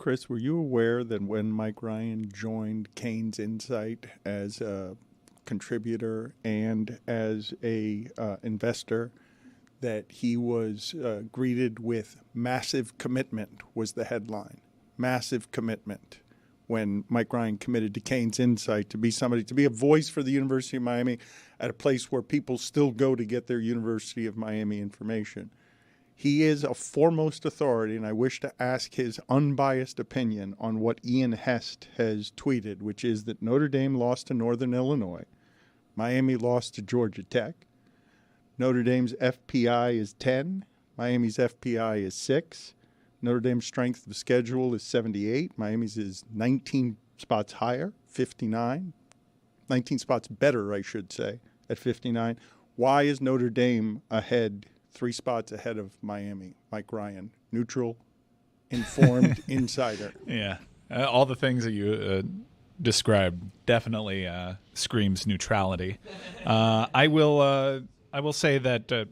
Chris, were you aware that when Mike Ryan joined Canes Insight as a contributor and as a investor, that he was greeted with massive commitment was the headline. Massive commitment when Mike Ryan committed to Canes Insight to be somebody, to be a voice for the University of Miami at a place where people still go to get their University of Miami information. He is a foremost authority, and I wish to ask his unbiased opinion on what Ian Hest has tweeted, which is that Notre Dame lost to Northern Illinois. Miami lost to Georgia Tech. Notre Dame's FPI is 10. Miami's FPI is 6. Notre Dame's strength of schedule is 78. Miami's is 19 spots higher, 59. 19 spots better, I should say, at 59. Why is Notre Dame ahead, 3 spots ahead of Miami? Mike Ryan, neutral, informed insider. Yeah, all the things that you described definitely screams neutrality. I will say that.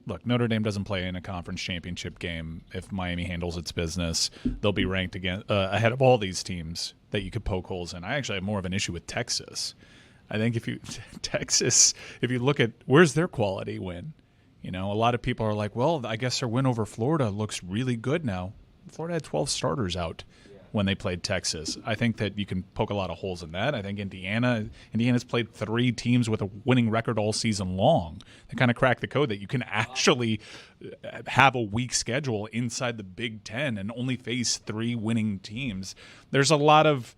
Look, Notre Dame doesn't play in a conference championship game. If Miami handles its business, they'll be ranked ahead of all these teams that you could poke holes in. I actually have more of an issue with Texas. I think if you look at where's their quality win, a lot of people are like, well, I guess their win over Florida looks really good now. Florida had 12 starters out when they played Texas. I think that you can poke a lot of holes in that. I think Indiana's played 3 teams with a winning record all season long. They kind of cracked the code that you can actually have a weak schedule inside the Big Ten and only face 3 winning teams. There's a lot of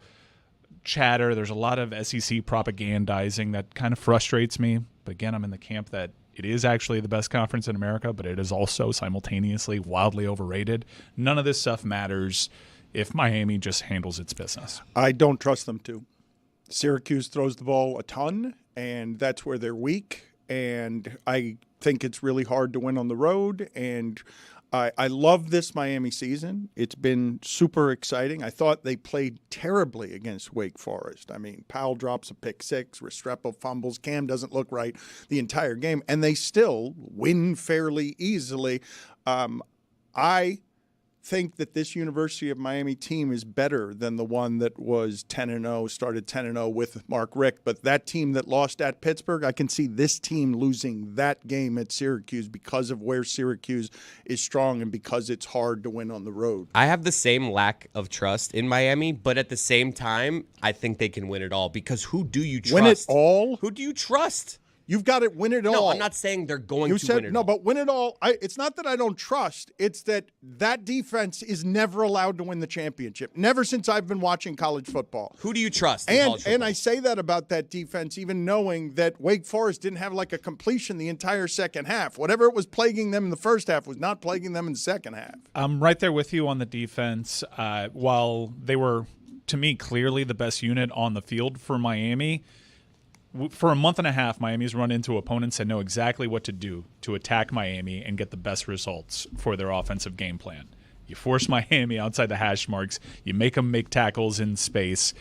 chatter. There's a lot of SEC propagandizing that kind of frustrates me. But again, I'm in the camp that it is actually the best conference in America, but it is also simultaneously wildly overrated. None of this stuff matters if Miami just handles its business. I don't trust them to. Syracuse throws the ball a ton, and that's where they're weak. And I think it's really hard to win on the road. And I love this Miami season. It's been super exciting. I thought they played terribly against Wake Forest. I mean, Powell drops a pick 6, Restrepo fumbles, Cam doesn't look right the entire game, and they still win fairly easily. I think that this University of Miami team is better than the one that was 10-0, started 10-0 with Mark Richt. But that team that lost at Pittsburgh, I can see this team losing that game at Syracuse because of where Syracuse is strong and because it's hard to win on the road. I have the same lack of trust in Miami, but at the same time, I think they can win it all because who do you trust? Win it all? Who do you trust? You've got to win it all. No, I'm not saying they're going to win it all. No, but win it all. It's not that I don't trust. It's that defense is never allowed to win the championship. Never since I've been watching college football. Who do you trust? And I say that about that defense, even knowing that Wake Forest didn't have like a completion the entire second half. Whatever it was plaguing them in the first half was not plaguing them in the second half. I'm right there with you on the defense. While they were, to me, clearly the best unit on the field for Miami, for a month and a half, Miami's run into opponents that know exactly what to do to attack Miami and get the best results for their offensive game plan. You force Miami outside the hash marks, you make them make tackles in space,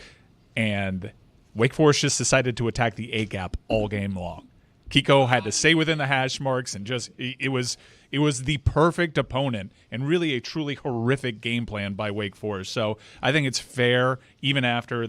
and Wake Forest just decided to attack the A-gap all game long. Kiko had to stay within the hash marks, and just it was the perfect opponent and really a truly horrific game plan by Wake Forest. So I think it's fair, even after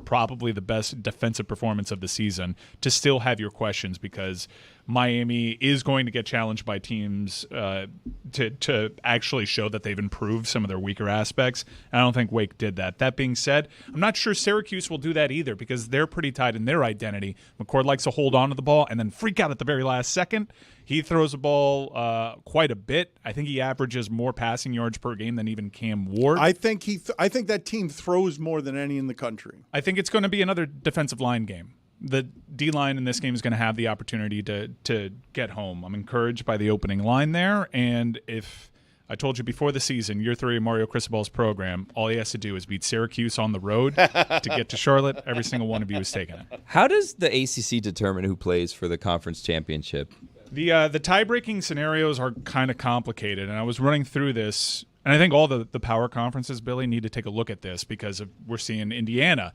probably the best defensive performance of the season, to still have your questions because Miami is going to get challenged by teams to actually show that they've improved some of their weaker aspects. I don't think Wake did that. That being said, I'm not sure Syracuse will do that either because they're pretty tied in their identity. McCord likes to hold on to the ball and then freak out at the very last second. He throws the ball quite a bit. I think he averages more passing yards per game than even Cam Ward. I think that team throws more than any in the country. I think it's going to be another defensive line game. The D-line in this game is going to have the opportunity to get home. I'm encouraged by the opening line there, and if I told you before the season, year 3 of Mario Cristobal's program, all he has to do is beat Syracuse on the road to get to Charlotte. Every single one of you is taking it. How does the ACC determine who plays for the conference championship? The tie-breaking scenarios are kind of complicated, and I was running through this, and I think all the power conferences, Billy, need to take a look at this because we're seeing Indiana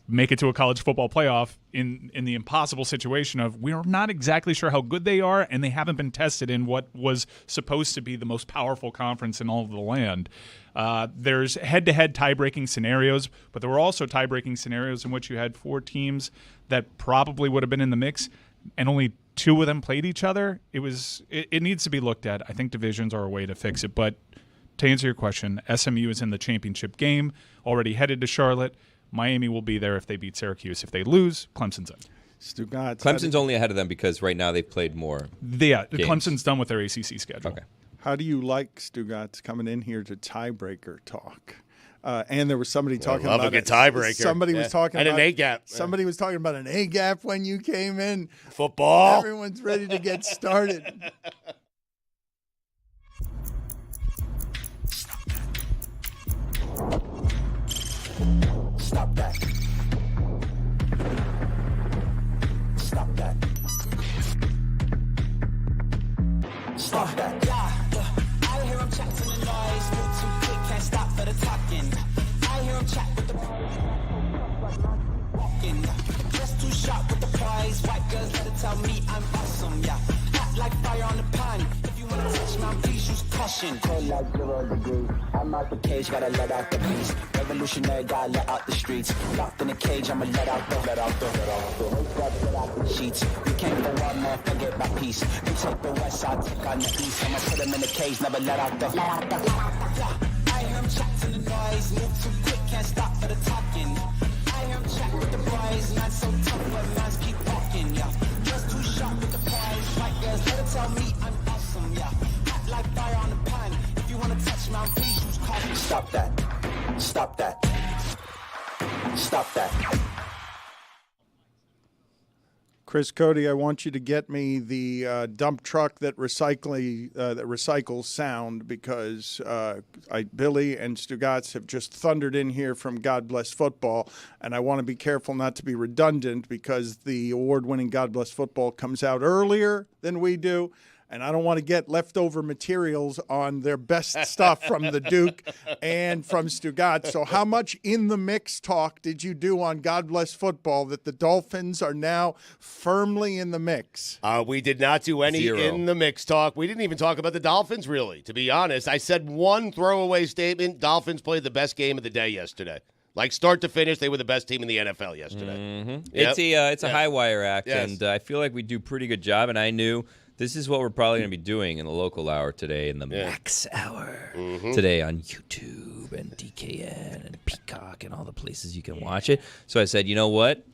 make it to a college football playoff in the impossible situation of we're not exactly sure how good they are, and they haven't been tested in what was supposed to be the most powerful conference in all of the land. There's head-to-head tie-breaking scenarios, but there were also tie-breaking scenarios in which you had 4 teams that probably would have been in the mix, and only 2 of them played each other. It needs to be looked at. I think divisions are a way to fix it, but to answer your question, SMU is in the championship game, already headed to Charlotte. Miami will be there if they beat Syracuse. If they lose, Clemson's in. Stugotz. Clemson's only ahead of them because right now they've played more. Yeah, games. Clemson's done with their ACC schedule. Okay. How do you like Stugotz coming in here to tiebreaker talk? And there was somebody talking love about a good tiebreaker. Somebody was talking and about an A gap. Somebody was talking about an A gap when you came in. Football. Everyone's ready to get started. Stop that. Stop that. Stop that. Yeah. I hear him chat to the noise. Move too quick, can't stop for the talking. I hear him chat with the walking. Just too sharp with the prize. White girls let it tell me I'm awesome. Yeah. Hot like fire on the pan. If you wanna touch my please use caution. Cold like 0 degrees. I'm out the cage, gotta let out the beast. Revolutionary, gotta let out the streets. Locked in a cage, I'ma let out the sheets. We came for one man, forget my peace. You take the west side, take on the east. I'ma put him in the cage, never let out the. I hear him chat to the noise. Move too quick, can't stop for the talking. I hear him chat with the boys. Not so tough, but mans keep walking. Yeah, just too sharp with the prize. White girls, let it tell me I'm awesome. Yeah, hot like fire on the pan. If you wanna touch my please use caution. Stop that. Stop that. Stop that. Chris Cody, I want you to get me the dump truck that recycles sound, because Billy and Stugotz have just thundered in here from God Bless Football, and I want to be careful not to be redundant because the award-winning God Bless Football comes out earlier than we do. And I don't want to get leftover materials on their best stuff from the Duke and from Stugotz. So how much in the mix talk did you do on God Bless Football that the Dolphins are now firmly in the mix? We did not do any 0. in the mix talk. We didn't even talk about the Dolphins, really, to be honest. I said one throwaway statement. Dolphins played the best game of the day yesterday. Like start to finish, they were the best team in the NFL yesterday. Mm-hmm. Yep. It's a high wire act, Yes. and I feel like we do a pretty good job, and I knew this is what we're probably going to be doing in the local hour today, in the Max Hour today on YouTube and DKN and Peacock and all the places you can watch it. So I said, you know what?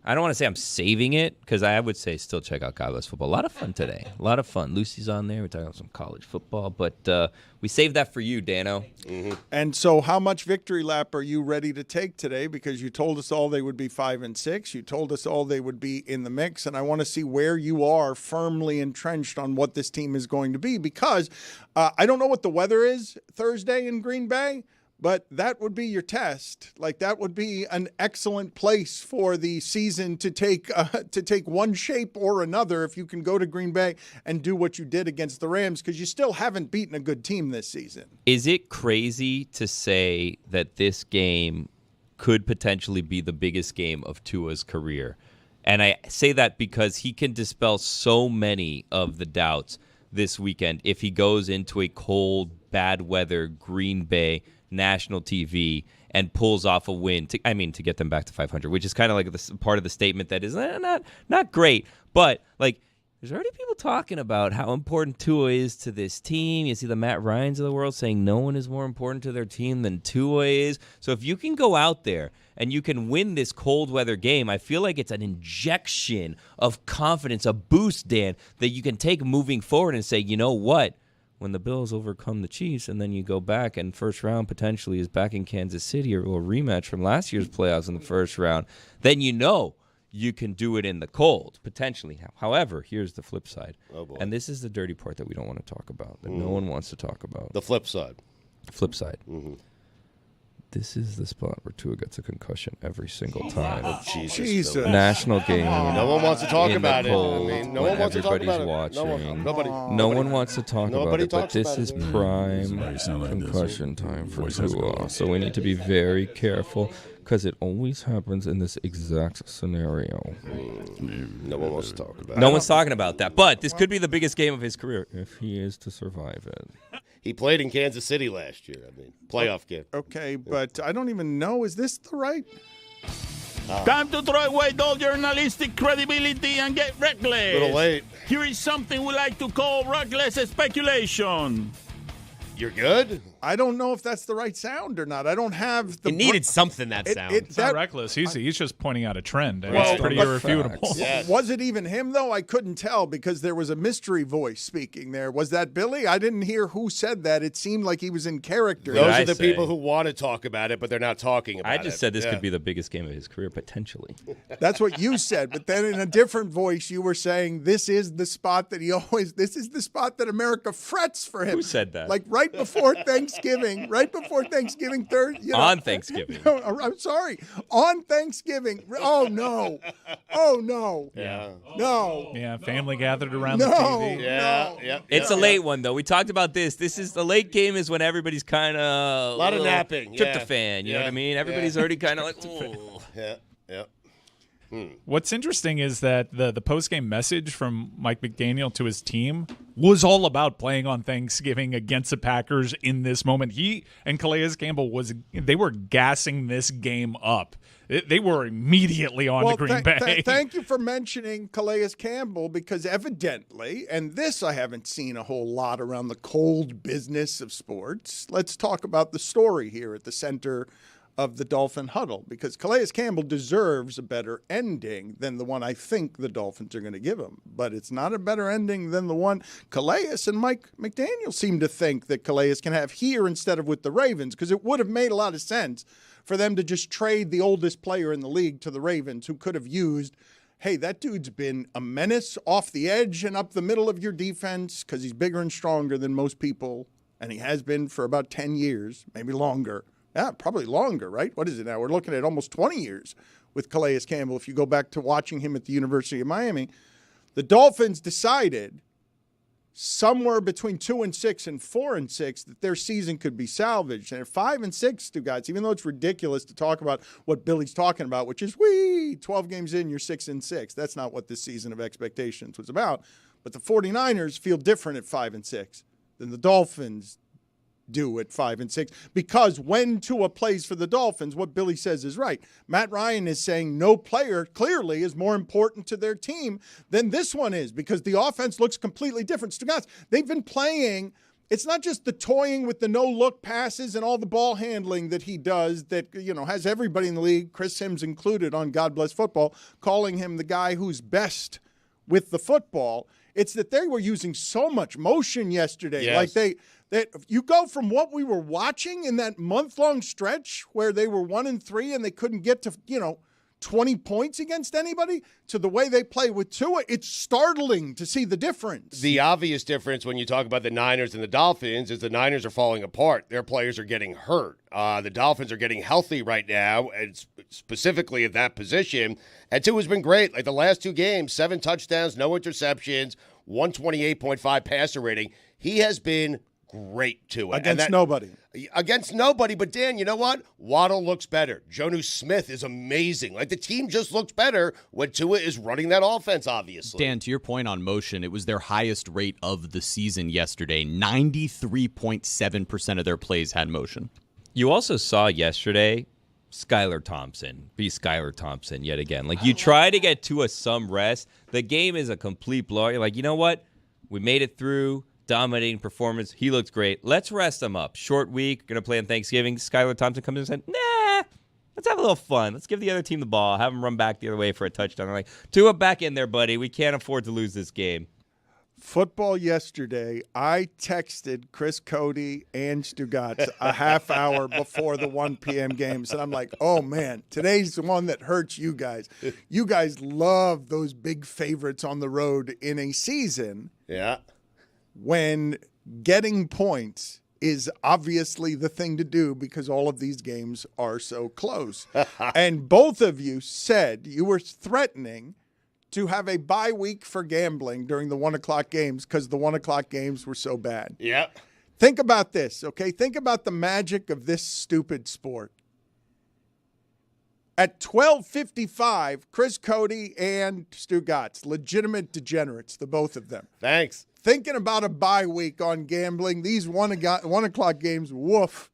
I don't want to say I'm saving it, because I would say still check out God Bless Football. A lot of fun today. A lot of fun. Lucy's on there. We're talking about some college football. But we saved that for you, Dano. Mm-hmm. And so how much victory lap are you ready to take today? Because you told us all they would be 5-6. You told us all they would be in the mix. And I want to see where you are firmly entrenched on what this team is going to be. Because I don't know what the weather is Thursday in Green Bay, but that would be your test. Like, that would be an excellent place for the season to take one shape or another if you can go to Green Bay and do what you did against the Rams, because you still haven't beaten a good team this season. Is it crazy to say that this game could potentially be the biggest game of Tua's career? And I say that because he can dispel so many of the doubts this weekend if he goes into a cold, bad weather Green Bay national TV and pulls off a win to get them back to 500, which is kind of like this part of the statement that is not great, but like there's already people talking about how important Tua is to this team. You see the Matt Ryans of the world saying no one is more important to their team than Tua is. So if you can go out there and you can win this cold weather game, I feel like it's an injection of confidence, a boost, Dan, that you can take moving forward and say, you know what? When the Bills overcome the Chiefs and then you go back and first round potentially is back in Kansas City or a rematch from last year's playoffs in the first round, then you know you can do it in the cold, potentially. However, here's the flip side. Oh, boy. And this is the dirty part that we don't want to talk about, that no one wants to talk about. The flip side. Flip side. Mm-hmm. This is the spot where Tua gets a concussion every single time. Oh, Jesus. National game. No one wants to talk in about the it. cold, I mean, no when one wants to talk everybody's about it. watching. No one wants to talk about Nobody it, but talks this about is it. prime concussion time for Tua. So we need to be very careful. Because it always happens in this exact scenario. No one wants to talk about it. No one's talking about that. But this could be the biggest game of his career if he is to survive it. He played in Kansas City last year. I mean, playoff game. Okay, but I don't even know. Is this the right? Time to throw away all journalistic credibility and get reckless. A little late. Here is something we like to call reckless speculation. You're good? I don't know if that's the right sound or not. I don't have the. It needed something that sound. It's not reckless. He's just pointing out a trend. And Well, it's pretty but irrefutable. Yes. Was it even him, though? I couldn't tell because there was a mystery voice speaking there. Was that Billy? I didn't hear who said that. It seemed like he was in character. Those I are the say? people who want to talk about it, but they're not talking about it. I just said this Yeah. could be the biggest game of his career, potentially. That's what you said. But then in a different voice, you were saying this is the spot that this is the spot that America frets for him. Who said that? Like right before Thanksgiving, Thursday. On Thanksgiving. No, I'm sorry. On Thanksgiving. Oh, no. Oh, no. Yeah. No. Yeah, family gathered around the No. TV. Yeah. Yeah. It's a late one, though. We talked about this. This is the late game is when everybody's kind of A lot of napping. Yeah. tryptophan. You know Yeah. what I mean? Everybody's already kind of like, Yeah. Yeah. What's interesting is that the post-game message from Mike McDaniel to his team was all about playing on Thanksgiving against the Packers in this moment. He and Calais Campbell they were gassing this game up. They were immediately on to Green Bay. Thank you for mentioning Calais Campbell because evidently, and this I haven't seen a whole lot around the cold business of sports. Let's talk about the story here at the center of the Dolphin huddle because Calais Campbell deserves a better ending than the one I think the Dolphins are going to give him. But it's not a better ending than the one Calais and Mike McDaniel seem to think that Calais can have here instead of with the Ravens because it would have made a lot of sense for them to just trade the oldest player in the league to the Ravens who could have used, hey, that dude's been a menace off the edge and up the middle of your defense because he's bigger and stronger than most people, and he has been for about 10 years, maybe longer. Yeah, probably longer, right? What is it now? We're looking at almost 20 years with Calais Campbell if you go back to watching him at the University of Miami. The Dolphins decided somewhere between 2-6 and 4-6 that their season could be salvaged. And at 5-6, Stugotz, even though it's ridiculous to talk about what Billy's talking about, which is 12 games in, you're 6-6. That's not what this season of expectations was about. But the 49ers feel different at 5-6 than the Dolphins do at 5-6 because when Tua plays for the Dolphins, what Billy says is right. Matt Ryan is saying no player clearly is more important to their team than this one is because the offense looks completely different. Stugotz, they've been playing. It's not just the toying with the no-look passes and all the ball handling that he does that, has everybody in the league, Chris Sims included on God Bless Football, calling him the guy who's best with the football. It's that they were using so much motion yesterday. Yes. Like that you go from what we were watching in that month-long stretch where they were 1-3 and they couldn't get to, 20 points against anybody to the way they play with Tua. It's startling to see the difference. The obvious difference when you talk about the Niners and the Dolphins is the Niners are falling apart. Their players are getting hurt. The Dolphins are getting healthy right now, and specifically at that position. And Tua's been great. Like the last two games, 7 touchdowns, no interceptions, 128.5 passer rating. He has been great to it. Against nobody. Against nobody. But, Dan, you know what? Waddle looks better. Jonnu Smith is amazing. Like, the team just looks better when Tua is running that offense, obviously. Dan, to your point on motion, it was their highest rate of the season yesterday. 93.7% of their plays had motion. You also saw yesterday Skylar Thompson be Skylar Thompson yet again. Like, you try to get Tua some rest. The game is a complete blowout. You're like, you know what? We made it through. Dominating performance. He looks great. Let's rest him up. Short week. Going to play on Thanksgiving. Skylar Thompson comes in and said, nah, let's have a little fun. Let's give the other team the ball. Have them run back the other way for a touchdown. They're like, Tua, back in there, buddy. We can't afford to lose this game. Football yesterday, I texted Chris Cody and Stugotz a half hour before the 1 p.m. games, and I'm like, oh, man, today's the one that hurts you guys. You guys love those big favorites on the road in a season. Yeah. When getting points is obviously the thing to do because all of these games are so close. And both of you said you were threatening to have a bye week for gambling during the 1 o'clock games because the 1 o'clock games were so bad. Yeah. Think about this, okay? Think about the magic of this stupid sport. At 12:55, Chris Cody and Stugotz, legitimate degenerates, the both of them. Thanks. Thinking about a bye week on gambling, these 1 o'clock games, woof.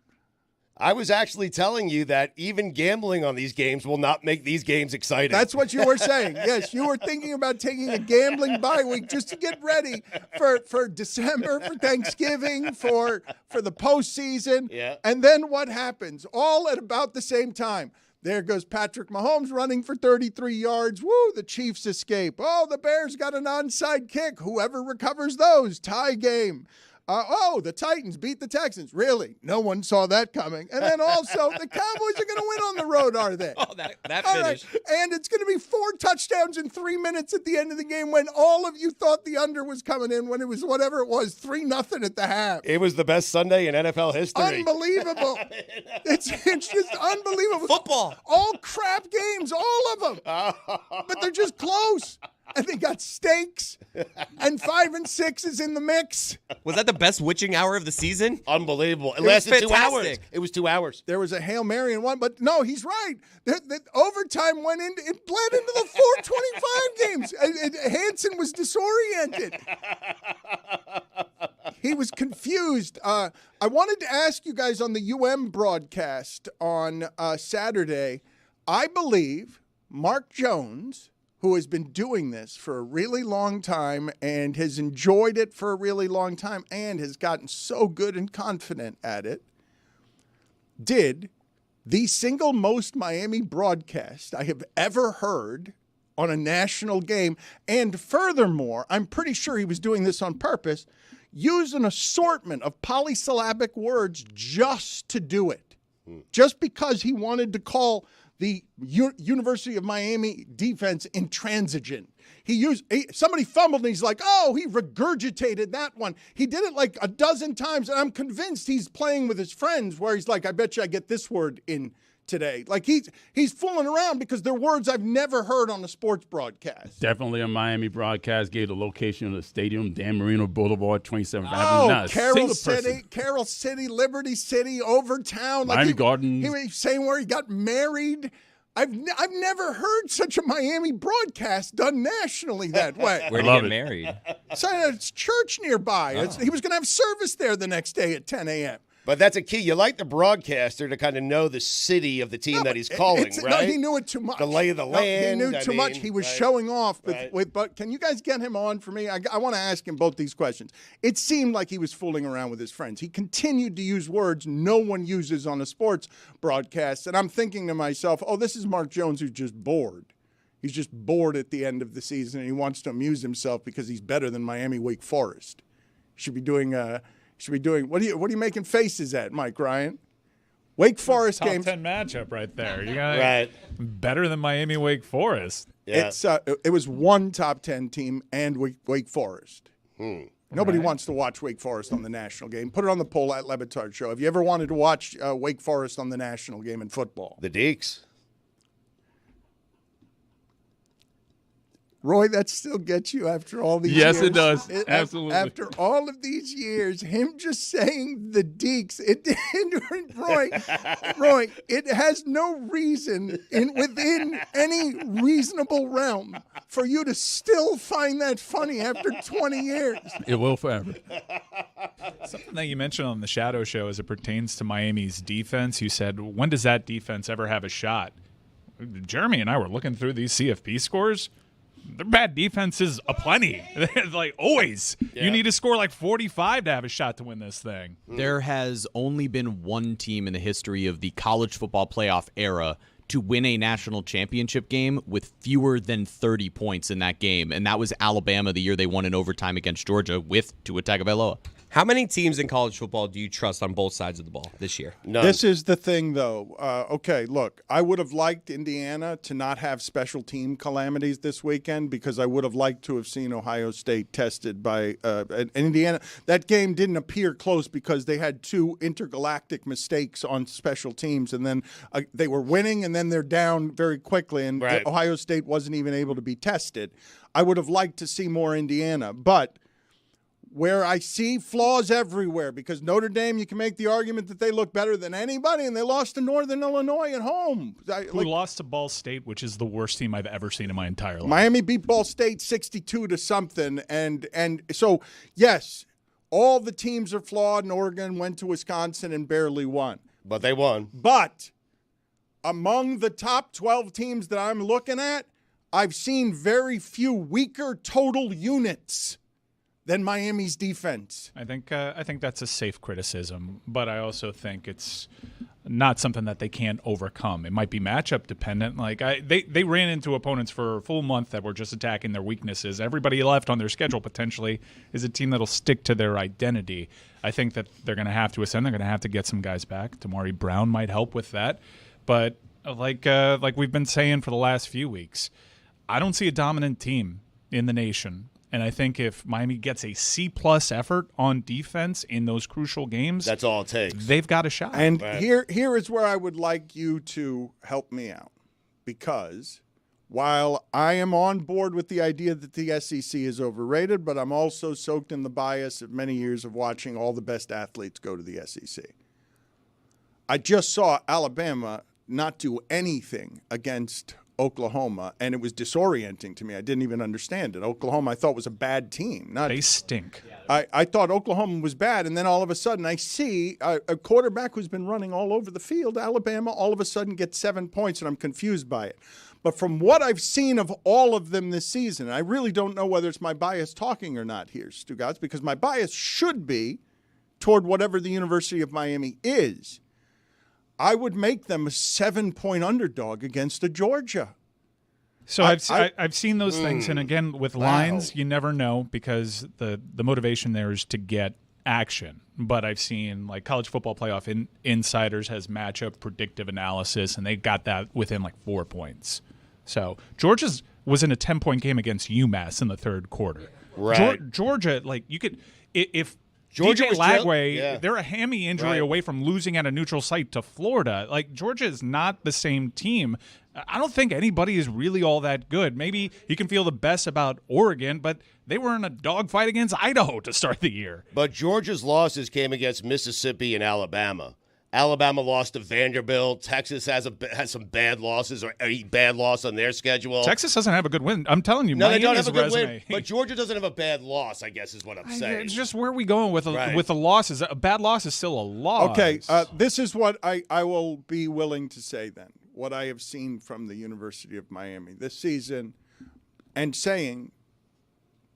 I was actually telling you that even gambling on these games will not make these games exciting. That's what you were saying. Yes, you were thinking about taking a gambling bye week just to get ready for December, for Thanksgiving, for the postseason. Yeah. And then what happens? All at about the same time. There goes Patrick Mahomes running for 33 yards. Woo, the Chiefs escape. Oh, the Bears got an onside kick. Whoever recovers those, tie game. The Titans beat the Texans. Really? No one saw that coming. And then also, the Cowboys are going to win on the road, are they? Oh, that All finish. right. And it's going to be 4 touchdowns in 3 minutes at the end of the game when all of you thought the under was coming in when it was whatever it was, 3-0 at the half. It was the best Sunday in NFL history. Unbelievable. It's just unbelievable. Football. All crap games, all of them. But they're just close. And they got stakes. And 5 and 6 is in the mix. Was that the best witching hour of the season? Unbelievable. It was lasted 2 hours. fantastic. It was 2 hours. There was a Hail Mary in one, but no, he's right. The overtime went in, it bled into the 425 games. Hansen was disoriented. He was confused. I wanted to ask you guys on the broadcast on Saturday, I believe Mark Jones, who has been doing this for a really long time and has enjoyed it for a really long time and has gotten so good and confident at it, did the single most Miami broadcast I have ever heard on a national game. And furthermore, I'm pretty sure he was doing this on purpose, use an assortment of polysyllabic words just to do it. Just because he wanted to call the University of Miami defense intransigent. Somebody fumbled and he's like, oh, he regurgitated that one. He did it like a dozen times, and I'm convinced he's playing with his friends where he's like, I bet you I get this word in today. Like he's fooling around because they're words I've never heard on a sports broadcast. Definitely a Miami broadcast. Gave the location of the stadium, Dan Marino Boulevard, 27th Avenue. Oh, Not a Carroll single City, person. Carroll City, Liberty City, Overtown. Miami Gardens. He was saying where he got married. I've never heard such a Miami broadcast done nationally that way. Where did Love he it. get married? So it's a church nearby. He was going to have service there the next day at 10 a.m. But that's a key. You like the broadcaster to kind of know the city of the team that he's calling, right? No, he knew it too much. The lay of the land. He knew too much. He was showing off. But can you guys get him on for me? I want to ask him both these questions. It seemed like he was fooling around with his friends. He continued to use words no one uses on a sports broadcast. And I'm thinking to myself, oh, this is Mark Jones who's just bored. He's just bored at the end of the season, and he wants to amuse himself because he's better than Miami Wake Forest. Should be doing what are you making faces at, Mike Ryan? Wake Forest Top games. 10 matchup right there. You got Right. better than Miami Wake Forest. Yeah. It was one top 10 team and Wake Forest. Nobody wants to watch Wake Forest on the national game. Put it on the poll at Le Batard Show. Have you ever wanted to watch Wake Forest on the national game in football? The Deeks. Roy, that still gets you after all these years. Yes, it does. Absolutely. After all of these years, him just saying the Deeks, Roy, it has no reason within any reasonable realm for you to still find that funny after 20 years. It will forever. Something that you mentioned on the Shadow Show as it pertains to Miami's defense, you said, when does that defense ever have a shot? Jeremy and I were looking through these CFP scores. They're bad defenses aplenty. Like always. Yeah. You need to score like 45 to have a shot to win this thing. There has only been one team in the history of the college football playoff era to win a national championship game with fewer than 30 points in that game, and that was Alabama the year they won in overtime against Georgia with Tua Tagovailoa. How many teams in college football do you trust on both sides of the ball this year? None. This is the thing, though. Okay, look, I would have liked Indiana to not have special team calamities this weekend because I would have liked to have seen Ohio State tested by Indiana. That game didn't appear close because they had 2 intergalactic mistakes on special teams, and then they were winning, and then they're down very quickly, and Right. Ohio State wasn't even able to be tested. I would have liked to see more Indiana, but where I see flaws everywhere, because Notre Dame, you can make the argument that they look better than anybody, and they lost to Northern Illinois at home. Who lost to Ball State, which is the worst team I've ever seen in my entire life. Miami beat Ball State 62 to something, and so, yes, all the teams are flawed, and Oregon went to Wisconsin and barely won. But they won. But among the top 12 teams that I'm looking at, I've seen very few weaker total units than Miami's defense. I think that's a safe criticism, but I also think it's not something that they can't overcome. It might be matchup dependent. Like they ran into opponents for a full month that were just attacking their weaknesses. Everybody left on their schedule potentially is a team that'll stick to their identity. I think that they're going to have to ascend. They're going to have to get some guys back. Tamari Brown might help with that, but like we've been saying for the last few weeks, I don't see a dominant team in the nation. And I think if Miami gets a C-plus effort on defense in those crucial games, that's all it takes. They've got a shot. And here is where I would like you to help me out. Because while I am on board with the idea that the SEC is overrated, but I'm also soaked in the bias of many years of watching all the best athletes go to the SEC. I just saw Alabama not do anything against Oklahoma, and it was disorienting to me. I didn't even understand it. Oklahoma, I thought, was a bad team. They stink. I thought Oklahoma was bad, and then all of a sudden I see a quarterback who's been running all over the field, Alabama, all of a sudden gets 7 points, and I'm confused by it. But from what I've seen of all of them this season, I really don't know whether it's my bias talking or not here, Stugotz, because my bias should be toward whatever the University of Miami is. I would make them a 7-point underdog against a Georgia. So I've seen those things, and again, with lines, you never know because the motivation there is to get action. But I've seen like college football playoff insiders has matchup predictive analysis, and they got that within like 4 points. So Georgia's was in a 10-point game against UMass in the third quarter. Right. Georgia, like you could if. Georgia DJ was Lagway, they're a hammy injury away from losing at a neutral site to Florida. Like, Georgia is not the same team. I don't think anybody is really all that good. Maybe you can feel the best about Oregon, but they were in a dogfight against Idaho to start the year. But Georgia's losses came against Mississippi and Alabama. Alabama lost to Vanderbilt. Texas has some bad losses or a bad loss on their schedule. Texas doesn't have a good win. I'm telling you, no, they don't Miami's have a good resume. win. But Georgia doesn't have a bad loss, I guess, is what I'm saying. It's just where are we going with the losses? A bad loss is still a loss. Okay, this is what I will be willing to say then. What I have seen from the University of Miami this season, and saying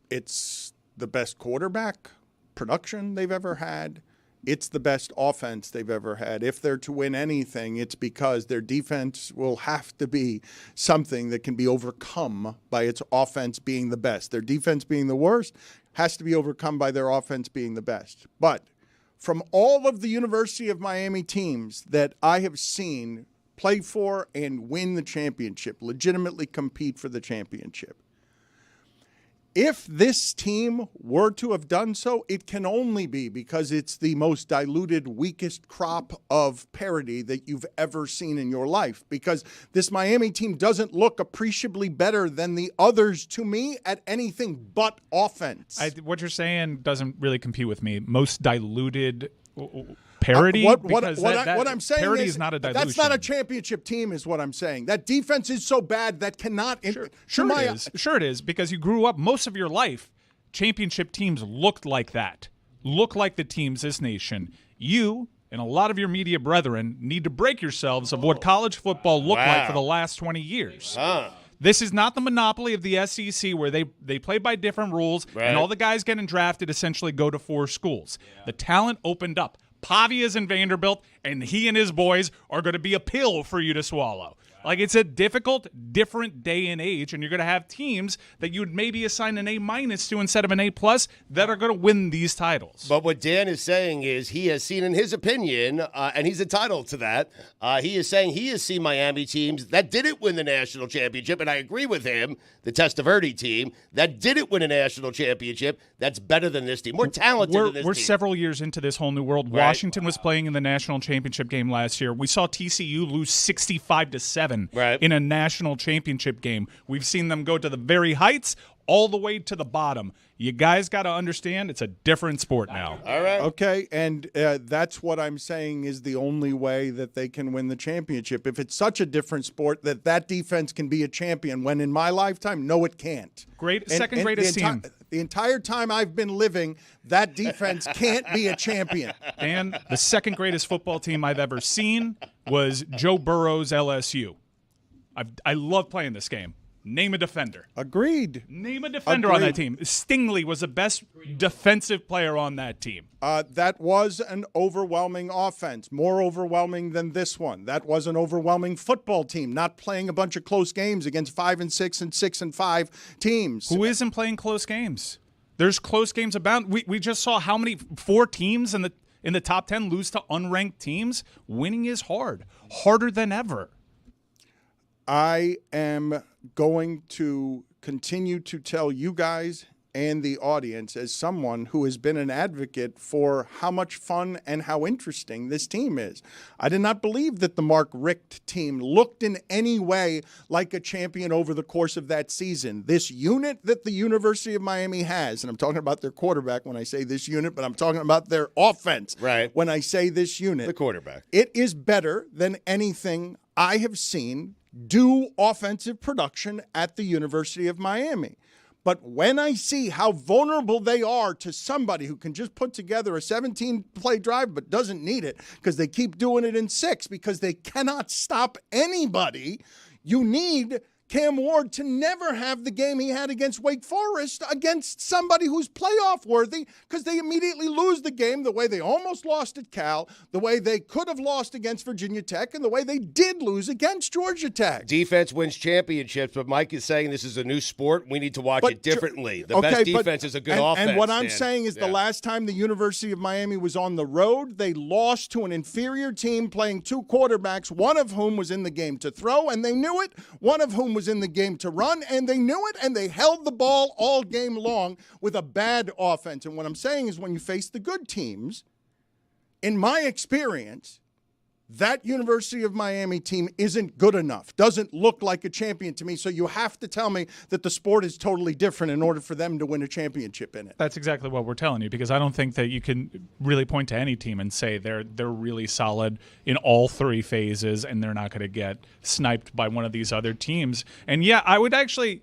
it's the best quarterback production they've ever had. It's the best offense they've ever had. If they're to win anything, it's because their defense will have to be something that can be overcome by its offense being the best. Their defense being the worst has to be overcome by their offense being the best. But from all of the University of Miami teams that I have seen play for and win the championship, legitimately compete for the championship, if this team were to have done so, it can only be because it's the most diluted, weakest crop of parity that you've ever seen in your life. Because this Miami team doesn't look appreciably better than the others to me at anything but offense. What you're saying doesn't really compete with me. Most diluted parity. What I'm saying parity is not a dilution. That's not a championship team, is what I'm saying. That defense is so bad that cannot. Sure it is because you grew up most of your life. Championship teams looked like that. Look like the teams this nation. You and a lot of your media brethren need to break yourselves of what college football looked like for the last 20 years. This is not the monopoly of the SEC where they play by different rules and all the guys getting drafted essentially go to 4 schools. The talent opened up. Pavia's in Vanderbilt, and he and his boys are going to be a pill for you to swallow. Like, it's a difficult, different day and age, and you're going to have teams that you would maybe assign an A- to instead of an A+ that are going to win these titles. But what Dan is saying is he has seen, in his opinion, and he's entitled to that, he is saying he has seen Miami teams that didn't win the national championship, and I agree with him, the Testaverde team, that didn't win a national championship, that's better than this team. More talented than this team. We're several years into this whole new world. Right. Washington was playing in the national championship game last year. We saw TCU lose 65-7 in a national championship game. We've seen them go to the very heights all the way to the bottom. You guys got to understand it's a different sport now. All right. Okay, and that's what I'm saying is the only way that they can win the championship. If it's such a different sport that defense can be a champion, when in my lifetime, no, it can't. Second greatest team. The entire time I've been living, that defense can't be a champion. And the second greatest football team I've ever seen was Joe Burrow's LSU. I love playing this game. Name a defender. Agreed. Name a defender on that team. Stingley was the best defensive player on that team. That was an overwhelming offense, more overwhelming than this one. That was an overwhelming football team, not playing a bunch of close games against 5-6 and 6-5 teams. Who isn't playing close games? There's close games about. We just saw how many 4 teams in the top 10 lose to unranked teams. Winning is hard, harder than ever. I am going to continue to tell you guys and the audience, as someone who has been an advocate for how much fun and how interesting this team is. I did not believe that the Mark Richt team looked in any way like a champion over the course of that season. This unit that the University of Miami has, and I'm talking about their quarterback when I say this unit, but I'm talking about their offense when I say this unit. The quarterback. It is better than anything I have seen do offensive production at the University of Miami. But when I see how vulnerable they are to somebody who can just put together a 17-play drive but doesn't need it because they keep doing it in 6 because they cannot stop anybody, you need Cam Ward to never have the game he had against Wake Forest against somebody who's playoff worthy, because they immediately lose the game the way they almost lost at Cal, the way they could have lost against Virginia Tech, and the way they did lose against Georgia Tech. Defense wins championships, but Mike is saying this is a new sport. We need to watch it differently. The best defense is a good offense. And what I'm saying is the last time the University of Miami was on the road, they lost to an inferior team playing 2 quarterbacks, one of whom was in the game to throw, and they knew it, one of whom was in the game to run, and they knew it, and they held the ball all game long with a bad offense. And what I'm saying is when you face the good teams, in my experience, that University of Miami team isn't good enough, doesn't look like a champion to me. So you have to tell me that the sport is totally different in order for them to win a championship in it. That's exactly what we're telling you, because I don't think that you can really point to any team and say they're really solid in all 3 phases and they're not going to get sniped by one of these other teams. And yeah, I would actually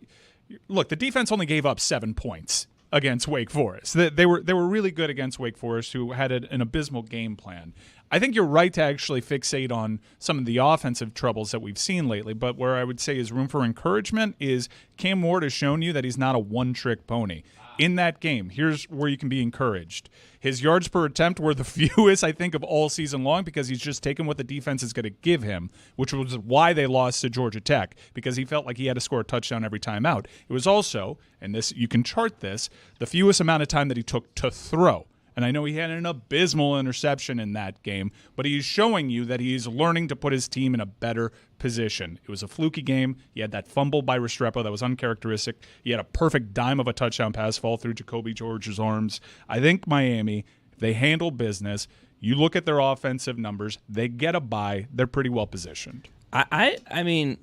look, the defense only gave up 7 points against Wake Forest. They were really good against Wake Forest, who had an abysmal game plan. I think you're right to actually fixate on some of the offensive troubles that we've seen lately, but where I would say is room for encouragement is Cam Ward has shown you that he's not a one-trick pony. In that game, here's where you can be encouraged. His yards per attempt were the fewest, I think, of all season long, because he's just taken what the defense is going to give him, which was why they lost to Georgia Tech, because he felt like he had to score a touchdown every time out. It was also, and this you can chart this, the fewest amount of time that he took to throw. And I know he had an abysmal interception in that game, but he's showing you that he's learning to put his team in a better position. It was a fluky game. He had that fumble by Restrepo that was uncharacteristic. He had a perfect dime of a touchdown pass fall through Jacoby George's arms. I think Miami, if they handle business, you look at their offensive numbers, they get a bye. They're pretty well positioned. I mean,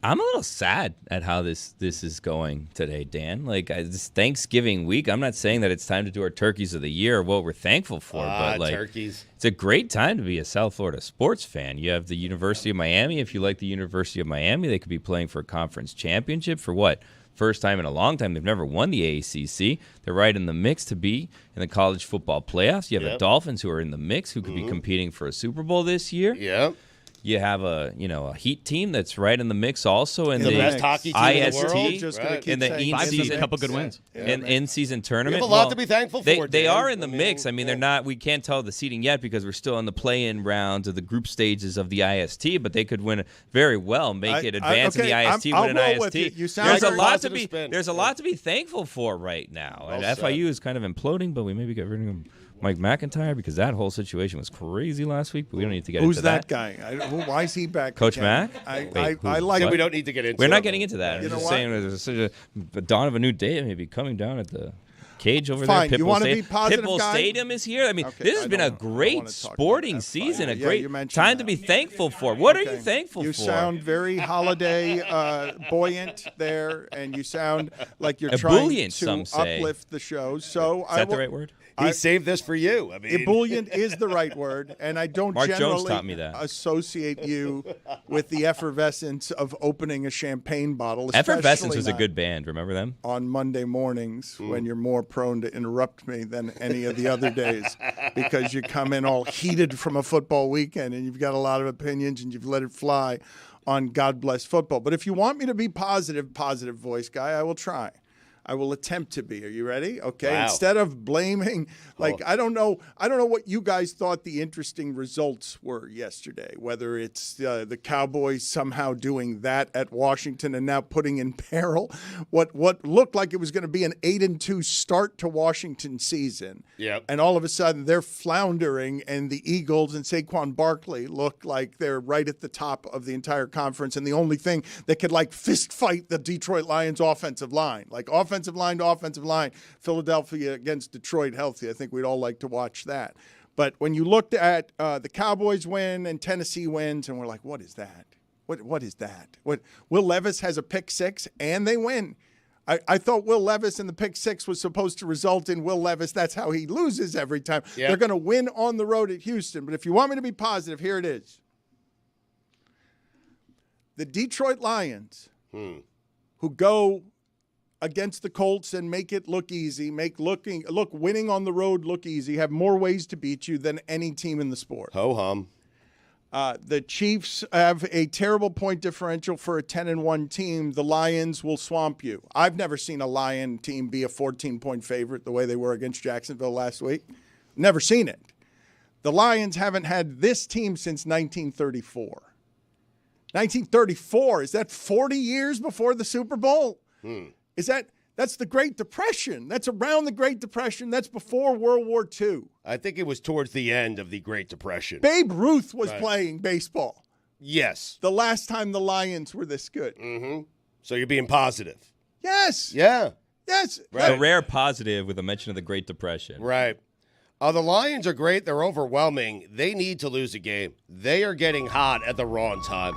I'm a little sad at how this is going today, Dan. Like, this Thanksgiving week, I'm not saying that it's time to do our turkeys of the year or what we're thankful for, but like, turkeys. It's a great time to be a South Florida sports fan. You have the University of Miami. If you like the University of Miami, they could be playing for a conference championship for what? First time in a long time. They've never won the ACC. They're right in the mix to be in the college football playoffs. You have the Dolphins, who are in the mix, who could be competing for a Super Bowl this year. Yep. You have a Heat team that's right in the mix also in the the best hockey team IST in the world. Just in the in-season, a couple good wins. in-season tournament. We have a lot to be thankful for. They Dan. are in the mix. I mean, they're not. We can't tell the seeding yet because we're still in the play-in rounds of the group stages of the IST. But they could win very well, make it advance in the IST, win an IST. There's a lot to be. There's a lot to be thankful for right now. And said. FIU is kind of imploding, but we maybe get rid of Mike McIntyre, because that whole situation was crazy last week, but we don't need to get into that. Who's that guy? Why is he back? Coach again? Mack? I like We don't need to get into it. We're not getting into that. You I'm know just what? saying there's such a dawn of a new day may be coming down at the Cage over Fine. there. You Pitbull wanna be Stadium. positive, Pitbull guy? Stadium is here. I mean, Okay, this has been a I don't great wanna talk about sporting that. season, a Yeah, great you mentioned time that. to be thankful for. What are you Okay. thankful for? You sound very holiday buoyant there, and you sound like you're trying Ebullient, to some say. uplift the show. So Is that the right word? He saved this for you. I mean, Ebullient is the right word, and I don't Mark Jones generally taught me that. associate you with the effervescence of opening a champagne bottle. Effervescence especially was a not good band. Remember them? on Monday mornings when you're more prone to interrupt me than any of the other days because you come in all heated from a football weekend and you've got a lot of opinions and you've let it fly on God Bless Football. But if you want me to be positive voice guy, I will try. I will attempt to be. Are you ready? Okay. Wow. Instead of blaming, I don't know what you guys thought the interesting results were yesterday. Whether it's the Cowboys somehow doing that at Washington and now putting in peril what looked like it was going to be an 8-2 start to Washington season. Yep. And all of a sudden they're floundering, and the Eagles and Saquon Barkley look like they're right at the top of the entire conference, and the only thing that could fist fight the Detroit Lions offensive line, offensive line to offensive line, Philadelphia against Detroit healthy. I think we'd all like to watch that. But when you looked at the Cowboys win and Tennessee wins, and we're like, what is that? What is that? Will Levis has a pick six and they win. I thought Will Levis and the pick six was supposed to result in Will Levis. That's how he loses every time. Yep. They're going to win on the road at Houston. But if you want me to be positive, here it is. The Detroit Lions, who go against the Colts and make it look easy, winning on the road look easy, have more ways to beat you than any team in the sport. ho-hum. The Chiefs have a terrible point differential for a 10-1 team. The Lions will swamp you. I've never seen a Lion team be a 14-point favorite the way they were against Jacksonville last week. Never seen it. The Lions haven't had this team since 1934. 1934, is that 40 years before the Super Bowl? That's the Great Depression. That's around the Great Depression. That's before World War II. I think it was towards the end of the Great Depression. Babe Ruth was playing baseball Yes. the last time the Lions were this good. So you're being positive. Yes. Yeah. Yes. A rare positive with a mention of the Great Depression. Right. The Lions are great. They're overwhelming. They need to lose a game. They are getting hot at the wrong time.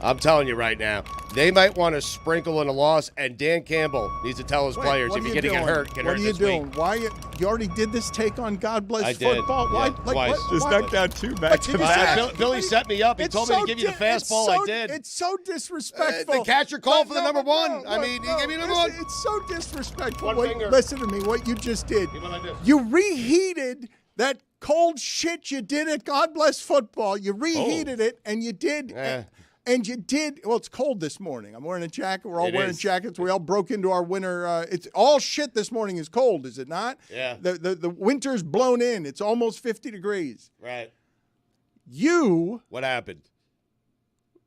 I'm telling you right now. They might want to sprinkle in a loss, and Dan Campbell needs to tell his players what if are you're you getting doing? hurt, get What hurt are you this doing? week. Why you already did this take on God Bless I did. Football? Yeah, Why? twice. Just why- knocked out two back to But back. Billy set me up. He told me to give you the fastball. I did. It's so disrespectful. The catcher called for the No, number no, one. no, I mean, he gave me number listen, one. It's so disrespectful. One finger. Listen to me. What you just did. He went like this. You reheated that cold shit you did at God Bless Football. You reheated it, and you did. Eh. And you did. Well, it's cold this morning. I'm wearing a jacket. We're all It wearing is. jackets. We all broke into our winter. It's all shit this morning is cold, is it not? Yeah. The winter's blown in. It's almost 50 degrees. Right. You What happened?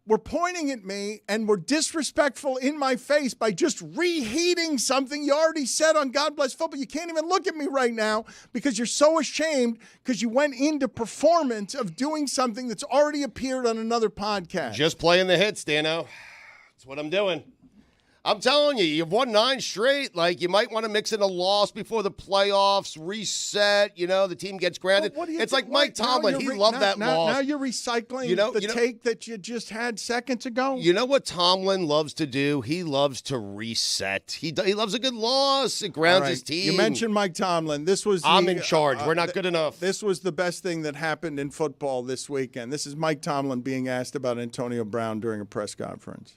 were pointing at me and were disrespectful in my face by just reheating something you already said on God Bless Football. You can't even look at me right now because you're so ashamed because you went into performance of doing something that's already appeared on another podcast. Just playing the hits, Dano. That's what I'm doing. I'm telling you, you've won 9 straight. You might want to mix in a loss before the playoffs, reset. The team gets grounded. What do you It's do- like Mike now Tomlin. you're He re- loved now- that now, loss. Now you're recycling the take that you just had seconds ago. You know what Tomlin loves to do? He loves to reset. He loves a good loss. It grounds All right. his team. You mentioned Mike Tomlin. This was I'm in charge. We're not good enough. This was the best thing that happened in football this weekend. This is Mike Tomlin being asked about Antonio Brown during a press conference.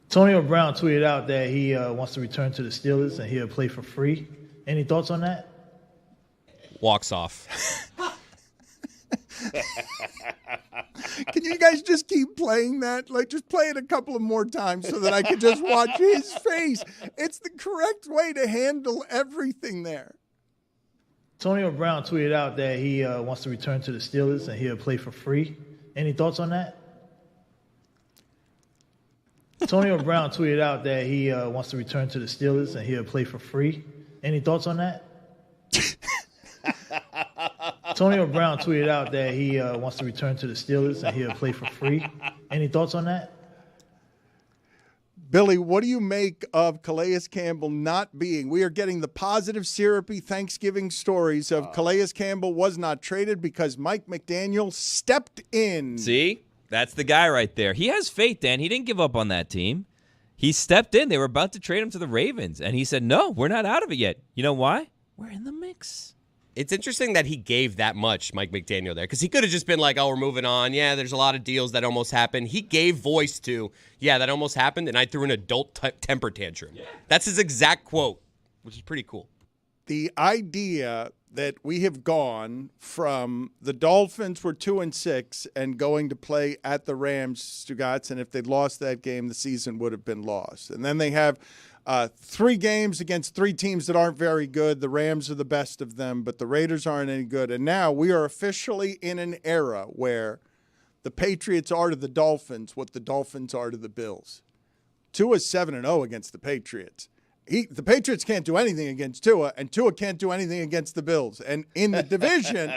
Antonio Brown tweeted out that he wants to return to the Steelers and he'll play for free. Any thoughts on that? Walks off. Can you guys just keep playing that? Just play it a couple of more times so that I can just watch his face. It's the correct way to handle everything there. Antonio Brown tweeted out that he wants to return to the Steelers and he'll play for free. Any thoughts on that? Antonio Brown tweeted out that he wants to return to the Steelers and he'll play for free. Any thoughts on that? Antonio Brown tweeted out that he wants to return to the Steelers and he'll play for free. Any thoughts on that? Billy, what do you make of Calais Campbell not being? We are getting the positive, syrupy Thanksgiving stories of Calais Campbell was not traded because Mike McDaniel stepped in. See? That's the guy right there. He has faith, Dan. He didn't give up on that team. He stepped in. They were about to trade him to the Ravens, and he said, no, we're not out of it yet. You know why? We're in the mix. It's interesting that he gave that much, Mike McDaniel, there, because he could have just been like, oh, we're moving on. Yeah, there's a lot of deals that almost happened. He gave voice to, yeah, that almost happened, and I threw an adult temper tantrum. Yeah. That's his exact quote, which is pretty cool. The idea that we have gone from the Dolphins were 2-6 and going to play at the Rams, Stugotz, and if they'd lost that game, the season would have been lost. And then they have 3 games against 3 teams that aren't very good. The Rams are the best of them, but the Raiders aren't any good. And now we are officially in an era where the Patriots are to the Dolphins what the Dolphins are to the Bills. Tua's 7-0 against the Patriots. The Patriots can't do anything against Tua, and Tua can't do anything against the Bills. And in the division,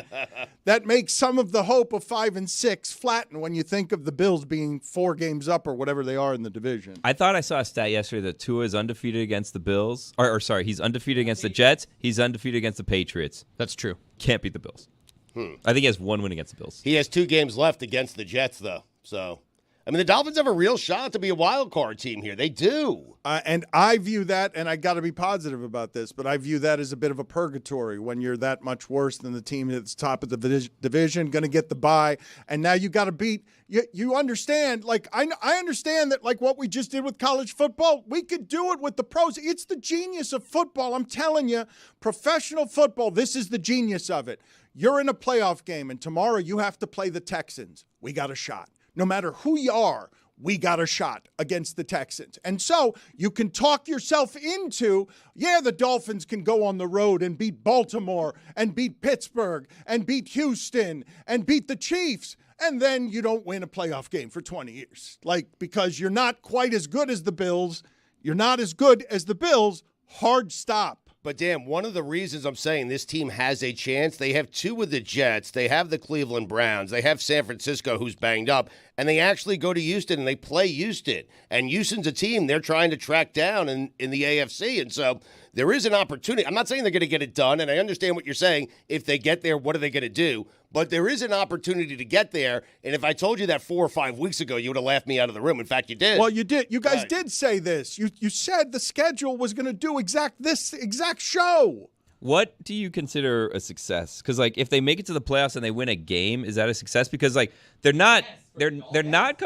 that makes some of the hope of 5-6 flatten when you think of the Bills being 4 games up or whatever they are in the division. I thought I saw a stat yesterday that Tua is undefeated against the Bills. Or he's undefeated against the Jets. He's undefeated against the Patriots. That's true. Can't beat the Bills. I think he has 1 win against the Bills. He has 2 games left against the Jets, though. So, I mean, the Dolphins have a real shot to be a wild card team here. They do. And I view that, and I got to be positive about this, but I view that as a bit of a purgatory when you're that much worse than the team that's top of the division, going to get the bye, and now you got to beat. You understand? Like I understand that, like what we just did with college football, we could do it with the pros. It's the genius of football. I'm telling you, professional football. This is the genius of it. You're in a playoff game, and tomorrow you have to play the Texans. We got a shot. No matter who you are, we got a shot against the Texans. And so you can talk yourself into, yeah, the Dolphins can go on the road and beat Baltimore and beat Pittsburgh and beat Houston and beat the Chiefs. And then you don't win a playoff game for 20 years. Like, because you're not quite as good as the Bills. You're not as good as the Bills. Hard stop. But, Dan, one of the reasons I'm saying this team has a chance, they have 2 with the Jets, they have the Cleveland Browns, they have San Francisco who's banged up, and they actually go to Houston and they play Houston. And Houston's a team they're trying to track down in the AFC. And so there is an opportunity. I'm not saying they're going to get it done, and I understand what you're saying. If they get there, what are they going to do? But there is an opportunity to get there. And if I told you that 4 or 5 weeks ago, you would have laughed me out of the room. In fact, you did. Well, you did. You guys did say this. You said the schedule was going to do this exact show. What do you consider a success? Because like if they make it to the playoffs and they win a game, is that a success? Because like they're not compared.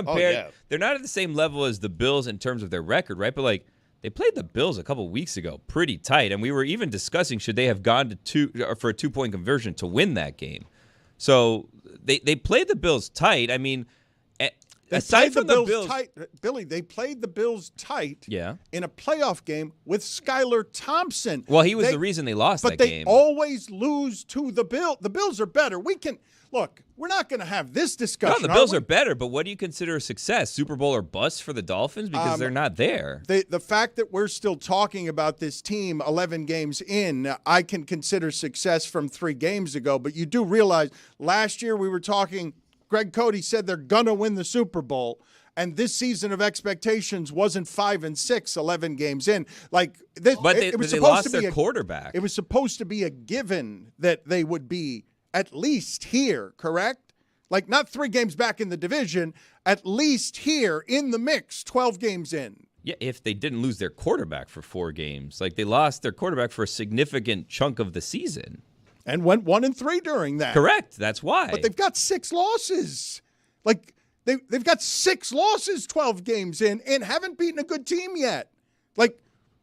Oh, yeah. They're not at the same level as the Bills in terms of their record, right? But like they played the Bills a couple weeks ago, pretty tight, and we were even discussing should they have gone to 2 for a 2-point conversion to win that game. So they played the Bills tight. I mean, aside from the Bills tight, Billy, they played the Bills tight. Yeah. In a playoff game with Skylar Thompson. Well, he was the reason they lost that game. But they always lose to the Bills. The Bills are better. Look, we're not going to have this discussion. No, the Bills are better, but what do you consider a success? Super Bowl or bust for the Dolphins? Because they're not there. The fact that we're still talking about this team 11 games in, I can consider success from 3 games ago. But you do realize last year we were talking, Greg Cody said they're going to win the Super Bowl. And this season of expectations wasn't 5-6, 11 games in. Like this, but it was they supposed lost to be their quarterback. It was supposed to be a given that they would be at least here, correct? Like not 3 games back in the division, at least here in the mix, 12 games in. Yeah, if they didn't lose their quarterback for 4 games. Like they lost their quarterback for a significant chunk of the season. And went 1-3 during that. Correct. That's why. But they've got 6 losses. Like they've got 6 losses 12 games in and haven't beaten a good team yet. Like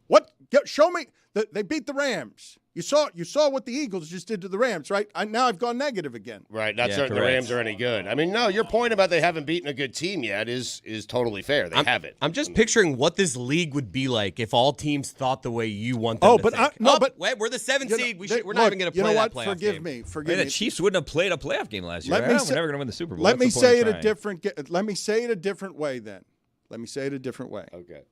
what? Show me. They beat the Rams. You saw what the Eagles just did to the Rams, right? Now I've gone negative again. Right, not certain the Rams are any good. I mean, no, your point about they haven't beaten a good team yet is totally fair. They haven't. I'm just picturing what this league would be like if all teams thought the way you want them to think. But we're the 7th seed. We're not even going to play that playoff Forgive game. me. The Chiefs wouldn't have played a playoff game last year. We're never going to win the Super Bowl. Let me say it a different way then. Let me say it a different way. Okay.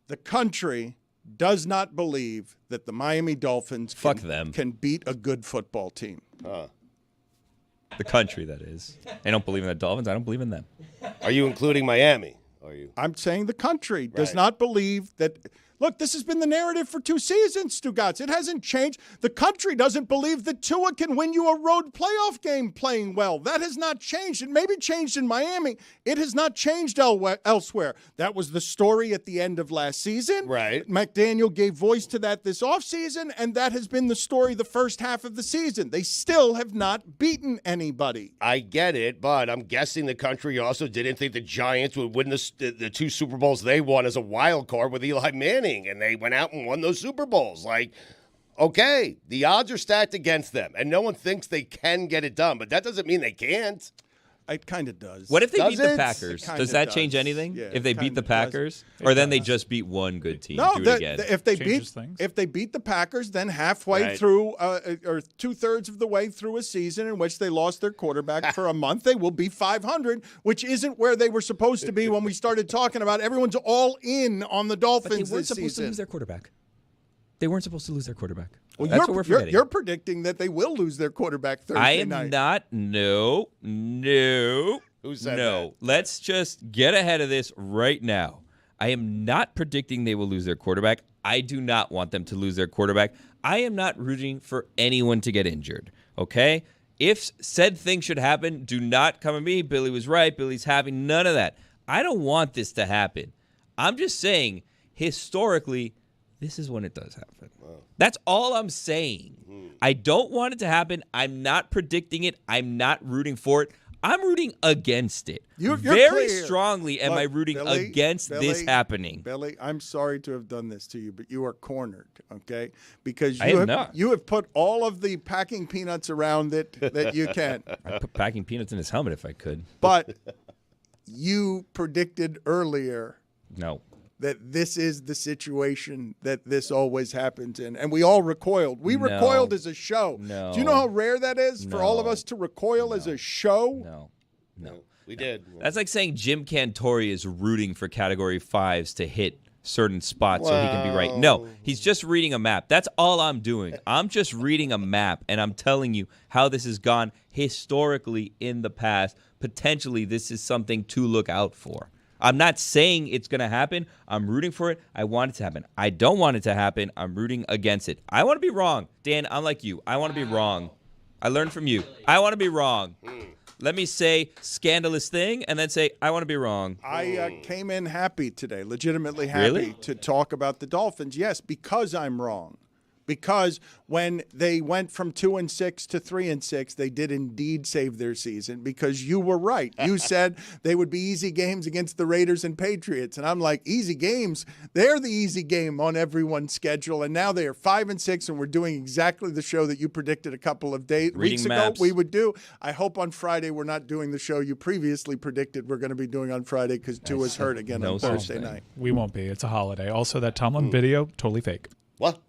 The country does not believe that the Miami Dolphins can beat a good football team. The country, that is. They don't believe in the Dolphins. I don't believe in them. Are you including Miami? are you? I'm saying the country does Right. not believe that. Look, this has been the narrative for 2 seasons, Stugotz. It hasn't changed. The country doesn't believe that Tua can win you a road playoff game playing well. That has not changed. It maybe changed in Miami. It has not changed elsewhere. That was the story at the end of last season. Right. McDaniel gave voice to that this offseason, and that has been the story the first half of the season. They still have not beaten anybody. I get it, but I'm guessing the country also didn't think the Giants would win the 2 Super Bowls they won as a wild card with Eli Manning. And they went out and won those Super Bowls. Like, okay, the odds are stacked against them, and no one thinks they can get it done, but that doesn't mean they can't. It kind of does. What if they beat the Does it? Packers? It kinda Does that does. change anything? Yeah, If they it beat the kinda does. Packers? It Or then they does. just beat one good team? No, Do it again. if they beat the Packers, then halfway Right. through or 2/3 of the way through a season in which they lost their quarterback for a month, they will be 500, which isn't where they were supposed to be when we started talking about everyone's all in on the But they Dolphins weren't this supposed to season. lose their quarterback. They weren't supposed to lose their quarterback. Well, That's what we're forgetting. you're predicting that they will lose their quarterback Thursday I am night. not. No. Who said No. Let's just get ahead of this right now. I am not predicting they will lose their quarterback. I do not want them to lose their quarterback. I am not rooting for anyone to get injured, okay? If said thing should happen, do not come at me. Billy was right. Billy's happy. None of that. I don't want this to happen. I'm just saying, historically, this is when it does happen. That's all I'm saying. I don't want it to happen. I'm not predicting it. I'm not rooting for it. I'm rooting against it. You're Very clear. strongly am Look, I rooting Billy, against this happening. Billy, I'm sorry to have done this to you, but you are cornered, okay? Because I am not. you have put all of the packing peanuts around it that you can. I'd put packing peanuts in his helmet if I could. But you predicted earlier No. that this is the situation that this always happens in. And we all recoiled. We recoiled as a show. No. Do you know how rare that is for all of No. us to recoil as a show? No. We did. That's like saying Jim Cantori is rooting for Category 5s to hit certain spots so he can be right. No, he's just reading a map. That's all I'm doing. I'm just reading a map, and I'm telling you how this has gone historically in the past. Potentially, this is something to look out for. I'm not saying it's going to happen. I'm rooting for it. I want it to happen. I don't want it to happen. I'm rooting against it. I want to be wrong. Dan, I'm like you. I want to be wrong. I learned from you. I want to be wrong. Let me say scandalous thing and then say, I want to be wrong. I came in happy today, legitimately happy Really? to talk about the Dolphins. Yes, because I'm wrong. Because when they went from 2-6 to 3-6, they did indeed save their season because you were right. You said they would be easy games against the Raiders and Patriots. And I'm like, easy games? They're the easy game on everyone's schedule. And now they are 5-6, and we're doing exactly the show that you predicted a couple of weeks ago maps. we would do. I hope on Friday we're not doing the show you previously predicted we're going to be doing on Friday because Tua's hurt again no on such Thursday thing. night. We won't be. It's a holiday. Also, that Tomlin video, totally fake. What?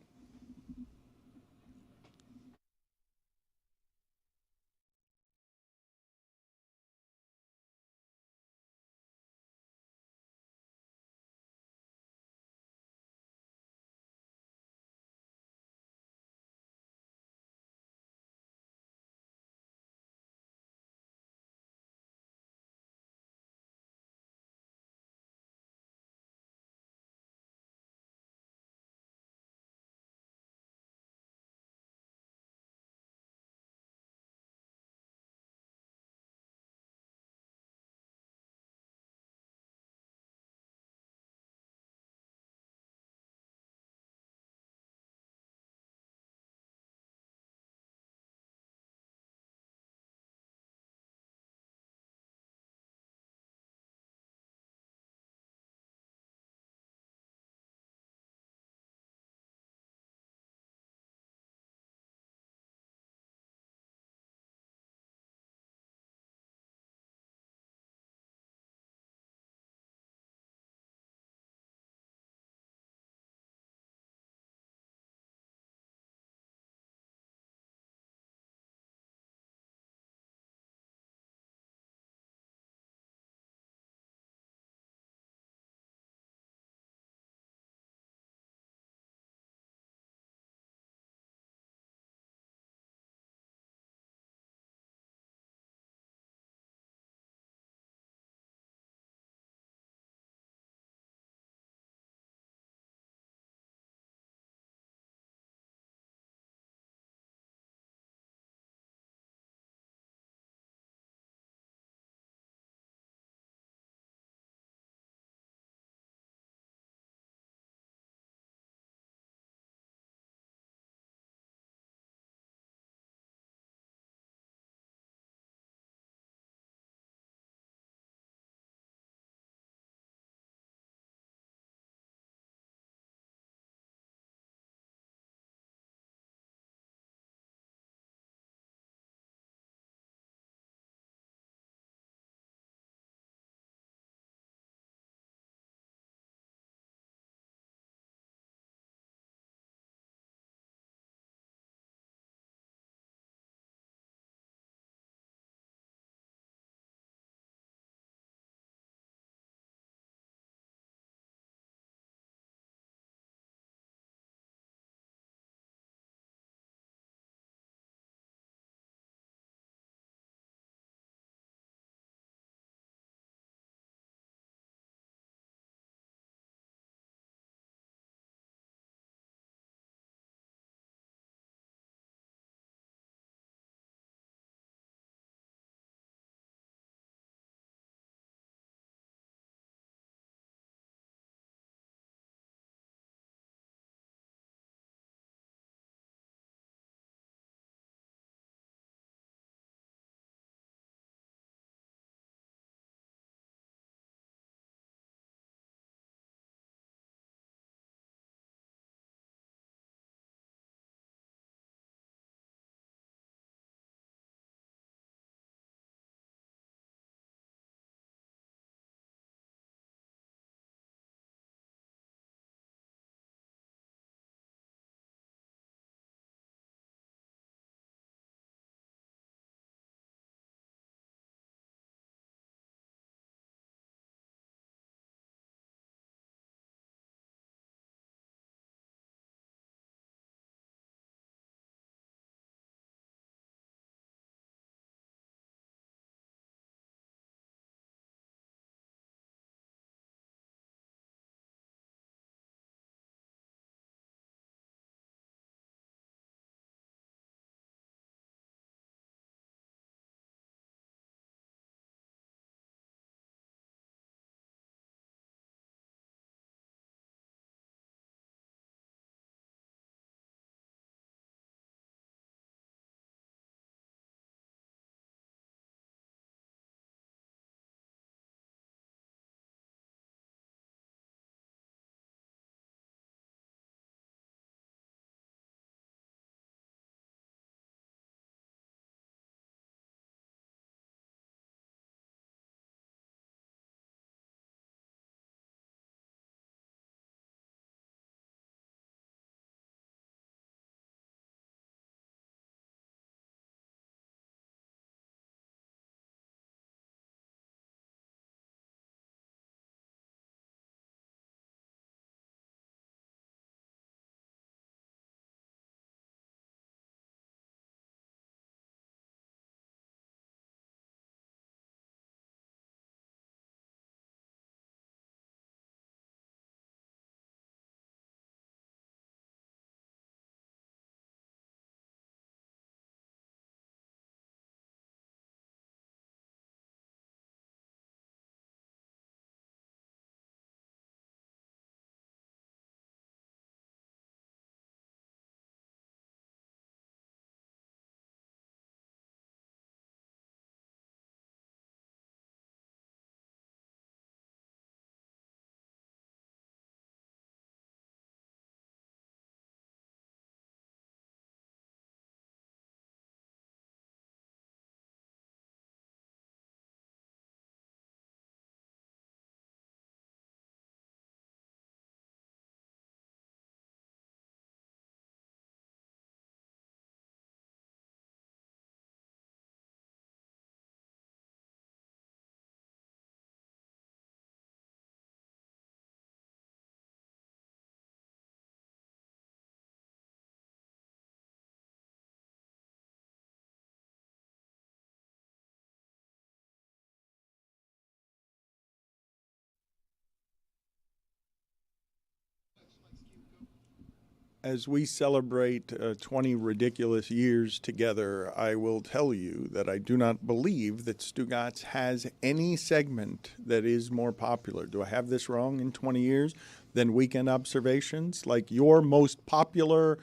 As we celebrate 20 ridiculous years together, I will tell you that I do not believe that Stugotz has any segment that is more popular. Do I have this wrong in 20 years than Weekend Observations? Like, your most popular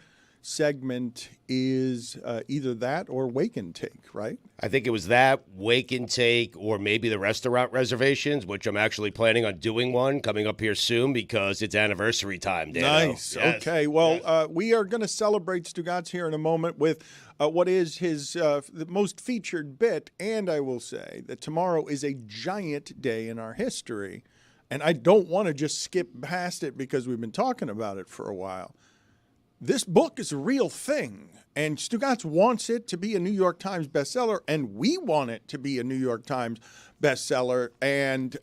segment is either that or Wake and Take, right? I think it was that, Wake and Take, or maybe the restaurant reservations, which I'm actually planning on doing one coming up here soon because it's anniversary time, Dan. Nice. Yes. Okay. Well, we are going to celebrate Stugotz here in a moment with what is his the most featured bit. And I will say that tomorrow is a giant day in our history. And I don't want to just skip past it because we've been talking about it for a while. This book is a real thing, and Stugotz wants it to be a New York Times bestseller, and we want it to be a New York Times bestseller, and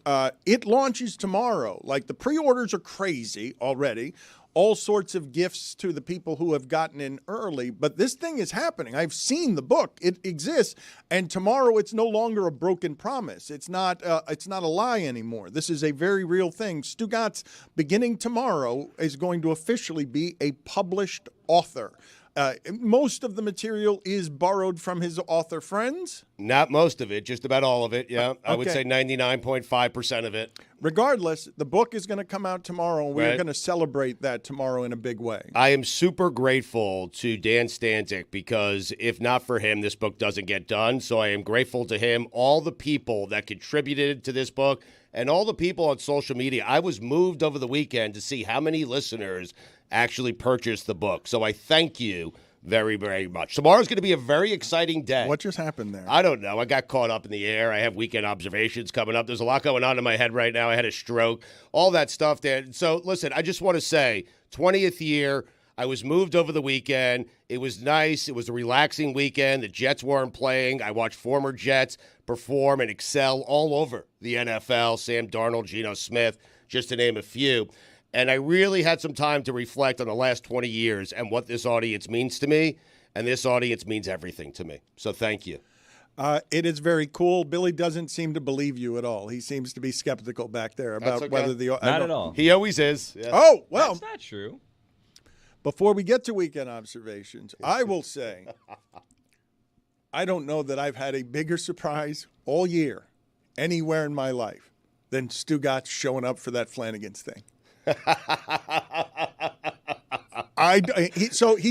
it launches tomorrow. Like, the pre-orders are crazy already. All sorts of gifts to the people who have gotten in early, but this thing is happening. I've seen the book. It exists, and tomorrow it's no longer a broken promise. It's not a lie anymore. This is a very real thing. Stugotz, beginning tomorrow, is going to officially be a published author. Most of the material is borrowed from his author friends. Not most of it, just about all of it, yeah. I would say 99.5% of it. Regardless, the book is going to come out tomorrow, and we're going to celebrate that tomorrow in a big way. I am super grateful to Dan Stanzik because if not for him, this book doesn't get done. So I am grateful to him, all the people that contributed to this book, and all the people on social media. I was moved over the weekend to see how many listeners actually purchased the book. So I thank you very, very much. Tomorrow's going to be a very exciting day. What just happened there? I don't know. I got caught up in the air. I have Weekend Observations coming up. There's a lot going on in my head right now. I had a stroke, all that stuff there. So listen, I just want to say 20th year. I was moved over the weekend. It was nice. It was a relaxing weekend. The Jets weren't playing. I watched former Jets perform and excel all over the NFL. Sam Darnold, Geno Smith, just to name a few. And I really had some time to reflect on the last 20 years and what this audience means to me. And this audience means everything to me. So thank you. It is very cool. Billy doesn't seem to believe you at all. He seems to be skeptical back there about whether the... Not at all. He always is. Yes. Oh, well. That's not true. Before we get to Weekend Observations, I will say, I don't know that I've had a bigger surprise all year anywhere in my life than Stugotz showing up for that Flanagan's thing. He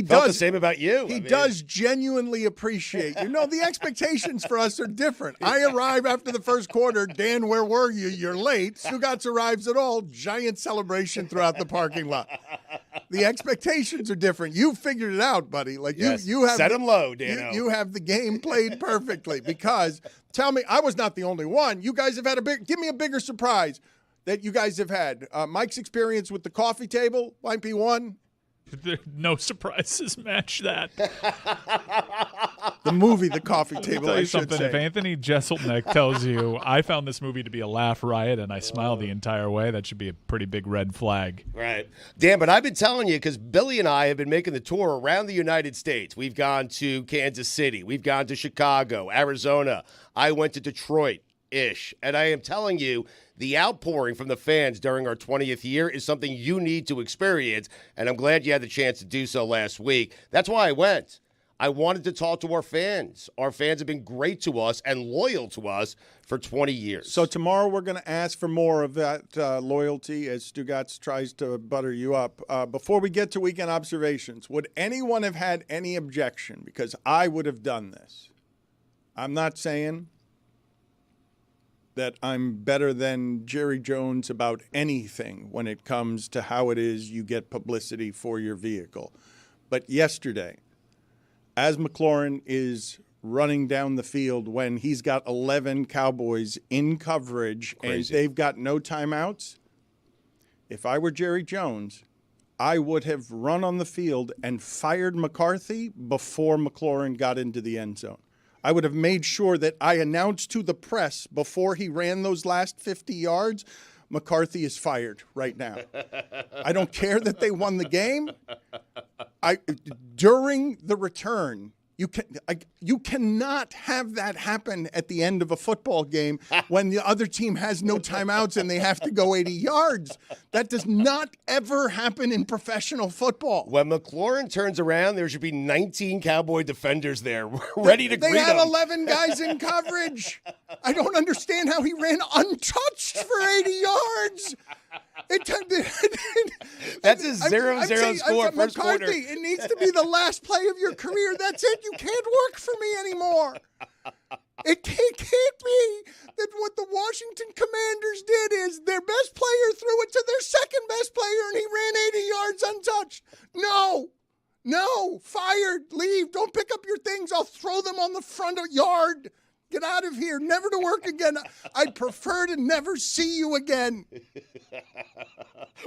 Felt does the same about you. He does genuinely appreciate you. No, the expectations for us are different. I arrive after the first quarter. Dan, where were you? You're late. Stugotz arrives at all. Giant celebration throughout the parking lot. The expectations are different. You figured it out, buddy. Like you have set them low, Dan. You have the game played perfectly because tell me, I was not the only one. You guys have had give me a bigger surprise that you guys have had. Mike's experience with the coffee table might be one. No surprises match that. The movie, The Coffee Let Table, me tell I you should something. say. If Anthony Jeselnik tells you, I found this movie to be a laugh riot and I smiled the entire way, that should be a pretty big red flag. Right. Dan, but I've been telling you because Billy and I have been making the tour around the United States. We've gone to Kansas City. We've gone to Chicago, Arizona. I went to Detroit-ish. And I am telling you, the outpouring from the fans during our 20th year is something you need to experience, and I'm glad you had the chance to do so last week. That's why I went. I wanted to talk to our fans. Our fans have been great to us and loyal to us for 20 years. So tomorrow we're going to ask for more of that loyalty as Stugotz tries to butter you up. Before we get to Weekend Observations, would anyone have had any objection? Because I would have done this. I'm not saying that I'm better than Jerry Jones about anything when it comes to how it is you get publicity for your vehicle. But yesterday, as McLaurin is running down the field when he's got 11 Cowboys in coverage and they've got no timeouts, if I were Jerry Jones, I would have run on the field and fired McCarthy before McLaurin got into the end zone. I would have made sure that I announced to the press before he ran those last 50 yards, McCarthy is fired right now. I don't care that they won the game. During the return, You cannot have that happen at the end of a football game when the other team has no timeouts and they have to go 80 yards. That does not ever happen in professional football. When McLaurin turns around, there should be 19 Cowboy defenders there ready to greet him. They had 11 guys in coverage. I don't understand how he ran untouched for 80 yards. That's a 0-0 score first quarter. It needs to be the last play of your career. That's it. You can't work for me anymore. It can't be that what the Washington Commanders did is their best player threw it to their second best player and he ran 80 yards untouched. No, fired, leave, don't pick up your things. I'll throw them on the front of yard. Get out of here, never to work again. I'd prefer to never see you again.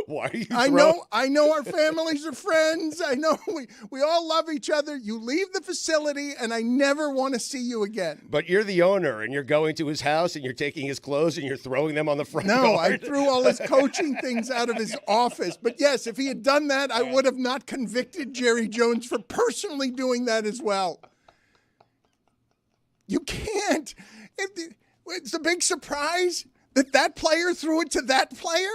Why are you I know our families are friends. I know we all love each other. You leave the facility, and I never want to see you again. But you're the owner, and you're going to his house, and you're taking his clothes, and you're throwing them on the front No, yard. I threw all his coaching things out of his office. But yes, if he had done that, I would have not convicted Jerry Jones for personally doing that as well. You can't. It's a big surprise that player threw it to that player.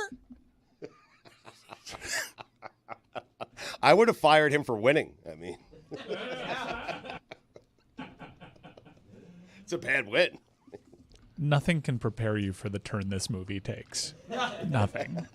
I would have fired him for winning. I mean, it's a bad win. Nothing can prepare you for the turn this movie takes. Nothing.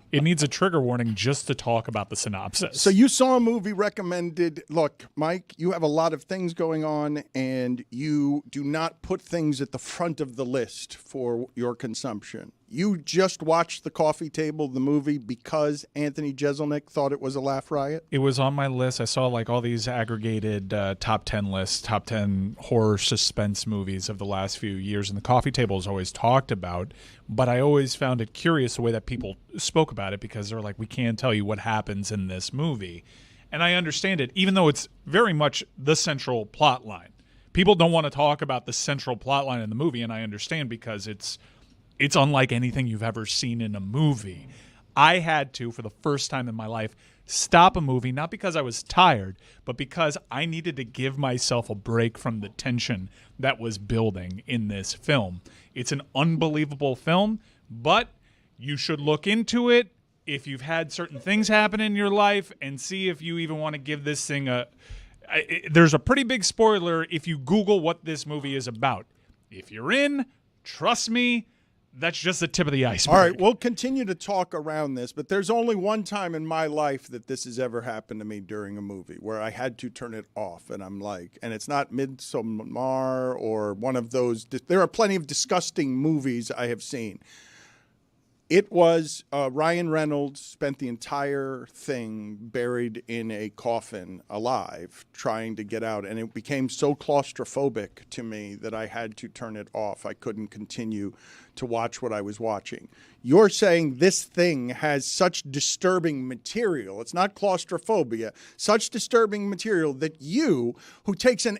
It needs a trigger warning just to talk about the synopsis. So you saw a movie recommended. Look, Mike, you have a lot of things going on, and you do not put things at the front of the list for your consumption. You just watched The Coffee Table, the movie, because Anthony Jeselnik thought it was a laugh riot? It was on my list. I saw like all these aggregated top 10 lists, top 10 horror suspense movies of the last few years, and The Coffee Table is always talked about, but I always found it curious the way that people spoke about it because they're like, we can't tell you what happens in this movie. And I understand it, even though it's very much the central plot line. People don't want to talk about the central plot line in the movie, and I understand because it's unlike anything you've ever seen in a movie. I had to, for the first time in my life, stop a movie, not because I was tired, but because I needed to give myself a break from the tension that was building in this film. It's an unbelievable film, but you should look into it if you've had certain things happen in your life and see if you even want to give this thing there's a pretty big spoiler if you Google what this movie is about. If you're in, trust me, that's just the tip of the iceberg. All right, we'll continue to talk around this, but there's only one time in my life that this has ever happened to me during a movie where I had to turn it off, and I'm like, and it's not Midsommar or one of those. There are plenty of disgusting movies I have seen. It was Ryan Reynolds spent the entire thing buried in a coffin alive trying to get out. And it became so claustrophobic to me that I had to turn it off. I couldn't continue to watch what I was watching. You're saying this thing has such disturbing material. It's not claustrophobia. Such disturbing material that you, who takes an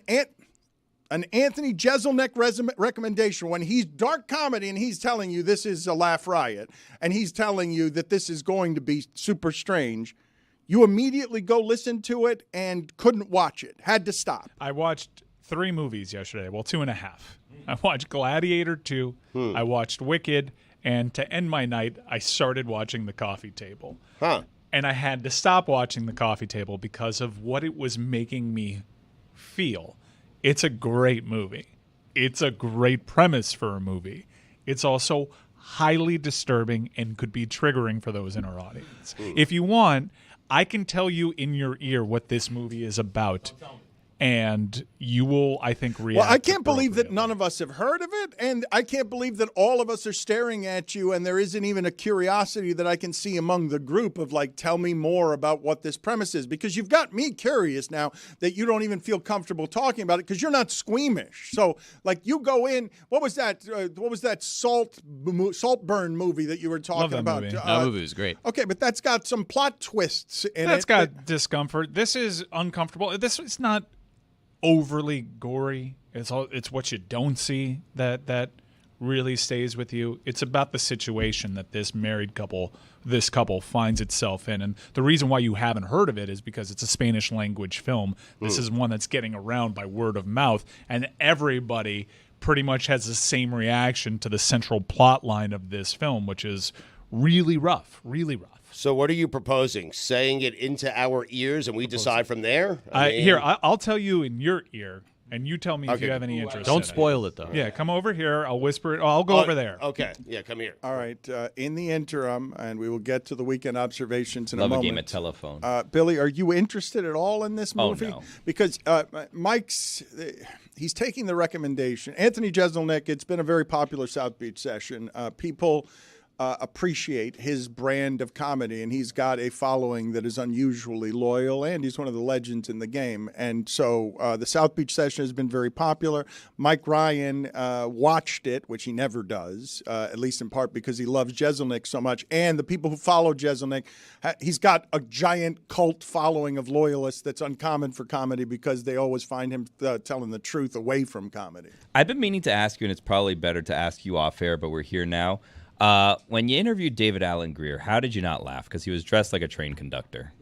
Anthony Jeselnik recommendation when he's dark comedy and he's telling you this is a laugh riot and he's telling you that this is going to be super strange, you immediately go listen to it and couldn't watch it, had to stop. I watched 3 movies yesterday, well, 2.5. I watched Gladiator 2, I watched Wicked, and to end my night, I started watching The Coffee Table. And I had to stop watching The Coffee Table because of what it was making me feel. It's a great movie. It's a great premise for a movie. It's also highly disturbing and could be triggering for those in our audience. If you want, I can tell you in your ear what this movie is about. And you will, I think, react. Well, I can't believe that none of us have heard of it, and I can't believe that all of us are staring at you, and there isn't even a curiosity that I can see among the group of, like, tell me more about what this premise is, because you've got me curious now that you don't even feel comfortable talking about it because you're not squeamish. So, like, you go in, what was that Saltburn movie that you were talking about? Movie. That movie was great. Okay, but that's got some plot twists in it. That's got discomfort. This is uncomfortable. This is not overly gory. It's what you don't see that really stays with you. It's about the situation that this couple finds itself in. And the reason why you haven't heard of it is because it's a Spanish language film. This is one that's getting around by word of mouth, and everybody pretty much has the same reaction to the central plot line of this film, which is really rough, really rough. So what are you proposing? Saying it into our ears and we decide from there? I'll tell you in your ear, and you tell me if you have any interest. Don't spoil it, though. Yeah, come over here. I'll whisper it. I'll go over there. Okay. Yeah, come here. All right. In the interim, and we will get to the weekend observations in Love a moment. a game of telephone. Billy, are you interested at all in this movie? Oh, no. Because Mike's, he's taking the recommendation. Anthony Jeselnik, it's been a very popular South Beach session. People appreciate his brand of comedy, and he's got a following that is unusually loyal, and he's one of the legends in the game. And so the South Beach session has been very popular. Mike Ryan watched it, which he never does, at least in part because he loves Jeselnik so much. And the people who follow Jeselnik, he's got a giant cult following of loyalists that's uncommon for comedy because they always find him telling the truth away from comedy. I've been meaning to ask you, and it's probably better to ask you off air, but we're here now. When you interviewed David Allen Greer, how did you not laugh? Because he was dressed like a train conductor.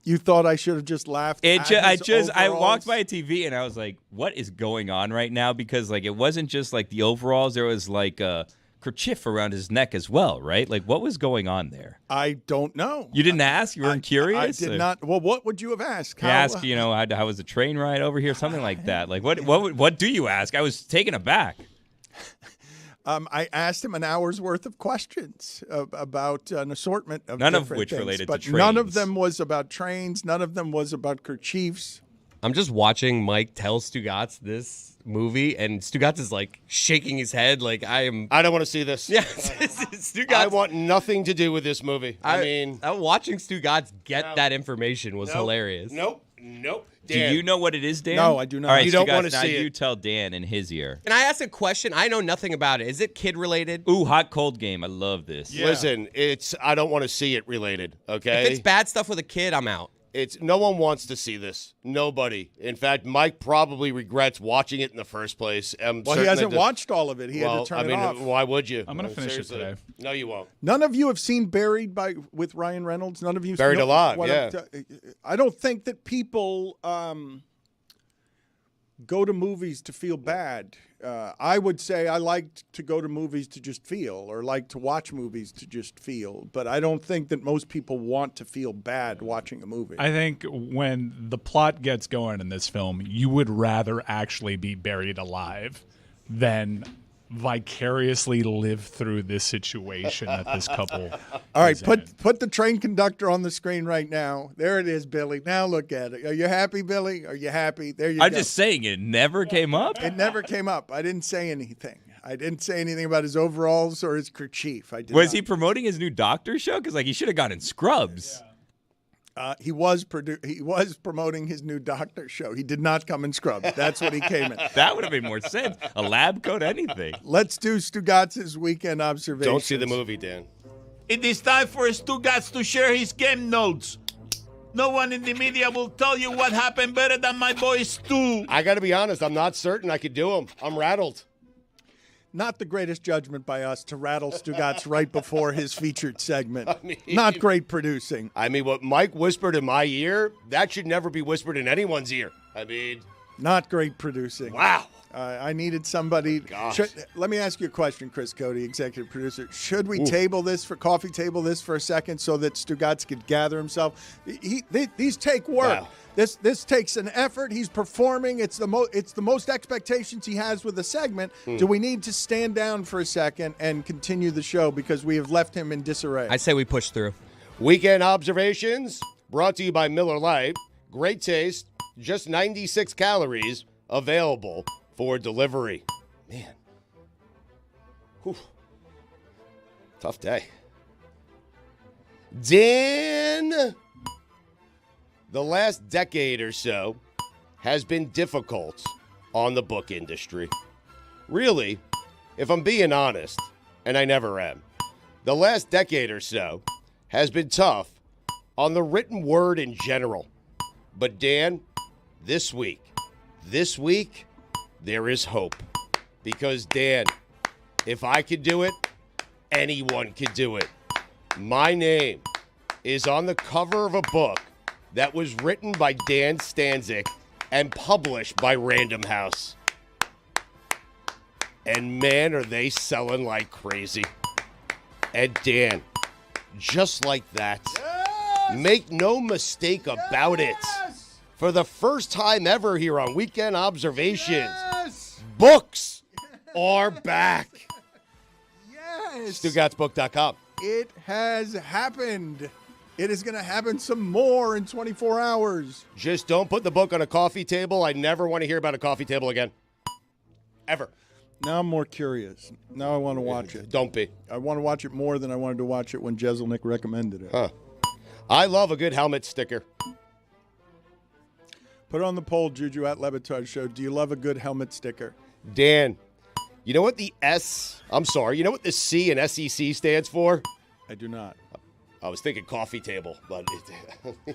You thought I should have just laughed? I walked by a TV and I was like, what is going on right now? Because like it wasn't just like the overalls, there was like a kerchief around his neck as well, right? Like what was going on there? I don't know. You didn't ask? You weren't curious? I did not. Well, what would you have asked? You ask, how was the train ride over here? Something like that. Like what do you ask? I was taken aback. I asked him an hour's worth of questions about an assortment of none of different which things, related but to trains. none of them was about trains. None of them was about kerchiefs. I'm just watching Mike tell Stugotz this movie, and Stugotz is like shaking his head like I don't want to see this. Yeah, Stugotz. I want nothing to do with this movie. Watching Stugotz get that information was hilarious. Nope. Dan. Do you know what it is, Dan? No, I do not. All right, you don't want to see it. You tell Dan in his ear. Can I ask a question? I know nothing about it. Is it kid related? Ooh, hot cold game. I love this. Yeah. Listen, I don't want to see it related, okay? If it's bad stuff with a kid, I'm out. No one wants to see this. Nobody. In fact, Mike probably regrets watching it in the first place. Well, he hasn't watched all of it. He had to turn it off. Why would you? I'm going to finish it today. No, you won't. None of you have seen Buried with Ryan Reynolds? None of you Buried Alive, I don't think that people go to movies to feel bad. I would say I like to go to movies to just feel, or like to watch movies to just feel. But I don't think that most people want to feel bad watching a movie. I think when the plot gets going in this film, you would rather actually be buried alive than vicariously live through this situation that this couple. All right, put the train conductor on the screen right now. There it is, Billy. Now look at it. Are you happy, Billy? Are you happy? There you go. I'm just saying it never came up. It never came up. I didn't say anything. I didn't say anything about his overalls or his kerchief. Was he promoting his new doctor show? Because he should have gone in scrubs. He was promoting his new doctor show. He did not come in scrubs. That's what he came in. That would have made more sense. A lab coat, anything. Let's do Stugotz's weekend observations. Don't see the movie, Dan. It is time for Stugotz to share his game notes. No one in the media will tell you what happened better than my boy Stu. I got to be honest. I'm not certain I could do them. I'm rattled. Not the greatest judgment by us to rattle Stugotz right before his featured segment. Not great producing. What Mike whispered in my ear, that should never be whispered in anyone's ear. Not great producing. Wow. I needed somebody. Let me ask you a question, Chris Cody, executive producer. Should we coffee table this for a second so that Stugotz could gather himself? These take work. Wow. This takes an effort. He's performing. It's the most expectations he has with the segment. Do we need to stand down for a second and continue the show because we have left him in disarray? I say we push through. Weekend observations brought to you by Miller Lite. Great taste, just 96 calories, available for delivery. Man. Whew. Tough day. Dan, the last decade or so has been difficult on the book industry. Really, if I'm being honest, and I never am, the last decade or so has been tough on the written word in general. But Dan, this week, there is hope. Because, Dan, if I could do it, anyone could do it. My name is on the cover of a book that was written by Dan Stanzik and published by Random House. And, man, are they selling like crazy. And, Dan, just like that, make no mistake about it. For the first time ever here on Weekend Observations, books are back. Yes. StugottsBook.com. It has happened. It is going to happen some more in 24 hours. Just don't put the book on a coffee table. I never want to hear about a coffee table again. Ever. Now I'm more curious. Now I want to watch it. Don't be. I want to watch it more than I wanted to watch it when Jeselnik recommended it. Huh. I love a good helmet sticker. Put on the poll, Juju at Le Batard Show. Do you love a good helmet sticker? Dan, you know what the you know what the C in SEC stands for? I do not. I was thinking coffee table, but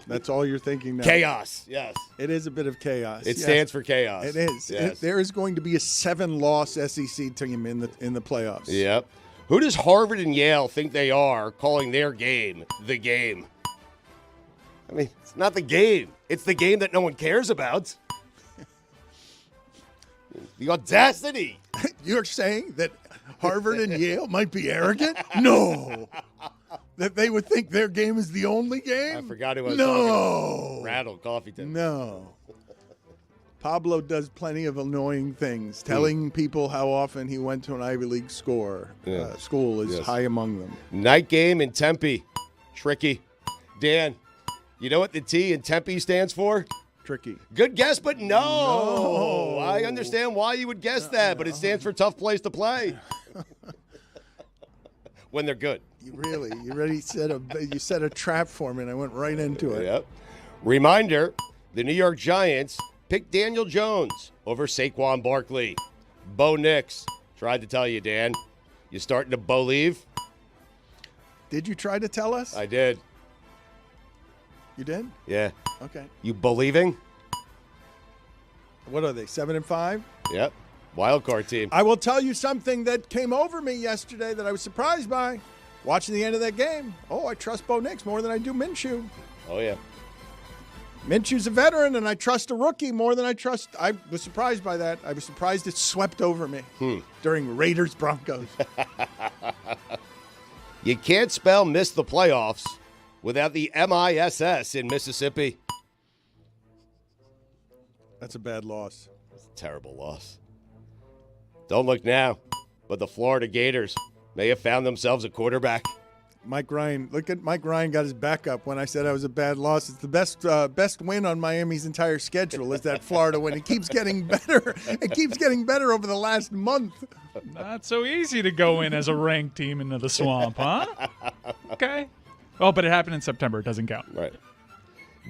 That's all you're thinking now. Chaos, yes. It is a bit of chaos. It stands for chaos. It is. Yes. There is going to be a 7-loss SEC team in the playoffs. Yep. Who does Harvard and Yale think they are calling their game the game? I mean, it's not the game. It's the game that no one cares about. The audacity. You're saying that Harvard and Yale might be arrogant? No. That they would think their game is the only game? I forgot who I was talking about. No. Rattle coffee table. No. Pablo does plenty of annoying things, telling people how often he went to an Ivy League school is high among them. Night game in Tempe. Tricky. Dan, you know what the T in Tempe stands for? Tricky. Good guess, but no. I understand why you would guess that, but it stands for tough place to play. When they're good. You already set a trap for me, and I went right into it. Yep. Reminder, the New York Giants picked Daniel Jones over Saquon Barkley. Bo Nix tried to tell you, Dan. You starting to believe? Did you try to tell us? I did. You did? Yeah. Okay. You believing? What are they, 7-5? Yep. Wild card team. I will tell you something that came over me yesterday that I was surprised by. Watching the end of that game. Oh, I trust Bo Nix more than I do Minshew. Oh, yeah. Minshew's a veteran, and I trust a rookie more than I trust. I was surprised by that. I was surprised it swept over me during Raiders-Broncos. You can't spell miss the playoffs without the MISS in Mississippi. That's a bad loss. It's a terrible loss. Don't look now, but the Florida Gators may have found themselves a quarterback. Mike Ryan, look at Mike Ryan got his backup when I said I was a bad loss. It's the best win on Miami's entire schedule is that Florida win. It keeps getting better. It keeps getting better over the last month. Not so easy to go in as a ranked team into the swamp, huh? Okay. Oh, but it happened in September. It doesn't count. Right.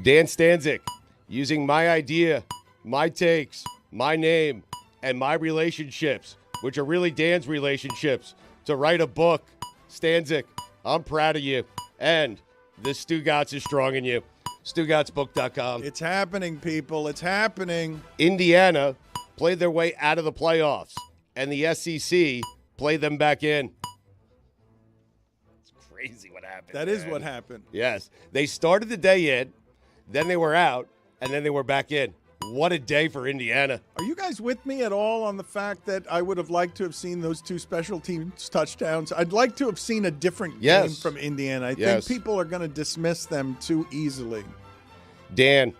Dan Stanzik, using my idea, my takes, my name, and my relationships, which are really Dan's relationships, to write a book. Stanzik, I'm proud of you. And the Stugotz is strong in you. StugottsBook.com. It's happening, people. It's happening. Indiana played their way out of the playoffs, and the SEC played them back in. It's crazy what happened. That is what happened. Yes. They started the day in, then they were out, and then they were back in. What a day for Indiana. Are you guys with me at all on the fact that I would have liked to have seen those two special teams touchdowns? I'd like to have seen a different game from Indiana. I think people are going to dismiss them too easily. Dan,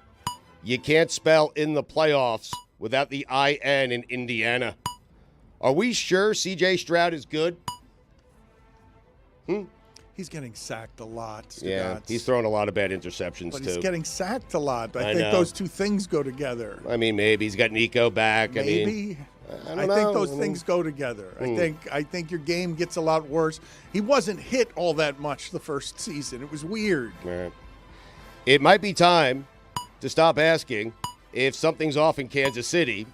you can't spell in the playoffs without the IN in Indiana. Are we sure C.J. Stroud is good? He's getting sacked a lot, Stugotz. Yeah, he's throwing a lot of bad interceptions, but too. He's getting sacked a lot. I think know. those two things go together. I mean, maybe. He's got Nico back. Maybe. I think those things go together. I think your game gets a lot worse. He wasn't hit all that much the first season. It was weird. Right. It might be time to stop asking if something's off in Kansas City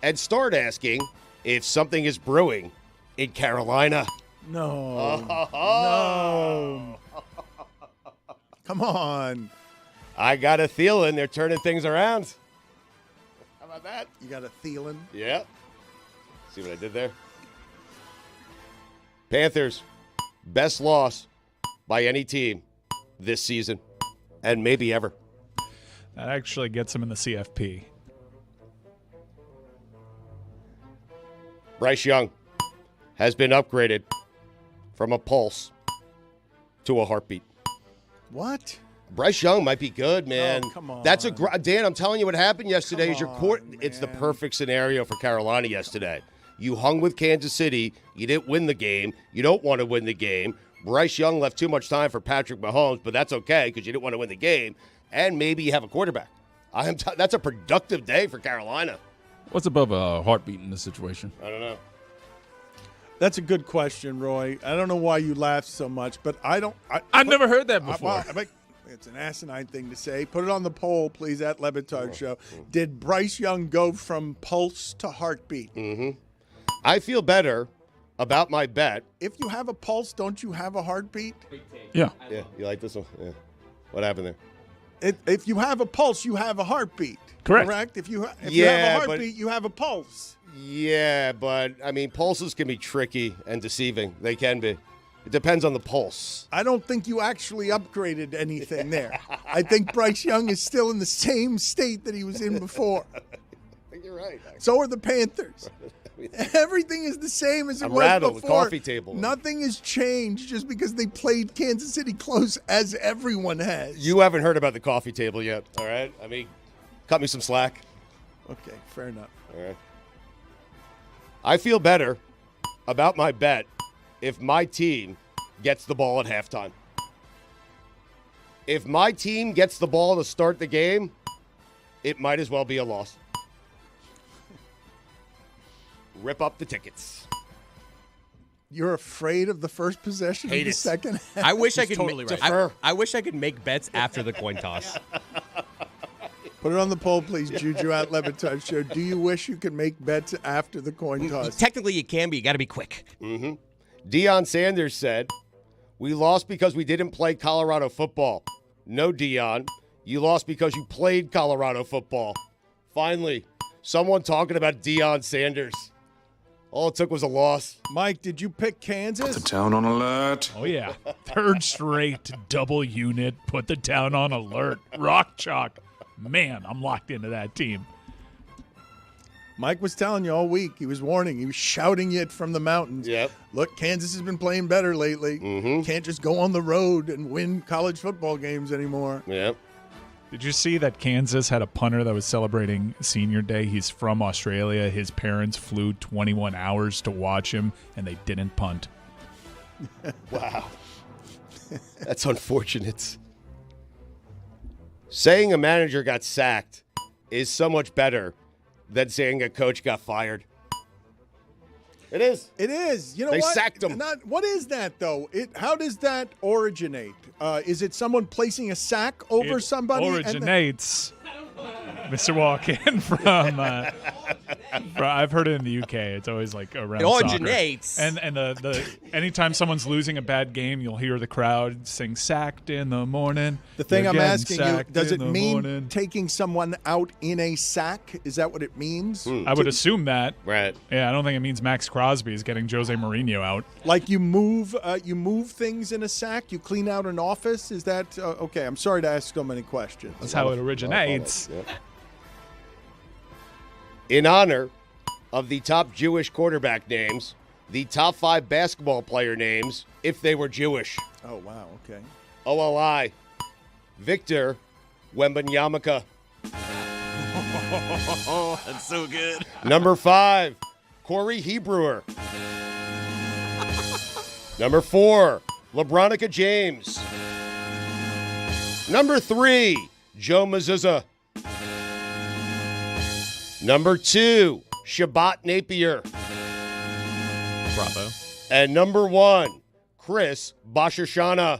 and start asking if something is brewing in Carolina. No. No. Come on. I got a feeling they're turning things around. How about that? You got a Thielen? Yeah. See what I did there? Panthers, best loss by any team this season, and maybe ever. That actually gets him in the CFP. Bryce Young has been upgraded from a pulse to a heartbeat. What? Bryce Young might be good, man. Oh, come on. That's Dan, I'm telling you what happened yesterday Come is your on, court. It's the man. perfect scenario for Carolina yesterday. You hung with Kansas City. You didn't win the game. You don't want to win the game. Bryce Young left too much time for Patrick Mahomes, but that's okay because you didn't want to win the game. And maybe you have a quarterback. That's a productive day for Carolina. What's above a heartbeat in this situation? I don't know. That's a good question, Roy. I don't know why you laugh so much, but I've never heard that before. It's an asinine thing to say. Put it on the poll, please, at Le Batard Show. Did Bryce Young go from pulse to heartbeat? Mm-hmm. I feel better about my bet. If you have a pulse, don't you have a heartbeat? Yeah. Yeah, you like this one? Yeah. What happened there? If you have a pulse, you have a heartbeat. Correct. If you have a heartbeat, you have a pulse. Yeah, but, I mean, pulses can be tricky and deceiving. They can be. It depends on the pulse. I don't think you actually upgraded anything there. I think Bryce Young is still in the same state that he was in before. I think you're right. Actually. So are the Panthers. Everything is the same as it I'm was rattled. before. Coffee table. Nothing has changed just because they played Kansas City close, as everyone has. You haven't heard about the coffee table yet, all right? I mean, cut me some slack. Okay, fair enough. All right. I feel better about my bet if my team gets the ball at halftime. If my team gets the ball to start the game, it might as well be a loss. Rip up the tickets. You're afraid of the first possession Hate of the it. second half? I wish I could totally right. Defer. I wish I could make bets after the coin toss. Put it on the poll, please, Juju at Le Batard Show. Do you wish you could make bets after the coin toss? Technically, you can be. You got to be quick. Mm-hmm. Deion Sanders said, "We lost because we didn't play Colorado football." No, Deion. You lost because you played Colorado football. Finally, someone talking about Deion Sanders. All it took was a loss. Mike, did you pick Kansas? The town on alert. Oh, yeah. Third straight double unit. Put the town on alert. Rock chalk. Man, I'm locked into that team. Mike was telling you all week. He was warning. He was shouting it from the mountains. Yep. Look, Kansas has been playing better lately. Mm-hmm. Can't just go on the road and win college football games anymore. Yep. Did you see that Kansas had a punter that was celebrating senior day? He's from Australia. His parents flew 21 hours to watch him, and they didn't punt. Wow. That's unfortunate. Saying a manager got sacked is so much better than saying a coach got fired. It is. It is. You know They what? sacked him. What is that, though? How does that originate? Is it someone placing a sack over It somebody? originates, Mr. Walken, from I've heard it in the UK. It's always like around It originates. soccer. And the anytime someone's losing a bad game, you'll hear the crowd sing "sacked in the morning." The thing You're I'm getting asking you, sacked does in it the mean morning." taking someone out in a sack? Is that what it means? I would assume that. Right. Yeah, I don't think it means Max Crosby is getting Jose Mourinho out. Like you move things in a sack? You clean out an office? Is that okay? I'm sorry to ask so many questions. That's how it originates. Yep. In honor of the top Jewish quarterback names, the top 5 basketball player names, if they were Jewish. Oh, wow. Okay. OLI, Victor Wembanyamaka. Oh, that's so good. Number 5, Corey Hebrewer. Number 4, LeBronica James. Number 3, Joe Mazzulla. Number 2, Shabbat Napier. Bravo. And number 1, Chris Bashashana.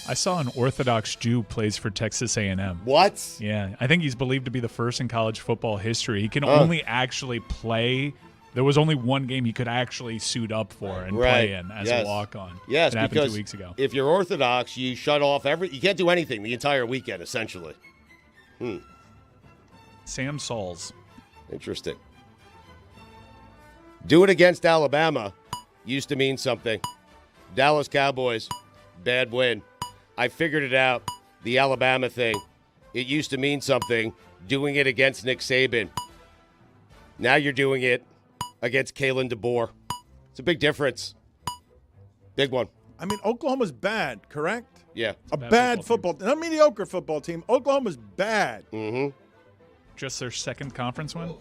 I saw an Orthodox Jew plays for Texas A&M. What? Yeah, I think he's believed to be the first in college football history. He can only actually play. There was only one game he could actually suit up for and play in as a walk-on. Yes, it happened because 2 weeks ago. if you're Orthodox, you shut off you can't do anything the entire weekend, essentially. Sam Sauls. Interesting. Do it against Alabama used to mean something. Dallas Cowboys, bad win. I figured it out. The Alabama thing. It used to mean something. Doing it against Nick Saban. Now you're doing it against Kalen DeBoer. It's a big difference. Big one. I mean, Oklahoma's bad, correct? Yeah. A bad football team. Not a mediocre football team. Oklahoma's bad. Mm-hmm. Just their second conference win?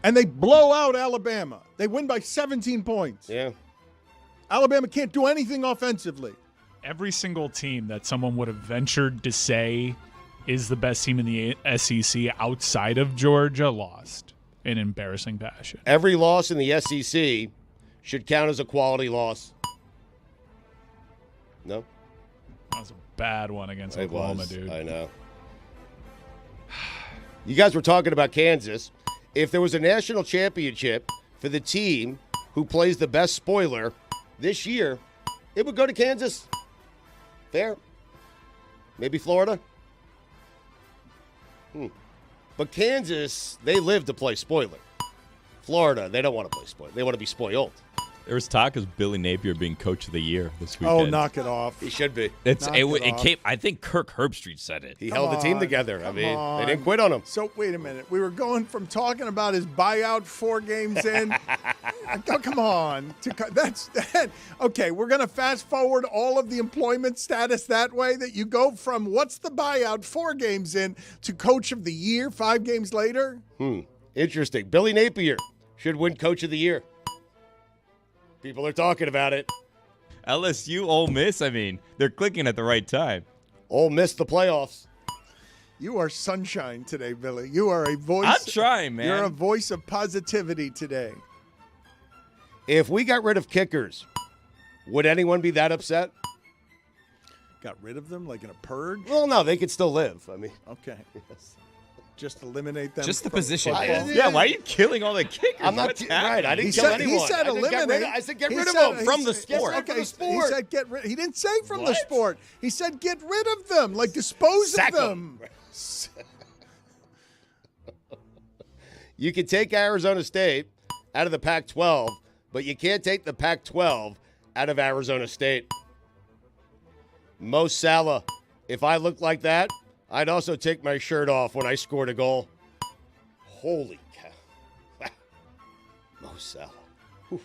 And they blow out Alabama. They win by 17 points. Yeah. Alabama can't do anything offensively. Every single team that someone would have ventured to say is the best team in the SEC outside of Georgia lost in embarrassing fashion. Every loss in the SEC should count as a quality loss. No? That was a bad one against Oklahoma, dude. I know. You guys were talking about Kansas. If there was a national championship for the team who plays the best spoiler this year, it would go to Kansas. Fair. Maybe Florida. But Kansas, they live to play spoiler. Florida, they don't want to play spoiler. They want to be spoiled. There was talk of Billy Napier being coach of the year this weekend. Oh, knock it off. He should be. It came. I think Kirk Herbstreit said it. He held the team together. I mean, they didn't quit on him. So, wait a minute. We were going from talking about his buyout 4 games in. Oh, come on. That's that. Okay, we're going to fast forward all of the employment status that way, that you go from what's the buyout 4 games in to coach of the year 5 games later? Interesting. Billy Napier should win coach of the year. People are talking about it. LSU, Ole Miss, I mean, they're clicking at the right time. Ole Miss the playoffs. You are sunshine today, Billy. You are a voice. I'm trying, man. You're a voice of positivity today. If we got rid of kickers, would anyone be that upset? Got rid of them like in a purge? Well, no, they could still live. I mean, Okay. Just eliminate them. Just the from position, football. man. Yeah, why are you killing all the kickers? I'm not What's right. happening? I didn't He kill said, anyone. he said I said eliminate. I said get He rid of said- them he from the said- sport. Okay, From the sport. he said get rid. He didn't say from the sport. He said get rid of them, like dispose Sack of them. You can take Arizona State out of the Pac-12, but you can't take the Pac-12 out of Arizona State. Mo Salah, if I looked like that, I'd also take my shirt off when I scored a goal. Holy cow. Mo Salah. Whew.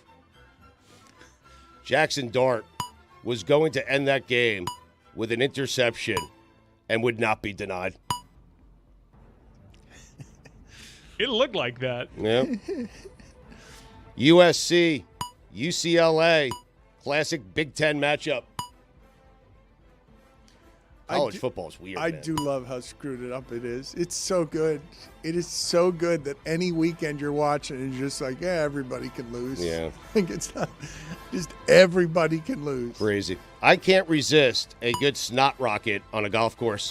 Jackson Dart was going to end that game with an interception and would not be denied. It looked like that. Yeah. USC, UCLA, classic Big Ten matchup. College football is weird. I man. do love how screwed it up it is. It's so good. It is so good that any weekend you're watching, and you're just like, yeah, everybody can lose. Yeah. Like it's not just everybody can lose. Crazy. I can't resist a good snot rocket on a golf course.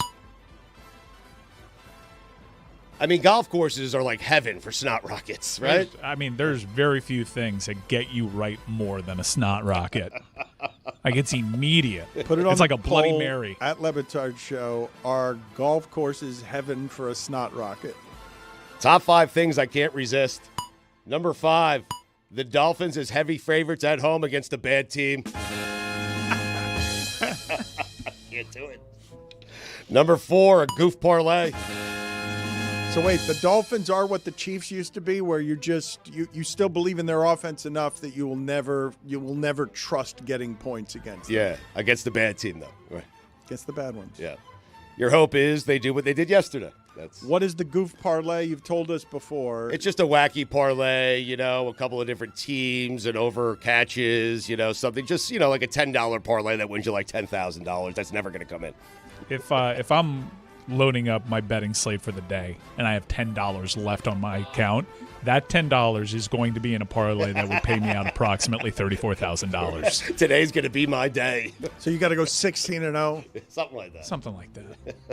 I mean, golf courses are like heaven for snot rockets, right? There's very few things that get you right more than a snot rocket. Like, it's immediate. Put it on It's like the a Bloody poll Mary. at Le Batard Show. Are golf courses heaven for a snot rocket? Top 5 things I can't resist. Number 5, the Dolphins as heavy favorites at home against a bad team. Can't do it. Number 4, a goof parlay. So wait, the Dolphins are what the Chiefs used to be, where you still believe in their offense enough that you will never trust getting points against them. Yeah, against the bad team, though. Right. Against the bad ones. Yeah. Your hope is they do what they did yesterday. What is the goof parlay? You've told us before. It's just a wacky parlay, a couple of different teams and over catches, something just, like a $10 parlay that wins you like $10,000. That's never going to come in. If I'm loading up my betting slate for the day and I have $10 left on my account, that $10 is going to be in a parlay that would pay me out approximately $34,000. Today's going to be my day. So you got to go 16-0? Something like that. Something like that.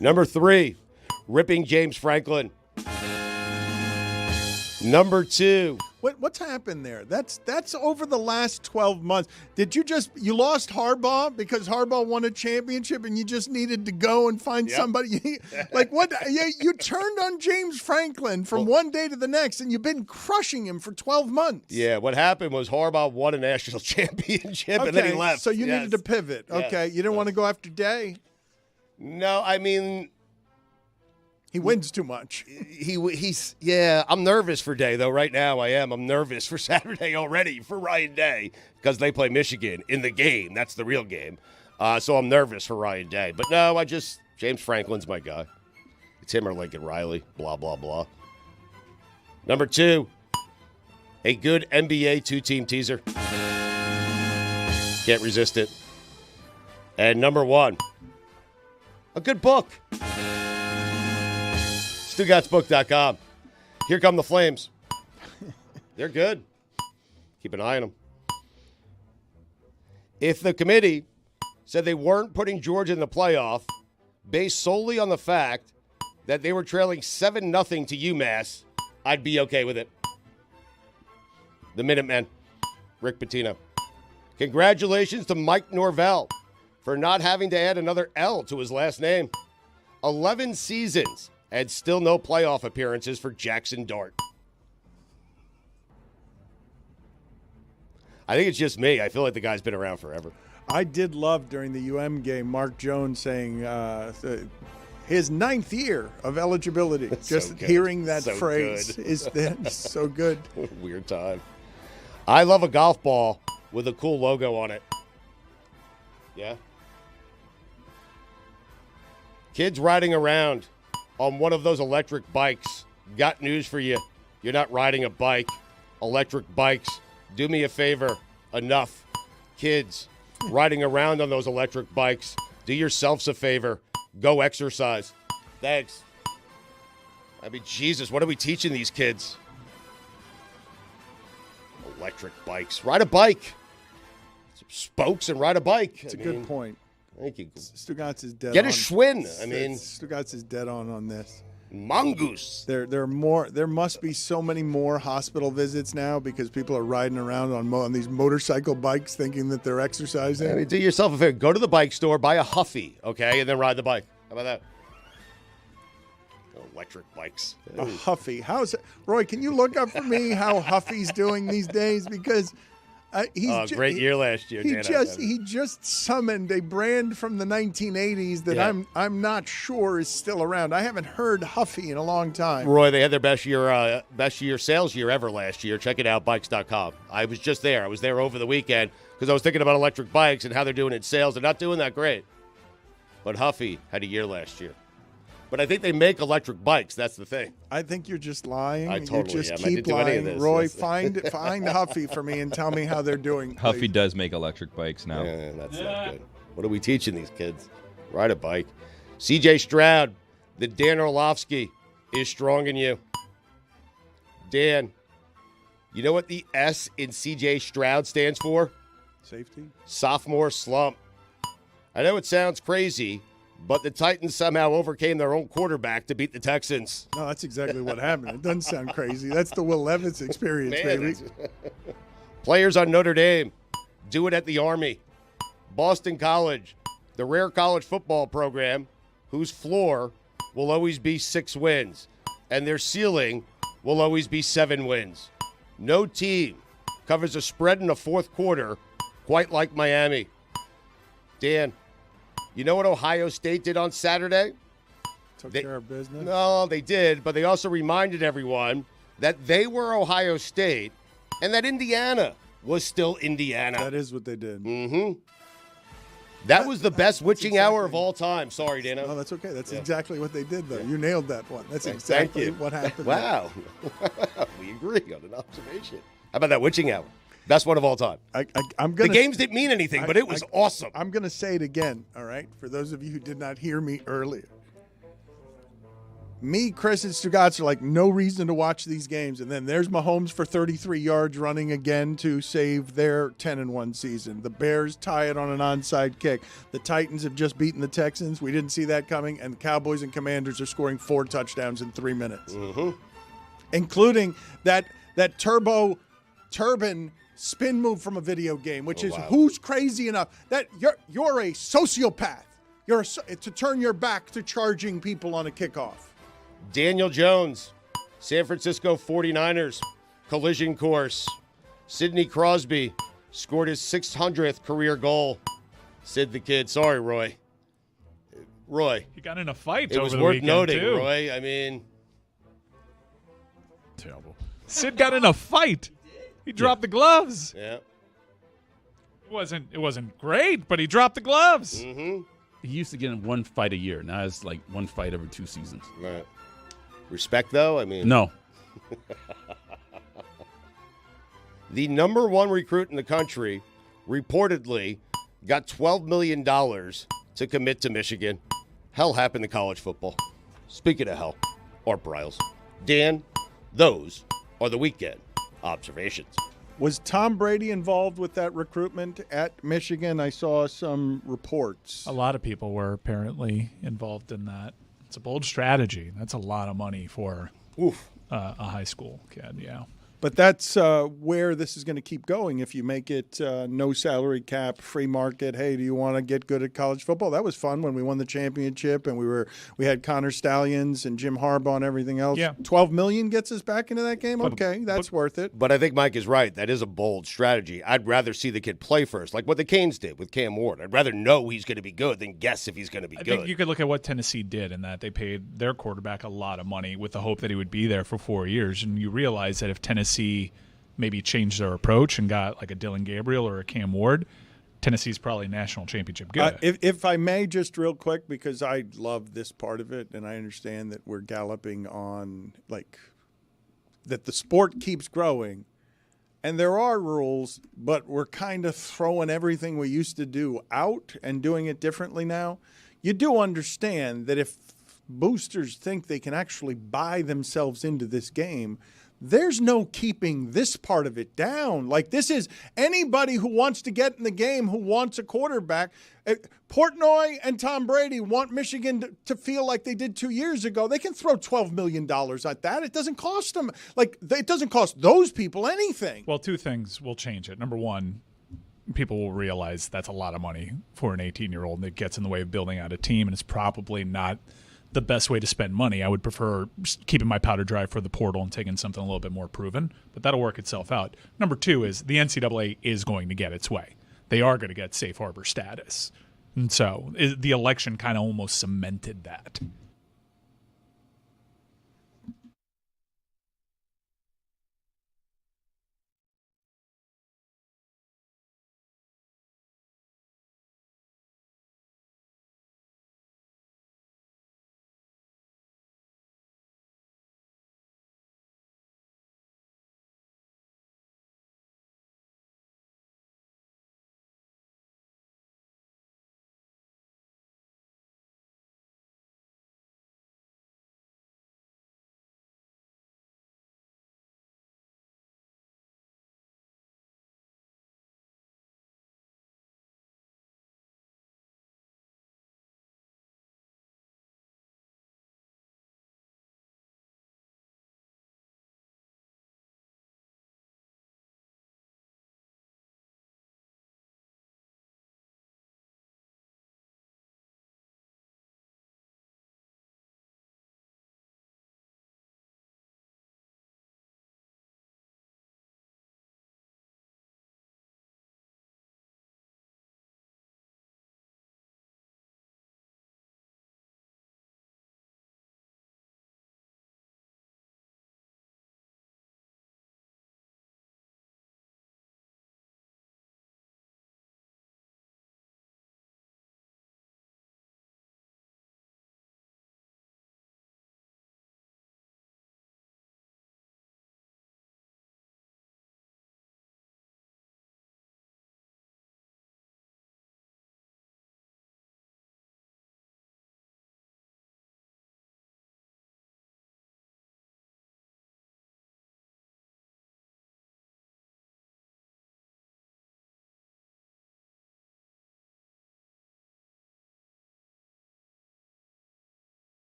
Number 3, ripping James Franklin. Number 2. What's happened there? That's over the last 12 months. Did you lost Harbaugh because Harbaugh won a championship and you just needed to go and find somebody? Like what? You turned on James Franklin from one day to the next, and you've been crushing him for 12 months. Yeah, what happened was Harbaugh won a national championship and then he left. So you needed to pivot. Yes. Okay, you didn't want to go after Day. No, I mean, he wins too much. I'm nervous for Day, though. Right now, I am. I'm nervous for Saturday already for Ryan Day because they play Michigan in the game. That's the real game. So I'm nervous for Ryan Day. But no, James Franklin's my guy. It's him or Lincoln Riley, blah, blah, blah. Number 2, a good NBA 2-team teaser. Can't resist it. And number 1, a good book. StugottsBook.com. Here come the Flames. They're good. Keep an eye on them. If the committee said they weren't putting Georgia in the playoff based solely on the fact that they were trailing 7-0 to UMass, I'd be okay with it. The Minutemen. Rick Pitino. Congratulations to Mike Norvell for not having to add another L to his last name. 11 seasons. And still no playoff appearances for Jackson Dart. I think it's just me. I feel like the guy's been around forever. I did love during the UM game Mark Jones saying his 9th year of eligibility. Just hearing that phrase is so good. Weird time. I love a golf ball with a cool logo on it. Yeah. Kids riding around on one of those electric bikes. Got news for you. You're not riding a bike. Electric bikes. Do me a favor. Enough. Kids riding around on those electric bikes. Do yourselves a favor. Go exercise. Thanks. I mean, Jesus, what are we teaching these kids? Electric bikes. Ride a bike. Some spokes and ride a bike. It's a good point. Thank you. Stugotz is dead Get on. a Schwinn. I mean, Stugotz is dead on this. Mongoose. There must be so many more hospital visits now because people are riding around on these motorcycle bikes thinking that they're exercising. I mean, do yourself a favor. Go to the bike store, buy a Huffy, okay, and then ride the bike. How about that? Electric bikes. A Huffy. How's it? Roy, can you look up for me how Huffy's doing these days? Because great year last year. He just summoned a brand from the 1980s that I'm not sure is still around. I haven't heard Huffy in a long time. Roy, they had their best year sales year ever last year. Check it out, bikes.com. I was just there. I was there over the weekend because I was thinking about electric bikes and how they're doing in sales. They're not doing that great. But Huffy had a year last year. But I think they make electric bikes. That's the thing. I think you're just lying. I totally you just am. keep I didn't do any of lying. this. Roy, Yes. find Huffy for me and tell me how they're doing. Huffy please. does make electric bikes now. Yeah, that's not good. What are we teaching these kids? Ride a bike. CJ Stroud, the Dan Orlovsky is strong in you. Dan, you know what the S in CJ Stroud stands for? Safety. Sophomore slump. I know it sounds crazy, but the Titans somehow overcame their own quarterback to beat the Texans. No, that's exactly what happened. It doesn't sound crazy. That's the Will Levis experience, baby. Players on Notre Dame do it at the Army. Boston College, the rare college football program whose floor will always be 6 wins, and their ceiling will always be 7 wins. No team covers a spread in the fourth quarter quite like Miami. Dan, you know what Ohio State did on Saturday? Took care of business. No, they did, but they also reminded everyone that they were Ohio State and that Indiana was still Indiana. That is what they did. Mm-hmm. That was the best witching hour of all time. Sorry, Dano. No, that's okay. That's exactly what they did, though. You nailed that one. That's Thank exactly you. what happened. Wow. We agree on an observation. How about that witching hour? Best one of all time. I'm gonna. The games didn't mean anything, but it was awesome. I'm going to say it again, all right? For those of you who did not hear me earlier. Me, Chris, and Stugotz are like, no reason to watch these games. And then there's Mahomes for 33 yards running again to save their 10-1 season. The Bears tie it on an onside kick. The Titans have just beaten the Texans. We didn't see that coming. And the Cowboys and Commanders are scoring 4 touchdowns in 3 minutes. Mm-hmm. including that turbine spin move from a video game, which is who's crazy enough that you're a sociopath. To turn your back to charging people on a kickoff. Daniel Jones, San Francisco 49ers, collision course. Sidney Crosby scored his 600th career goal. Sid the Kid. Sorry, Roy. He got in a fight It over was the worth weekend, noting, too. Roy. I mean, Terrible. Sid got in a fight. He dropped the gloves. yeah. It wasn't great, but he dropped the gloves. Mm-hmm. He used to get in one fight a year. Now it's like one fight every 2 seasons. Right. Respect, though? I mean, No. the number one recruit in the country reportedly got $12 million to commit to Michigan. Hell happened to college football. Speaking of hell, Art Briles. Dan, those are the weekend observations. Was Tom Brady involved with that recruitment at Michigan? I saw some reports. A lot of people were apparently involved in that. It's a bold strategy. That's a lot of money for a high school kid, yeah. But that's where this is going to keep going if you make it no salary cap, free market. Hey, do you want to get good at college football? That was fun when we won the championship and we had Connor Stallions and Jim Harbaugh and everything else. Yeah. $12 million gets us back into that game? Okay, that's worth it. But I think Mike is right. That is a bold strategy. I'd rather see the kid play first, like what the Canes did with Cam Ward. I'd rather know he's going to be good than guess if he's going to be I good. think you could look at what Tennessee did in that they paid their quarterback a lot of money with the hope that he would be there for 4 years. And you realize that if Tennessee maybe changed their approach and got like a Dylan Gabriel or a Cam Ward, Tennessee's probably national championship good. If I may, just real quick, because I love this part of it, and I understand that we're galloping on, like, that the sport keeps growing, and there are rules, but we're kind of throwing everything we used to do out and doing it differently now. You do understand that if boosters think they can actually buy themselves into this game, there's no keeping this part of it down. Like, this is anybody who wants to get in the game, who wants a quarterback. Portnoy and Tom Brady want Michigan to feel like they did 2 years ago. They can throw $12 million at that. It doesn't cost them. Like, it doesn't cost those people anything. Well, two things will change it. Number one, people will realize that's a lot of money for an 18-year-old that gets in the way of building out a team, and it's probably not the best way to spend money. I would prefer keeping my powder dry for the portal and taking something a little bit more proven, but that'll work itself out. Number two is the NCAA is going to get its way. They are going to get safe harbor status. And so the election kind of almost cemented that.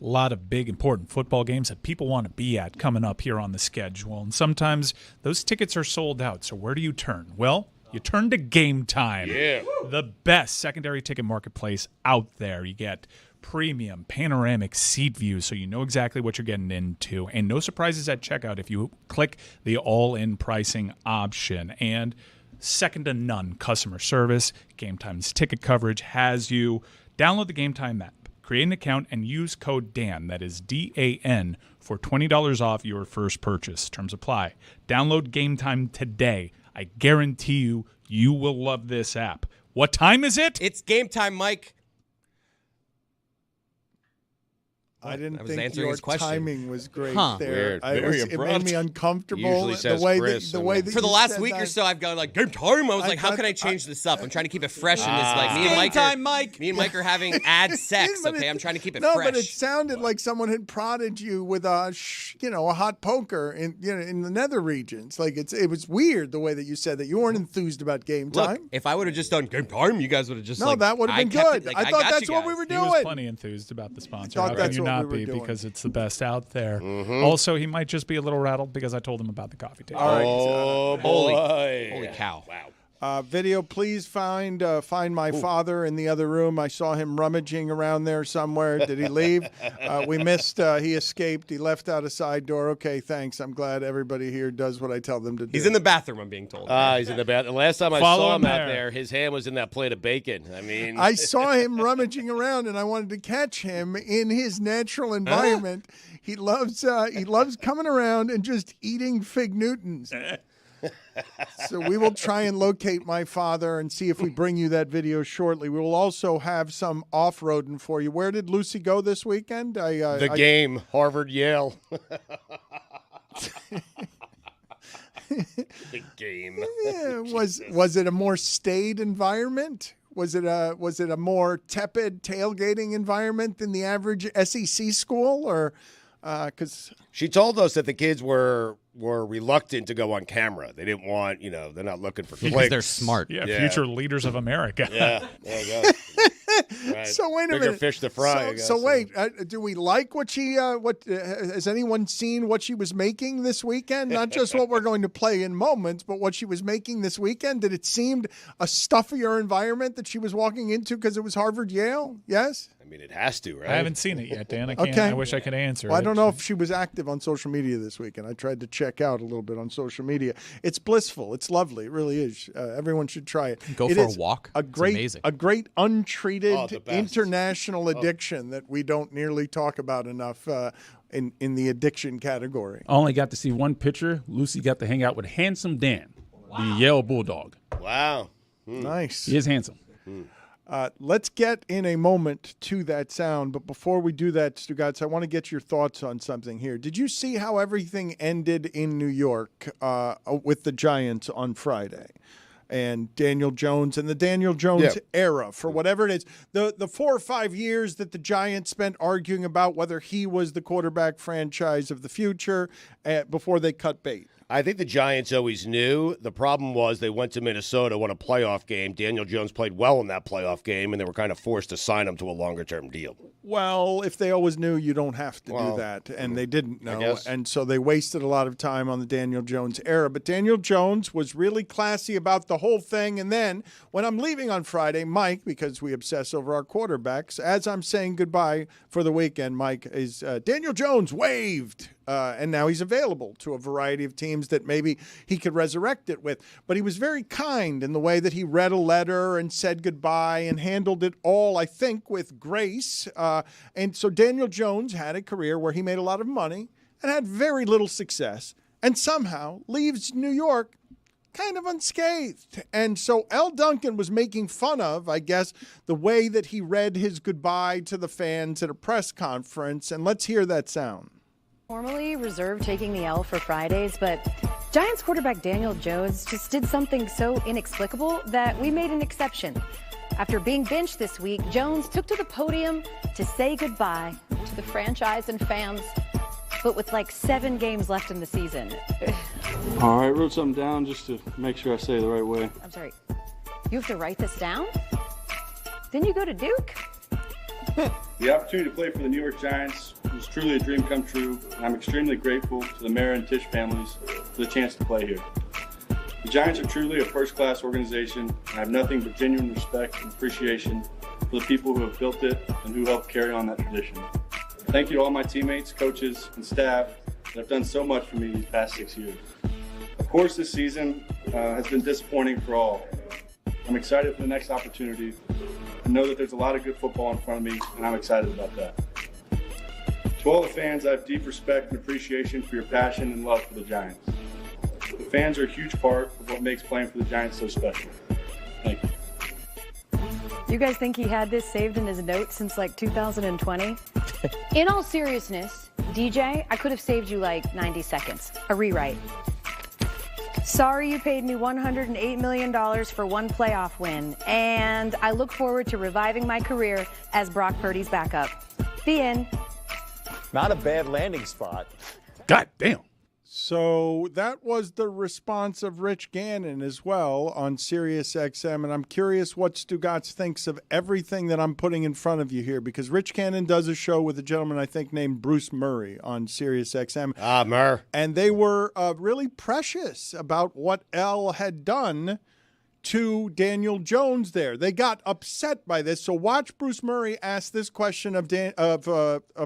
A lot of big, important football games that people want to be at coming up here on the schedule. And sometimes those tickets are sold out. So where do you turn? Well, you turn to Game Time. Yeah. The best secondary ticket marketplace out there. You get premium panoramic seat views, so you know exactly what you're getting into. And no surprises at checkout if you click the all-in pricing option. And second to none customer service. Game Time's ticket coverage has you. Download the Game Time app. Create an account and use code DAN, that is DAN, for $20 off your first purchase. Terms apply. Download Game Time today. I guarantee you will love this app. What time is it? It's game time, Mike. I didn't was think answering your his question. timing was great Huh. there. Weird. Very It made abrupt. me uncomfortable. Usually says the way Chris, that, the and- way that For the you last said week that. or so, I've gone like, game time. I was like, how can I change this up? I'm trying to keep it fresh. And it's like, me and Mike time, Mike. Me and Mike are having ad sex, But okay? it- I'm trying to keep it no, fresh. but it sounded like someone had prodded you with a hot poker in the nether regions. Like it was weird the way that you said that. You weren't enthused about Game Look, Time. if I would have just done game time, you guys would have just No, that would have been good. I thought that's what we were He was doing. plenty enthused about the sponsor. thought How can that's you what not we were be? doing. Because it's the best out there. Mm-hmm. Also, he might just be a little rattled because I told him about the coffee table. All right. Oh, Holy boy. cow. Wow. Video, please find my father in the other room. I saw him rummaging around there somewhere. Did he leave? We missed. He escaped. He left out a side door. Okay, thanks. I'm glad everybody here does what I tell them to do. He's in the bathroom, I'm being told. He's in the bathroom. Last time I Follow saw him him out there. there, his hand was in that plate of bacon. I mean, I saw him rummaging around, and I wanted to catch him in his natural environment. He loves coming around and just eating Fig Newtons. So we will try and locate my father and see if we bring you that video shortly. We will also have some off-roading for you. Where did Lucy go this weekend? the game, Harvard, Yale. The game. Yeah, was it a more staid environment? Was it a more tepid tailgating environment than the average SEC school, or because She told us that the kids were reluctant to go on camera. They didn't want, they're not looking for clicks. Because they're smart. Yeah, Yeah. future leaders of America. Yeah, there you go. Right. So wait a Bigger minute. fish to fry. I guess. So wait, do we like what she? Has anyone seen what she was making this weekend? Not just what we're going to play in moments, but what she was making this weekend. Did it seem a stuffier environment that she was walking into because it was Harvard Yale? Yes. I mean, it has to, right? I haven't seen it yet, Dan. I can't. Okay. I wish I could answer. Well, I it. don't know if she was active on social media this weekend. I tried to check out a little bit on social media. It's blissful. It's lovely. It really is. Everyone should try it. Go It for a is walk. A It's great, amazing. a great untreated the best. international addiction that we don't nearly talk about enough in the addiction category. I only got to see one picture. Lucy got to hang out with Handsome Dan, the Yale Bulldog. Wow. Nice. He is handsome. Let's get in a moment to that sound. But before we do that, Stugotz, I want to get your thoughts on something here. Did you see how everything ended in New York with the Giants on Friday? And Daniel Jones and the Daniel Jones era, for whatever it is. The 4 or 5 years that the Giants spent arguing about whether he was the quarterback franchise of the future before they cut bait. I think the Giants always knew. The problem was they went to Minnesota, won a playoff game. Daniel Jones played well in that playoff game, and they were kind of forced to sign him to a longer-term deal. Well, if they always knew, you don't have to do that, and they didn't know, guess. and so they wasted a lot of time on the Daniel Jones era. But Daniel Jones was really classy about the whole thing, and then when I'm leaving on Friday, Mike, because we obsess over our quarterbacks, as I'm saying goodbye for the weekend, Mike, is Daniel Jones waived. And now he's available to a variety of teams that maybe he could resurrect it with. But he was very kind in the way that he read a letter and said goodbye and handled it all, I think, with grace. And so Daniel Jones had a career where he made a lot of money and had very little success and somehow leaves New York kind of unscathed. And so L. Duncan was making fun of, I guess, the way that he read his goodbye to the fans at a press conference. And let's hear that sound. Normally reserved taking the L for Fridays, but Giants quarterback Daniel Jones just did something so inexplicable that we made an exception. After being benched this week, Jones took to the podium to say goodbye to the franchise and fans, but with like 7 games left in the season. All right, I wrote something down just to make sure I say it the right way. I'm sorry, you have to write this down? Then you go to Duke? The opportunity to play for the New York Giants was truly a dream come true, and I'm extremely grateful to the Mara and Tisch families for the chance to play here. The Giants are truly a first-class organization, and I have nothing but genuine respect and appreciation for the people who have built it and who helped carry on that tradition. Thank you to all my teammates, coaches, and staff that have done so much for me these past 6 years. Of course, this season has been disappointing for all. I'm excited for the next opportunity and know that there's a lot of good football in front of me, and I'm excited about that. To all the fans, I have deep respect and appreciation for your passion and love for the Giants. The fans are a huge part of what makes playing for the Giants so special. Thank you. You guys think he had this saved in his notes since like 2020? In all seriousness, DJ, I could have saved you like 90 seconds. A rewrite. Sorry you paid me $108 million for one playoff win, and I look forward to reviving my career as Brock Purdy's backup. The end. Not a bad landing spot. God damn. So that was the response of Rich Gannon as well on Sirius XM, and I'm curious what Stugotz thinks of everything that I'm putting in front of you here, because Rich Gannon does a show with a gentleman I think named Bruce Murray on Sirius XM. Murr. And they were really precious about what L had done to Daniel Jones there. They got upset by this. So watch Bruce Murray ask this question of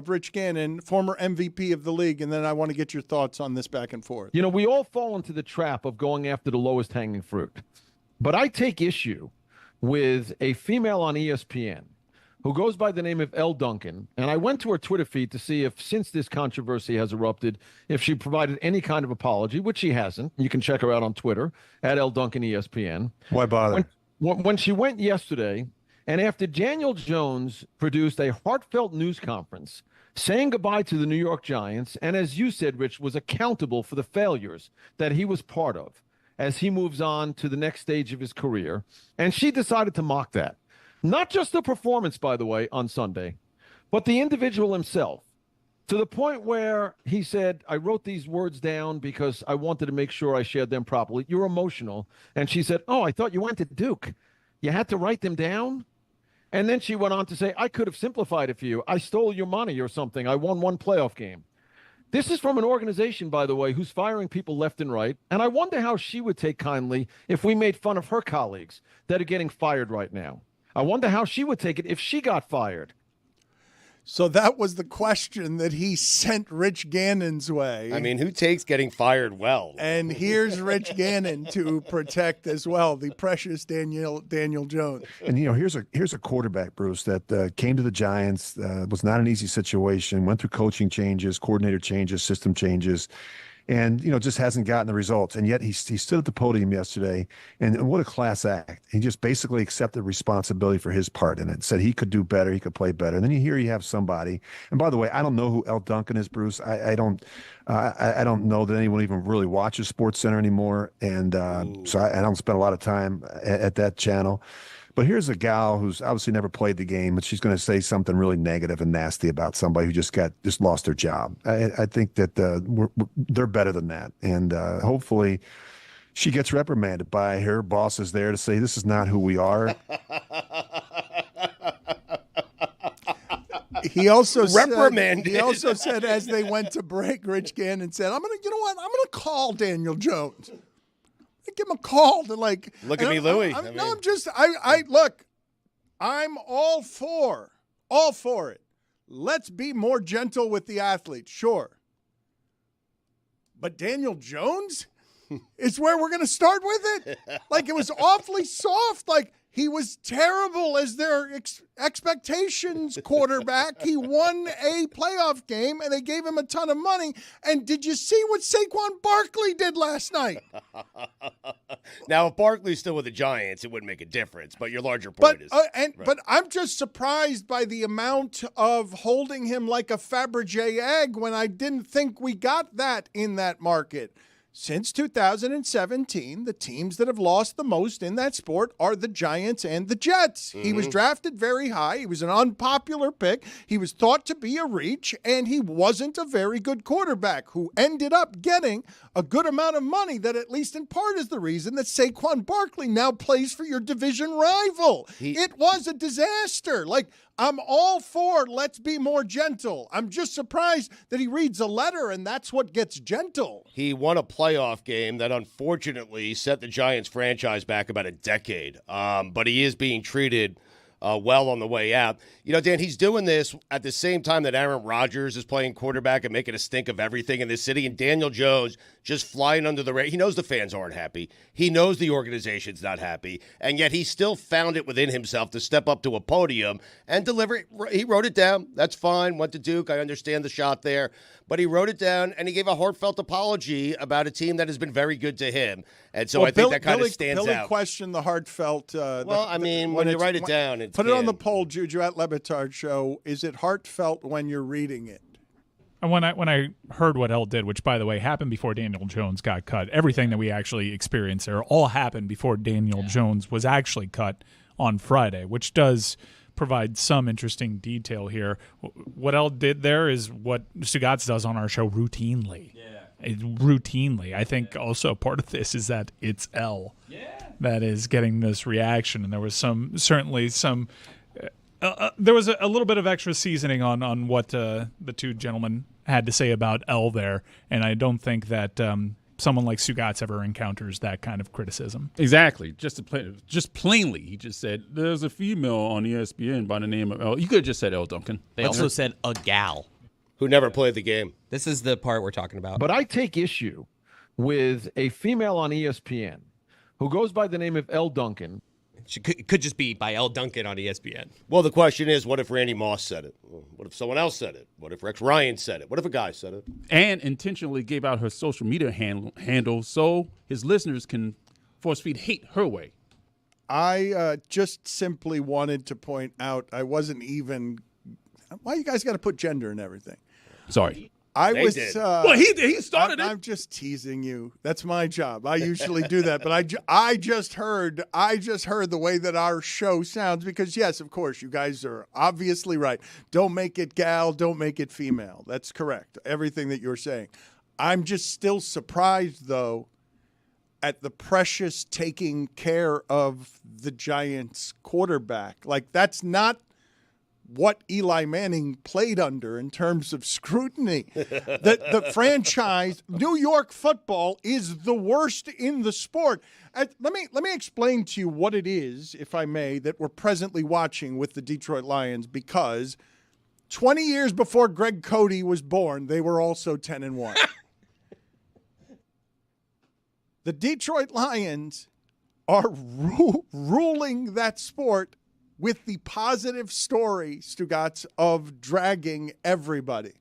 Rich Gannon, former MVP of the league, and then I want to get your thoughts on this back and forth. You know, we all fall into the trap of going after the lowest hanging fruit. But I take issue with a female on ESPN who goes by the name of L. Duncan, and I went to her Twitter feed to see if, since this controversy has erupted, if she provided any kind of apology, which she hasn't. You can check her out on Twitter, at L. Duncan ESPN. Why bother? When she went yesterday, and after Daniel Jones produced a heartfelt news conference saying goodbye to the New York Giants, and as you said, Rich, was accountable for the failures that he was part of as he moves on to the next stage of his career, and she decided to mock that. Not just the performance, by the way, on Sunday, but the individual himself, to the point where he said, I wrote these words down because I wanted to make sure I shared them properly. You're emotional. And she said, oh, I thought you went to Duke. You had to write them down? And then she went on to say, I could have simplified it for you. I stole your money or something. I won one playoff game. This is from an organization, by the way, who's firing people left and right. And I wonder how she would take kindly if we made fun of her colleagues that are getting fired right now. I wonder how she would take it if she got fired. So that was the question that he sent Rich Gannon's way. I mean, who takes getting fired well? And here's Rich Gannon to protect as well the precious Daniel Jones. And, you know, here's a quarterback, Bruce, that came to the Giants, was not an easy situation, went through coaching changes, coordinator changes, system changes, and, you know, just hasn't gotten the results. And yet he stood at the podium yesterday, and what a class act. He just basically accepted responsibility for his part in it, said he could do better, he could play better. And then you have somebody, and by the way, I don't know who L. Duncan is, Bruce. I don't know that anyone even really watches SportsCenter anymore, and so I don't spend a lot of time at that channel. But here's a gal who's obviously never played the game, but she's going to say something really negative and nasty about somebody who just lost their job. I think that they're better than that, and hopefully she gets reprimanded by her bosses there to say this is not who we are. He also reprimanded. He also said as they went to break, Rich Gannon said, "I'm gonna call Daniel Jones." Give him a call to look at me, Louie. I'm all for it. Let's be more gentle with the athletes, sure. But Daniel Jones is where we're going to start with it. Like, it was awfully soft. Like, he was terrible as their expectations quarterback. He won a playoff game, and they gave him a ton of money. And did you see what Saquon Barkley did last night? Now, if Barkley's still with the Giants, it wouldn't make a difference. But your larger point is. But I'm just surprised by the amount of holding him like a Fabergé egg when I didn't think we got that in that market. Since 2017, the teams that have lost the most in that sport are the Giants and the Jets. He was drafted very high. He was an unpopular pick. He was thought to be a reach, and he wasn't a very good quarterback who ended up getting a good amount of money that at least in part is the reason that Saquon Barkley now plays for your division rival. It was a disaster. Like, I'm all for let's be more gentle. I'm just surprised that he reads a letter and that's what gets gentle. He won a playoff game that unfortunately set the Giants franchise back about a decade. But he is being treated well on the way out. You know, Dan, he's doing this at the same time that Aaron Rodgers is playing quarterback and making a stink of everything in this city, and Daniel Jones just flying under the radar. He knows the fans aren't happy. He knows the organization's not happy, and yet he still found it within himself to step up to a podium and deliver it. He wrote it down. That's fine. Went to Duke. I understand the shot there. But he wrote it down, and he gave a heartfelt apology about a team that has been very good to him. And so I think that kind of stands Billy out. questioned the heartfelt. When you write it down, it's put it on the poll, Juju, at Le Batard Show. Is it heartfelt when you're reading it? And when I heard what Elle did, which, by the way, happened before Daniel Jones got cut, everything that we actually experienced there all happened before Daniel Jones was actually cut on Friday, which does provide some interesting detail here. What Elle did there is what Stugotz does on our show routinely. Routinely. I think also part of this is that it's Elle that is getting this reaction, and there was certainly some there was a little bit of extra seasoning on what the two gentlemen had to say about Elle there, and I don't think that someone like Stugotz ever encounters that kind of criticism. Exactly. Just plainly, he just said, there's a female on ESPN by the name of Elle. You could have just said Elle Duncan. They also said a gal. Who never played the game. This is the part we're talking about. But I take issue with a female on ESPN who goes by the name of Elle Duncan. She could just be by Elle Duncan on ESPN. Well, the question is, what if Randy Moss said it? What if someone else said it? What if Rex Ryan said it? What if a guy said it? And intentionally gave out her social media handle so his listeners can force feed hate her way. I just simply wanted to point out I wasn't even – why you guys got to put gender in everything? Sorry. He started it. I'm just teasing you. That's my job. I usually do that, but I just heard the way that our show sounds because yes, of course, you guys are obviously right. Don't make it gal, don't make it female. That's correct. Everything that you're saying. I'm just still surprised though at the precious taking care of the Giants quarterback. Like that's not what Eli Manning played under in terms of scrutiny. The franchise, New York football, is the worst in the sport. Let me explain to you what it is, if I may, that we're presently watching with the Detroit Lions, because 20 years before Greg Cody was born, they were also 10-1. The Detroit Lions are ruling that sport with the positive story, Stugotz, of dragging everybody.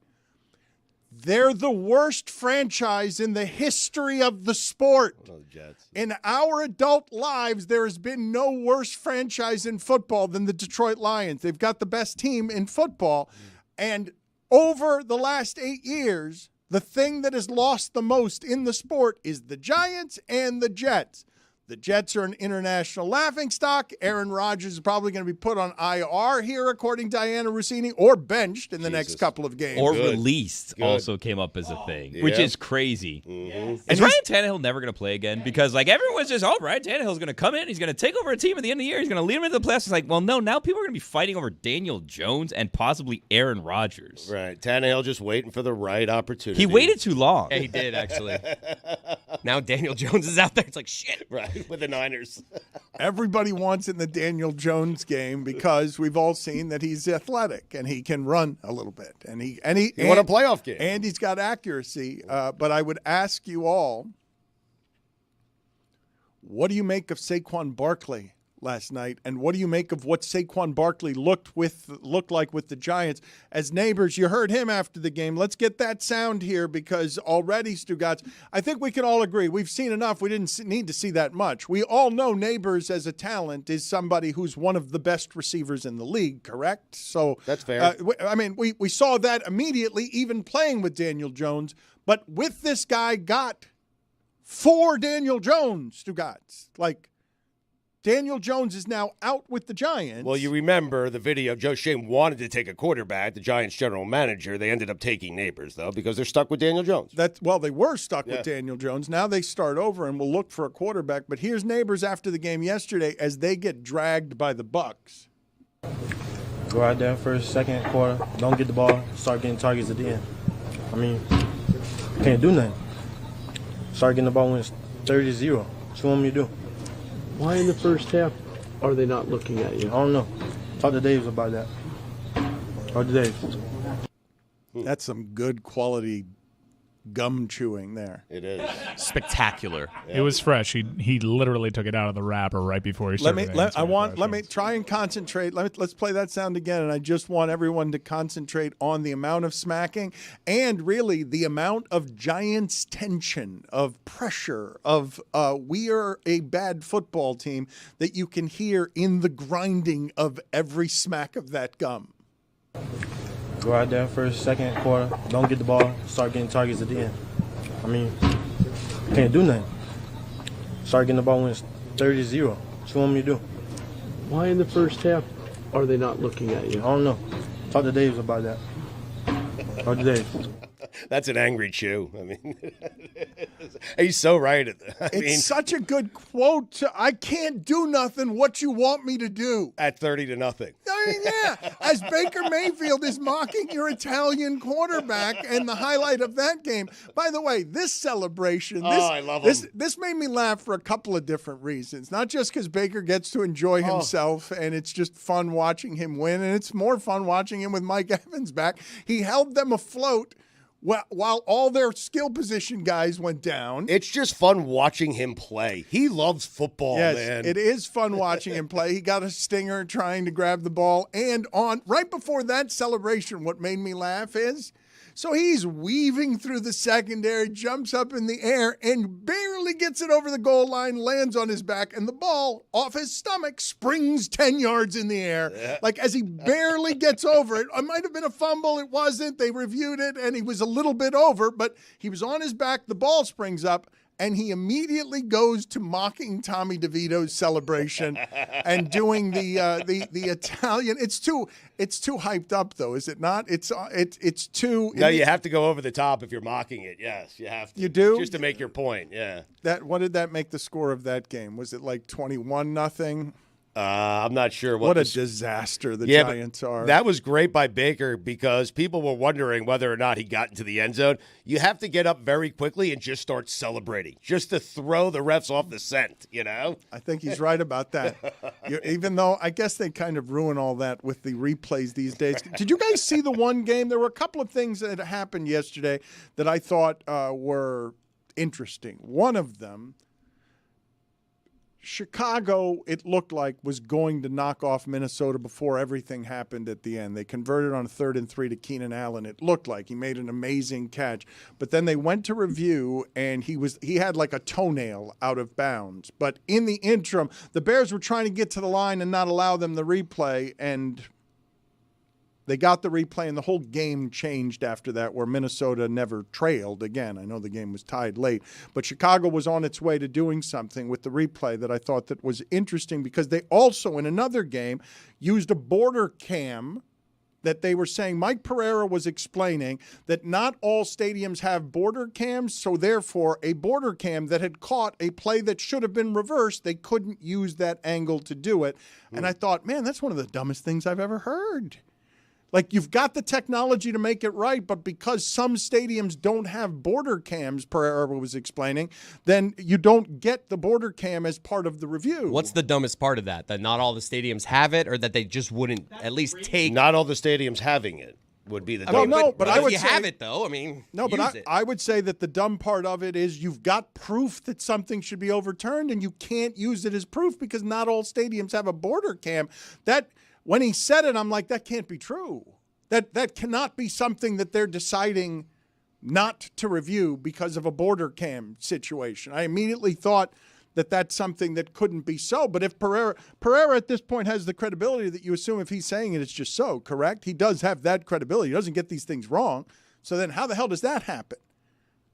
They're the worst franchise in the history of the sport. In our adult lives, there has been no worse franchise in football than the Detroit Lions. They've got the best team in football. And over the last 8 years, the thing that has lost the most in the sport is the Giants and the Jets. The Jets are an international laughingstock. Aaron Rodgers is probably going to be put on IR here, according to Diana Rossini, or benched in the next couple of games. Or released also came up as a thing, which is crazy. Mm-hmm. Is Ryan Tannehill never going to play again? Because like everyone's just, Ryan Tannehill's going to come in, he's going to take over a team at the end of the year, he's going to lead them into the playoffs. It's like, well, no, now people are going to be fighting over Daniel Jones and possibly Aaron Rodgers. Right. Tannehill just waiting for the right opportunity. He waited too long. Yeah, he did, actually. Now Daniel Jones is out there. It's like, shit. Right. With the Niners. Everybody wants in the Daniel Jones game because we've all seen that he's athletic and he can run a little bit. And he won a playoff game. And he's got accuracy. But I would ask you all, what do you make of Saquon Barkley last night? And what do you make of what Saquon Barkley looked like with the Giants? As neighbors, you heard him after the game. Let's get that sound here because already, Stugotz, I think we can all agree. We've seen enough. We didn't need to see that much. We all know Neighbors as a talent is somebody who's one of the best receivers in the league, correct? So that's fair. We saw that immediately, even playing with Daniel Jones. But with this guy got for Daniel Jones, Stugotz. Like, Daniel Jones is now out with the Giants. Well, you remember the video. Joe Shane wanted to take a quarterback, the Giants general manager. They ended up taking Neighbors, though, because they're stuck with Daniel Jones. Well, they were stuck with Daniel Jones. Now they start over and will look for a quarterback. But here's Neighbors after the game yesterday as they get dragged by the Bucs. Go out there first, second quarter, don't get the ball, start getting targets at the end. I mean, can't do nothing. Start getting the ball when it's 30-0. What you want me to do? Why in the first half are they not looking at you? I don't know. Talk to Davis about that. Talk to Davis. That's some good quality gum chewing there. It is. Spectacular. It was fresh. He literally took it out of the wrapper right before he started. Let me try and concentrate. Let's play that sound again, and I just want everyone to concentrate on the amount of smacking and really the amount of Giants tension, of pressure, of we are a bad football team that you can hear in the grinding of every smack of that gum. Go out there first, second quarter, don't get the ball, start getting targets at the end. I mean, can't do nothing. Start getting the ball when it's 30-0. What you want me to do? Why in the first half are they not looking at you? I don't know. Talk to Davis about that. Talk to Davis. That's an angry chew. I mean, he's so right. It's such a good quote. I can't do nothing. What you want me to do? At 30-0. I mean, yeah. As Baker Mayfield is mocking your Italian quarterback, and the highlight of that game. By the way, this celebration. I love him. This made me laugh for a couple of different reasons. Not just because Baker gets to enjoy himself, and it's just fun watching him win, and it's more fun watching him with Mike Evans back. He held them afloat while all their skill position guys went down. It's just fun watching him play. He loves football, yes, man. It is fun watching him play. He got a stinger trying to grab the ball. And right before that celebration, what made me laugh is, so he's weaving through the secondary, jumps up in the air, and barely gets it over the goal line, lands on his back, and the ball off his stomach springs 10 yards in the air. Yeah. Like, as he barely gets over it. It might have been a fumble. It wasn't. They reviewed it, and he was a little bit over, but he was on his back. The ball springs up, and he immediately goes to mocking Tommy DeVito's celebration and doing the Italian. It's too hyped up, though, is it not? It's too. No, you have to go over the top if you're mocking it. Yes, you have to. You do? Just to make your point. Yeah. What did that make the score of that game? Was it like 21-0? I'm not sure. What a disaster the Giants are. That was great by Baker because people were wondering whether or not he got into the end zone. You have to get up very quickly and just start celebrating, just to throw the refs off the scent, you know? I think he's right about that. Even though I guess they kind of ruin all that with the replays these days. Did you guys see the one game? There were a couple of things that happened yesterday that I thought were interesting. One of them, Chicago, it looked like, was going to knock off Minnesota before everything happened at the end. They converted on 3rd and 3 to Keenan Allen. It looked like he made an amazing catch. But then they went to review, and he had like a toenail out of bounds. But in the interim, the Bears were trying to get to the line and not allow them the replay, and they got the replay, and the whole game changed after that, where Minnesota never trailed again. I know the game was tied late, but Chicago was on its way to doing something with the replay that I thought that was interesting, because they also, in another game, used a border cam that they were saying, Mike Pereira was explaining that not all stadiums have border cams, so therefore a border cam that had caught a play that should have been reversed, they couldn't use that angle to do it. And I thought, man, that's one of the dumbest things I've ever heard. Like, you've got the technology to make it right, but because some stadiums don't have border cams, Pereira was explaining, then you don't get the border cam as part of the review. What's the dumbest part of that? That not all the stadiums have it, or that they just wouldn't at least take? Not all the stadiums having it would be the dumb. Well, no, but I would if you say, have it, though, I mean, no, but I would say that the dumb part of it is you've got proof that something should be overturned, and you can't use it as proof because not all stadiums have a border cam. That, when he said it, I'm like, that can't be true. That cannot be something that they're deciding not to review because of a border cam situation. I immediately thought that that's something that couldn't be so. But if Pereira at this point has the credibility that you assume if he's saying it, it's just so, correct? He does have that credibility. He doesn't get these things wrong. So then how the hell does that happen?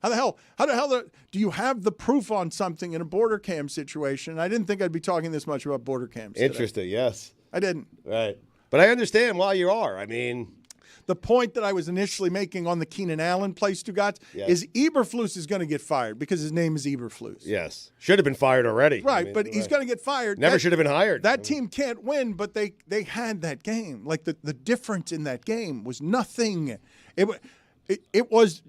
How the hell do you have the proof on something in a border cam situation? I didn't think I'd be talking this much about border cams today. Interesting, yes. I didn't. Right. But I understand why you are. I mean, the point that I was initially making on the Keenan Allen play, Stugotz, is Eberflus is going to get fired because his name is Eberflus. Yes. Should have been fired already. Right, but he's going to get fired. Never should have been hired. That team can't win, but they had that game. Like the difference in that game was nothing. It was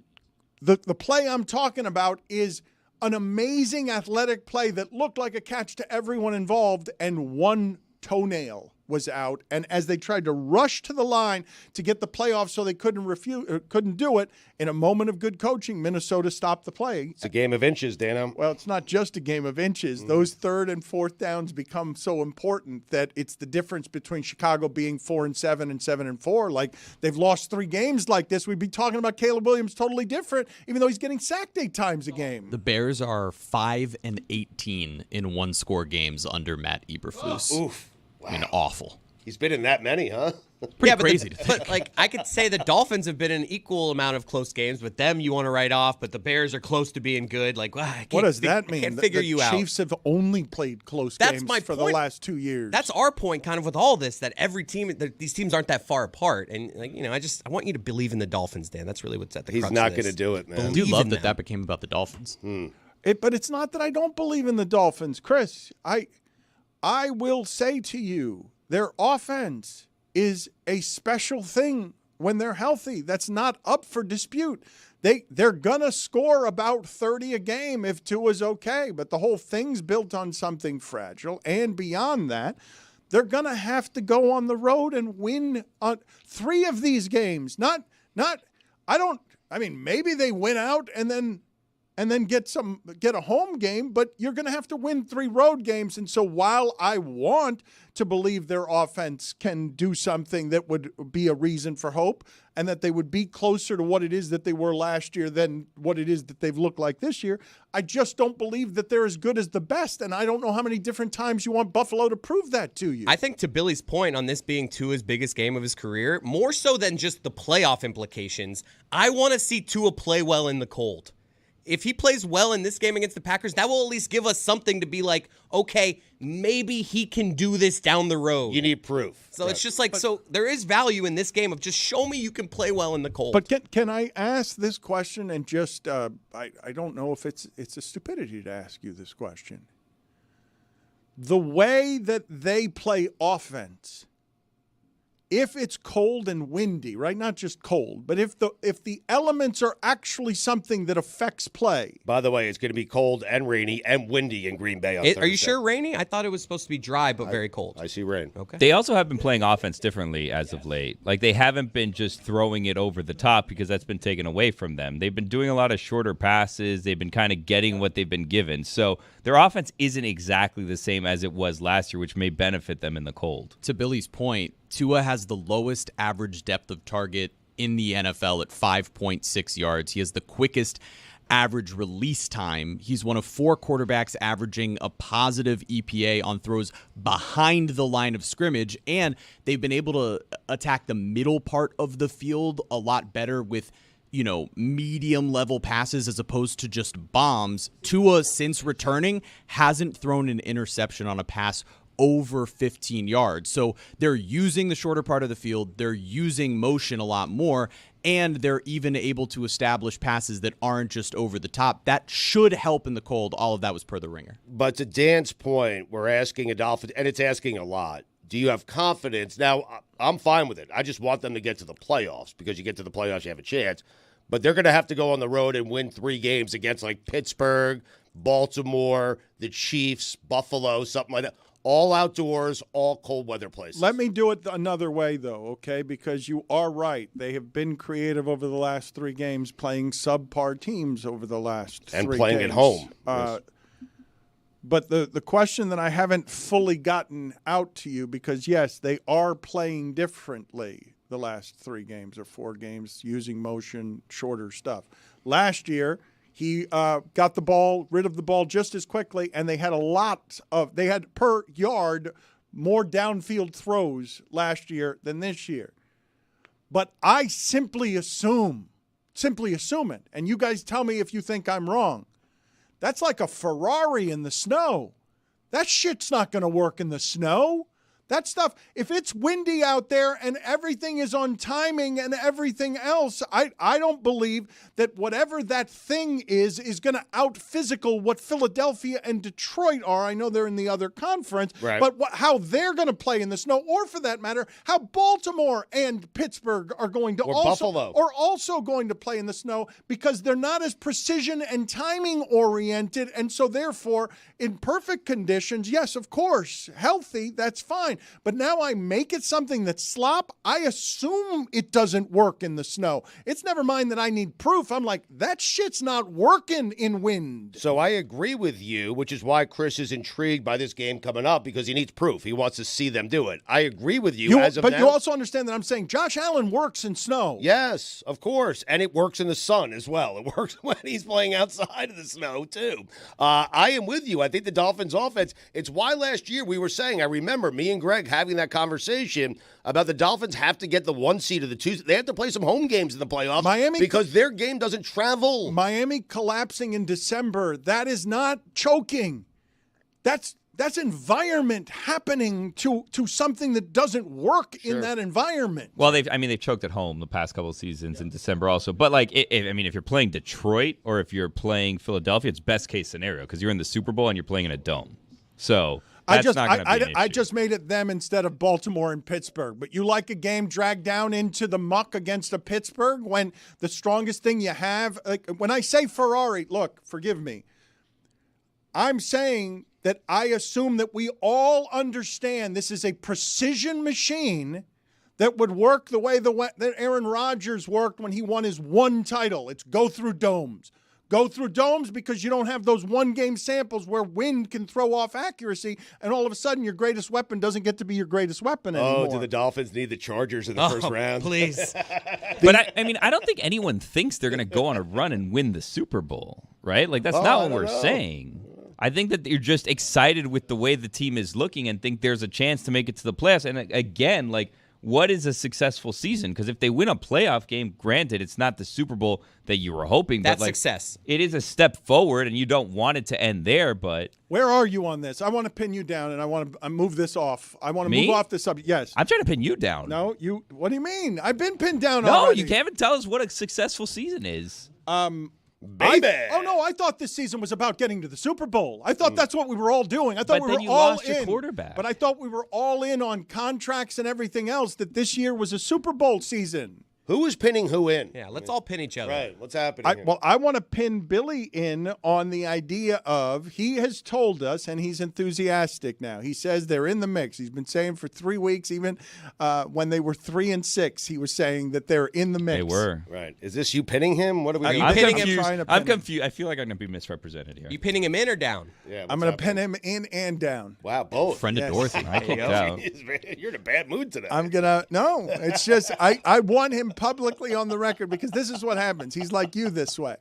the play I'm talking about is an amazing athletic play that looked like a catch to everyone involved, and one toenail was out. And as they tried to rush to the line to get the playoff so they couldn't do it, in a moment of good coaching, Minnesota stopped the play. It's a game of inches, Dano. Well, it's not just a game of inches. Those 3rd and 4th downs become so important that it's the difference between Chicago being 4-7 and 7-4. Like, they've lost 3 games like this. We'd be talking about Caleb Williams totally different, even though he's getting sacked 8 times a game. The Bears are 5-18 in one-score games under Matt Eberflus. Oof. Wow. I mean, awful. He's been in that many, huh? Pretty crazy to think. But, like, I could say the Dolphins have been in an equal amount of close games, but them you want to write off, but the Bears are close to being good. Like, what does that mean? I can't figure you out. The Chiefs have only played close games for the last 2 years. That's our point kind of with all this, that every team, these teams aren't that far apart. And, like, you know, I want you to believe in the Dolphins, Dan. That's really what's at the crux of this. He's not going to do it, man. I do love that became about the Dolphins. But it's not that I don't believe in the Dolphins. Chris, I will say to you, their offense is a special thing when they're healthy. That's not up for dispute. They're going to score about 30 a game if Tua's okay, but the whole thing's built on something fragile. And beyond that, they're going to have to go on the road and win 3 of these games. Maybe they win out and then get a home game, but you're going to have to win 3 road games. And so while I want to believe their offense can do something that would be a reason for hope and that they would be closer to what it is that they were last year than what it is that they've looked like this year, I just don't believe that they're as good as the best. And I don't know how many different times you want Buffalo to prove that to you. I think to Billy's point on this being Tua's biggest game of his career, more so than just the playoff implications, I want to see Tua play well in the cold. If he plays well in this game against the Packers, that will at least give us something to be like, okay, maybe he can do this down the road. You need proof. So it's just like, so there is value in this game of just show me you can play well in the cold. But can I ask this question and just, I don't know if it's a stupidity to ask you this question. The way that they play offense, if it's cold and windy, right? Not just cold, but if the elements are actually something that affects play. By the way, it's going to be cold and rainy and windy in Green Bay on Thursday. Are you sure rainy? I thought it was supposed to be dry but very cold. I see rain. Okay. They also have been playing offense differently as of late. Like, they haven't been just throwing it over the top because that's been taken away from them. They've been doing a lot of shorter passes. They've been kind of getting what they've been given. So their offense isn't exactly the same as it was last year, which may benefit them in the cold. To Billy's point, Tua has the lowest average depth of target in the NFL at 5.6 yards. He has the quickest average release time. He's one of 4 quarterbacks averaging a positive EPA on throws behind the line of scrimmage, and they've been able to attack the middle part of the field a lot better with, medium level passes as opposed to just bombs. Tua, since returning, hasn't thrown an interception on a pass over 15 yards. So they're using the shorter part of the field. They're using motion a lot more, and they're even able to establish passes that aren't just over the top. That should help in the cold. All of that was per the Ringer. But to Dan's point, we're asking a Dolphin, and it's asking a lot. Do you have confidence? Now, I'm fine with it. I just want them to get to the playoffs, because you get to the playoffs, you have a chance. But they're going to have to go on the road and win 3 games against like Pittsburgh, Baltimore, the Chiefs, Buffalo, something like that. All outdoors, all cold weather places. Let me do it another way, though, okay? Because you are right. They have been creative over the last 3 games, playing subpar teams over the last 3 games. And playing at home. Yes. But the question that I haven't fully gotten out to you, because, yes, they are playing differently the last 3 games or 4 games, using motion, shorter stuff. Last year, he got rid of the ball just as quickly, and they had they had per yard more downfield throws last year than this year. But I simply assume simply assuming, and you guys tell me if you think I'm wrong. That's like a Ferrari in the snow. That shit's not going to work in the snow. That stuff, if it's windy out there and everything is on timing and everything else, I don't believe that whatever that thing is going to out-physical what Philadelphia and Detroit are. I know they're in the other conference, Right. but how they're going to play in the snow, or for that matter, how Baltimore and Pittsburgh are going to also going to play in the snow, because they're not as precision and timing oriented, and so therefore, in perfect conditions, yes, of course, healthy, that's fine. But now I make it something that's slop. I assume it doesn't work in the snow. It's never mind that I need proof. I'm like, that shit's not working in wind. So I agree with you, which is why Chris is intrigued by this game coming up, because he needs proof. He wants to see them do it. I agree with you. But you also understand that I'm saying Josh Allen works in snow. Yes, of course. And it works in the sun as well. It works when he's playing outside of the snow, too. I am with you. I think the Dolphins' offense, it's why last year we were saying, I remember me and Greg having that conversation about the Dolphins have to get the 1 seed or the 2. They have to play some home games in the playoffs because their game doesn't travel. Miami collapsing in December, that is not choking. That's environment happening to something that doesn't work in that environment. Well, they've choked at home the past couple of seasons in December also. But if you're playing Detroit or if you're playing Philadelphia, it's best case scenario because you're in the Super Bowl and you're playing in a dome. So that's not going to be an issue. I just made it them instead of Baltimore and Pittsburgh. But you like a game dragged down into the muck against a Pittsburgh when the strongest thing you have, like when I say Ferrari, look, forgive me. I'm saying that I assume that we all understand this is a precision machine that would work the way that Aaron Rodgers worked when he won his one title. It's go through domes. Go through domes because you don't have those one-game samples where wind can throw off accuracy, and all of a sudden your greatest weapon doesn't get to be your greatest weapon anymore. Oh, do the Dolphins need the Chargers in the first round? Please. But I don't think anyone thinks they're going to go on a run and win the Super Bowl, right? Like, that's not what we're saying. I think that you're just excited with the way the team is looking and think there's a chance to make it to the playoffs. And again, like, what is a successful season? Because if they win a playoff game, granted, it's not the Super Bowl that you were hoping. That's but success. It is a step forward, and you don't want it to end there. But where are you on this? I want to pin you down, and I want to move this off. I want to move off this subject. Yes. I'm trying to pin you down. No, you. What do you mean? I've been pinned down No, already. you can't even tell us what a successful season is. Baby. I thought this season was about getting to the Super Bowl. I thought that's what we were all doing. I thought But we then were all lost your in. quarterback. But I thought we were all in on contracts and everything else, that this year was a Super Bowl season. Who is pinning who in? Yeah, let's all pin each other. Right. What's happening here? Well, I want to pin Billy in on the idea of, he has told us, and he's enthusiastic now. He says they're in the mix. He's been saying for 3 weeks, even when they were 3-6, he was saying that they're in the mix. They were. Right. Is this you pinning him? What are we doing? I'm pinning confused. him? I'm confused. I feel like I'm going to be misrepresented here. You pinning him in or down? Yeah, I'm going to pin him in and down. Wow, both. Friend of Dorothy. I kicked out. You're in a bad mood today. No, it's just, I want him publicly on the record, because this is what happens. He's like you this way.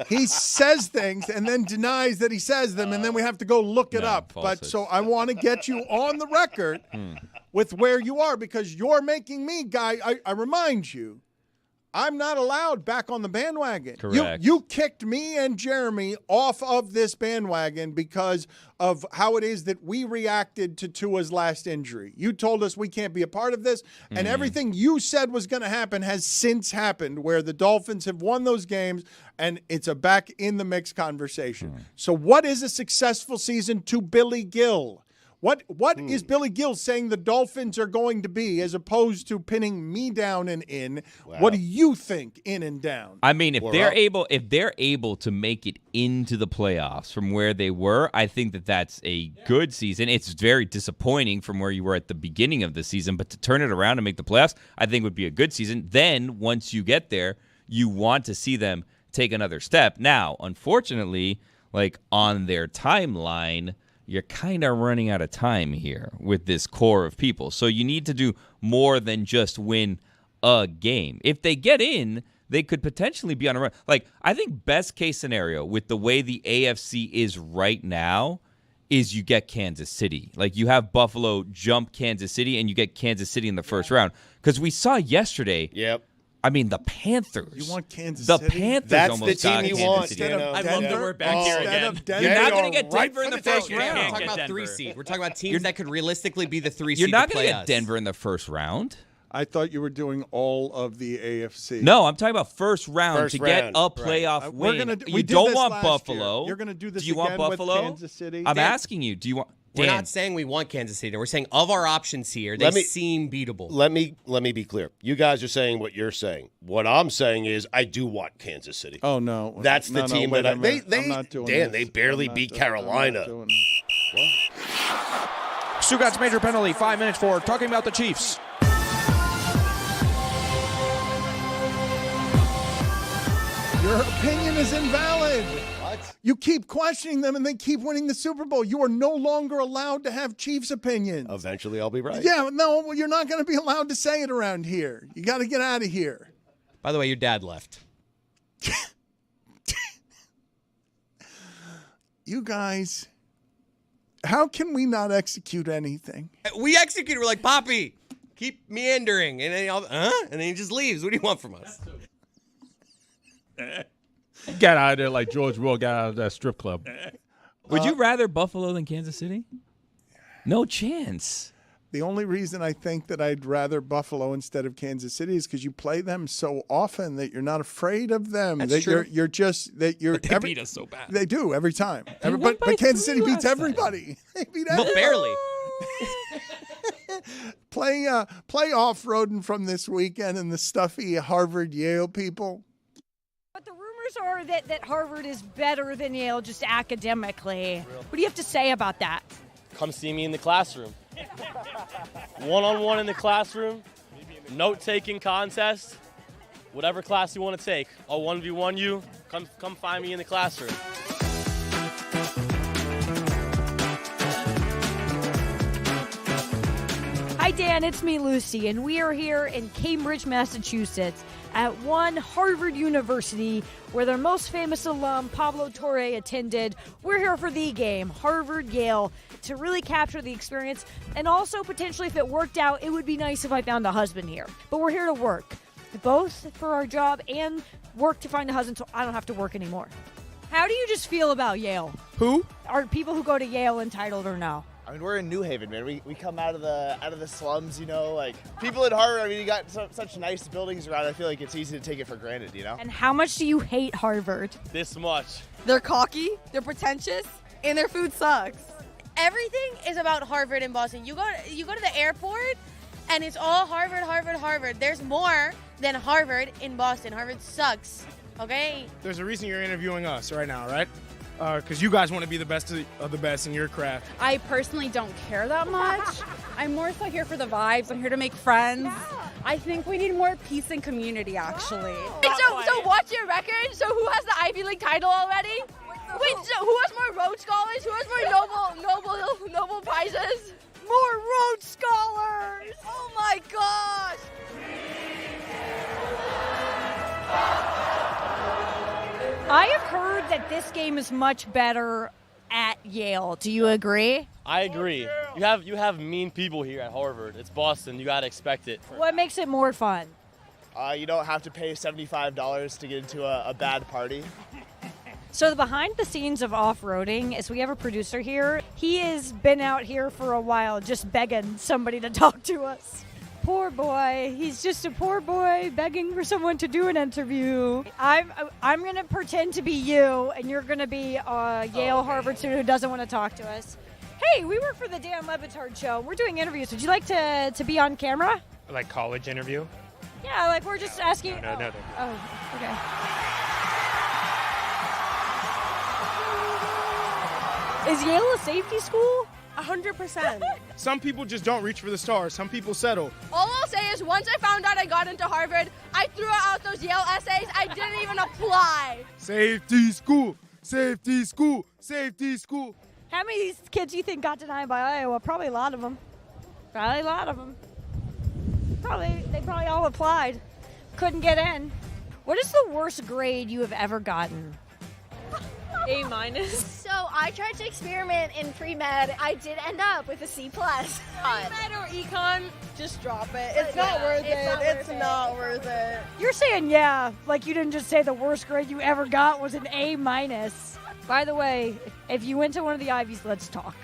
He says things and then denies that he says them, and then we have to go look it up. But so I want to get you on the record with where you are, because you're making me, Guy, I remind you, I'm not allowed back on the bandwagon. Correct. You kicked me and Jeremy off of this bandwagon because of how it is that we reacted to Tua's last injury. You told us we can't be a part of this, and everything you said was going to happen has since happened, where the Dolphins have won those games, and it's a back in the mix conversation. So what is a successful season to Billy Gill? What is Billy Gill saying the Dolphins are going to be, as opposed to pinning me down and in? Wow. What do you think, in and down? I mean, if they're able to make it into the playoffs from where they were, I think that's a good season. It's very disappointing from where you were at the beginning of the season, but to turn it around and make the playoffs, I think would be a good season. Then once you get there, you want to see them take another step. Now, unfortunately, like on their timeline, you're kind of running out of time here with this core of people. So you need to do more than just win a game. If they get in, they could potentially be on a run. Like, I think best case scenario with the way the AFC is right now is you get Kansas City. Like, you have Buffalo jump Kansas City, and you get Kansas City in the first round. Because we saw yesterday, I mean, the Panthers. You want Kansas the City? Panthers That's almost the team got you Kansas want. City. I love that we're back here again. You're not going to get right Denver in the for the first taking. round. We're talking about 3 seed. We're talking about teams that could realistically be the 3 seed. You're not to going play to get us. Denver in the first round. I thought you were doing all of the AFC. No, I'm talking about first round to get round. a playoff We're win. gonna. You We did don't this want last Buffalo. Year. You're going to do this Do you want again Buffalo? with Kansas City? I'm asking you. Do you want? We're Dan, not saying we want Kansas City. We're saying of our options here, they seem beatable. Let me be clear. You guys are saying what you're saying. What I'm saying is I do want Kansas City. Oh no, That's the team wait that a they minute. I'm not doing Dan, this. they barely beat Carolina. Stugotz major penalty, 5 minutes for talking about the Chiefs. Your opinion is invalid. What? You keep questioning them and they keep winning the Super Bowl. You are no longer allowed to have Chiefs opinions. Eventually, I'll be right. Yeah, no, you're not going to be allowed to say it around here. You got to get out of here. By the way, your dad left. You guys, how can we not execute anything? We executed. We're like, Poppy, keep meandering. And then, and then he just leaves. What do you want from us? Got out of there like George Will got out of that strip club. Would you rather Buffalo than Kansas City? No chance. The only reason I think that I'd rather Buffalo instead of Kansas City is because you play them so often that you're not afraid of them. That's that true. you're just that you're. But they beat us so bad. They do every time. But Kansas City beats everybody. They beat everybody. But barely. Play off-roading from this weekend and the stuffy Harvard Yale people. But the rumors are that Harvard is better than Yale just academically. What do you have to say about that? Come see me in the classroom. One-on-one in the classroom, note-taking contest, whatever class you want to take. I'll 1v1 you. Come find me in the classroom. Hi, Dan. It's me, Lucy, and we are here in Cambridge, Massachusetts at one Harvard University where their most famous alum, Pablo Torre, attended. We're here for the game, Harvard-Yale, to really capture the experience. And also, potentially, if it worked out, it would be nice if I found a husband here. But we're here to work, both for our job and work to find a husband so I don't have to work anymore. How do you just feel about Yale? Who? Are people who go to Yale entitled or no? I mean, we're in New Haven, man. We come out of the slums, you know. Like people at Harvard, I mean, you got such nice buildings around. I feel like it's easy to take it for granted, you know. And how much do you hate Harvard? This much. They're cocky, they're pretentious, and their food sucks. Everything is about Harvard in Boston. You go to the airport, and it's all Harvard, Harvard, Harvard. There's more than Harvard in Boston. Harvard sucks. Okay. There's a reason you're interviewing us right now, right? Because you guys want to be the best of the best in your craft. I personally don't care that much. I'm more so here for the vibes. I'm here to make friends. Yeah. I think we need more peace and community, actually. So what's your record? So who has the Ivy League title already? Wait, so who has more Rhodes Scholars? Who has more Nobel Prizes? More Rhodes Scholars! Oh my gosh! I have heard that this game is much better at Yale. Do you agree? I agree. You have mean people here at Harvard. It's Boston. You gotta expect it. What makes it more fun? You don't have to pay $75 to get into a bad party. So the behind the scenes of off-roading is we have a producer here. He has been out here for a while just begging somebody to talk to us. Poor boy. He's just a poor boy begging for someone to do an interview. I'm going to pretend to be you, and you're going to be a Yale Harvard student who doesn't want to talk to us. Hey, we work for the Dan Le Batard Show. We're doing interviews. Would you like to be on camera? Like college interview? Yeah, like we're just asking. No. Oh, okay. Is Yale a safety school? 100%. Some people just don't reach for the stars. Some people settle. All I'll say is once I found out I got into Harvard, I threw out those Yale essays. I didn't even apply. Safety school. Safety school. Safety school. How many kids do you think got denied by Iowa? Probably a lot of them. They probably all applied. Couldn't get in. What is the worst grade you have ever gotten? A-. So I tried to experiment in pre-med. I did end up with a C+. Pre-med or econ, just drop it. It's not worth it. It's not worth it. You're saying yeah, like you didn't just say the worst grade you ever got was an A-. By the way, if you went to one of the Ivies, let's talk.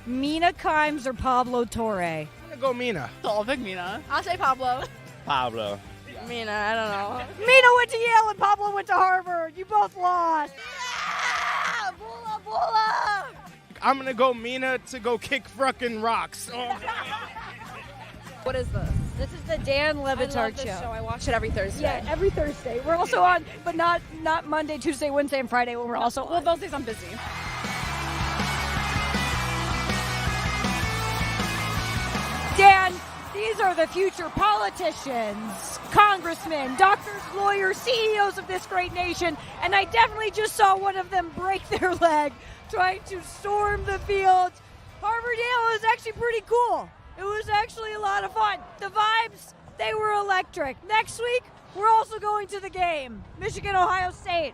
Mina Kimes or Pablo Torre? I'm gonna go Mina. I'll pick Mina. I'll say Pablo. Pablo. Mina, I don't know. Mina went to Yale and Pablo went to Harvard. You both lost. Yeah! Bula, bula! I'm gonna go Mina to go kick frickin' rocks. What is this? This is the Dan Le I Batard love this Show. show. I watch it every Thursday. Yeah, every Thursday. We're also on, but not Monday, Tuesday, Wednesday, and Friday when we're also Well, on. those days I'm busy. Dan, these are the future politicians, congressmen, doctors, lawyers, CEOs of this great nation, and I definitely just saw one of them break their leg trying to storm the field. Harvard-Yale is actually pretty cool. It was actually a lot of fun. The vibes, they were electric. Next week, we're also going to the game. Michigan-Ohio State.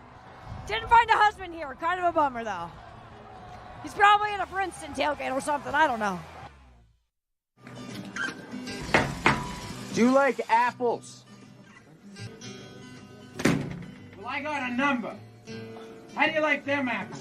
Didn't find a husband here. Kind of a bummer, though. He's probably in a Princeton tailgate or something. I don't know. Do you like apples? Well, I got a number. How do you like them apples?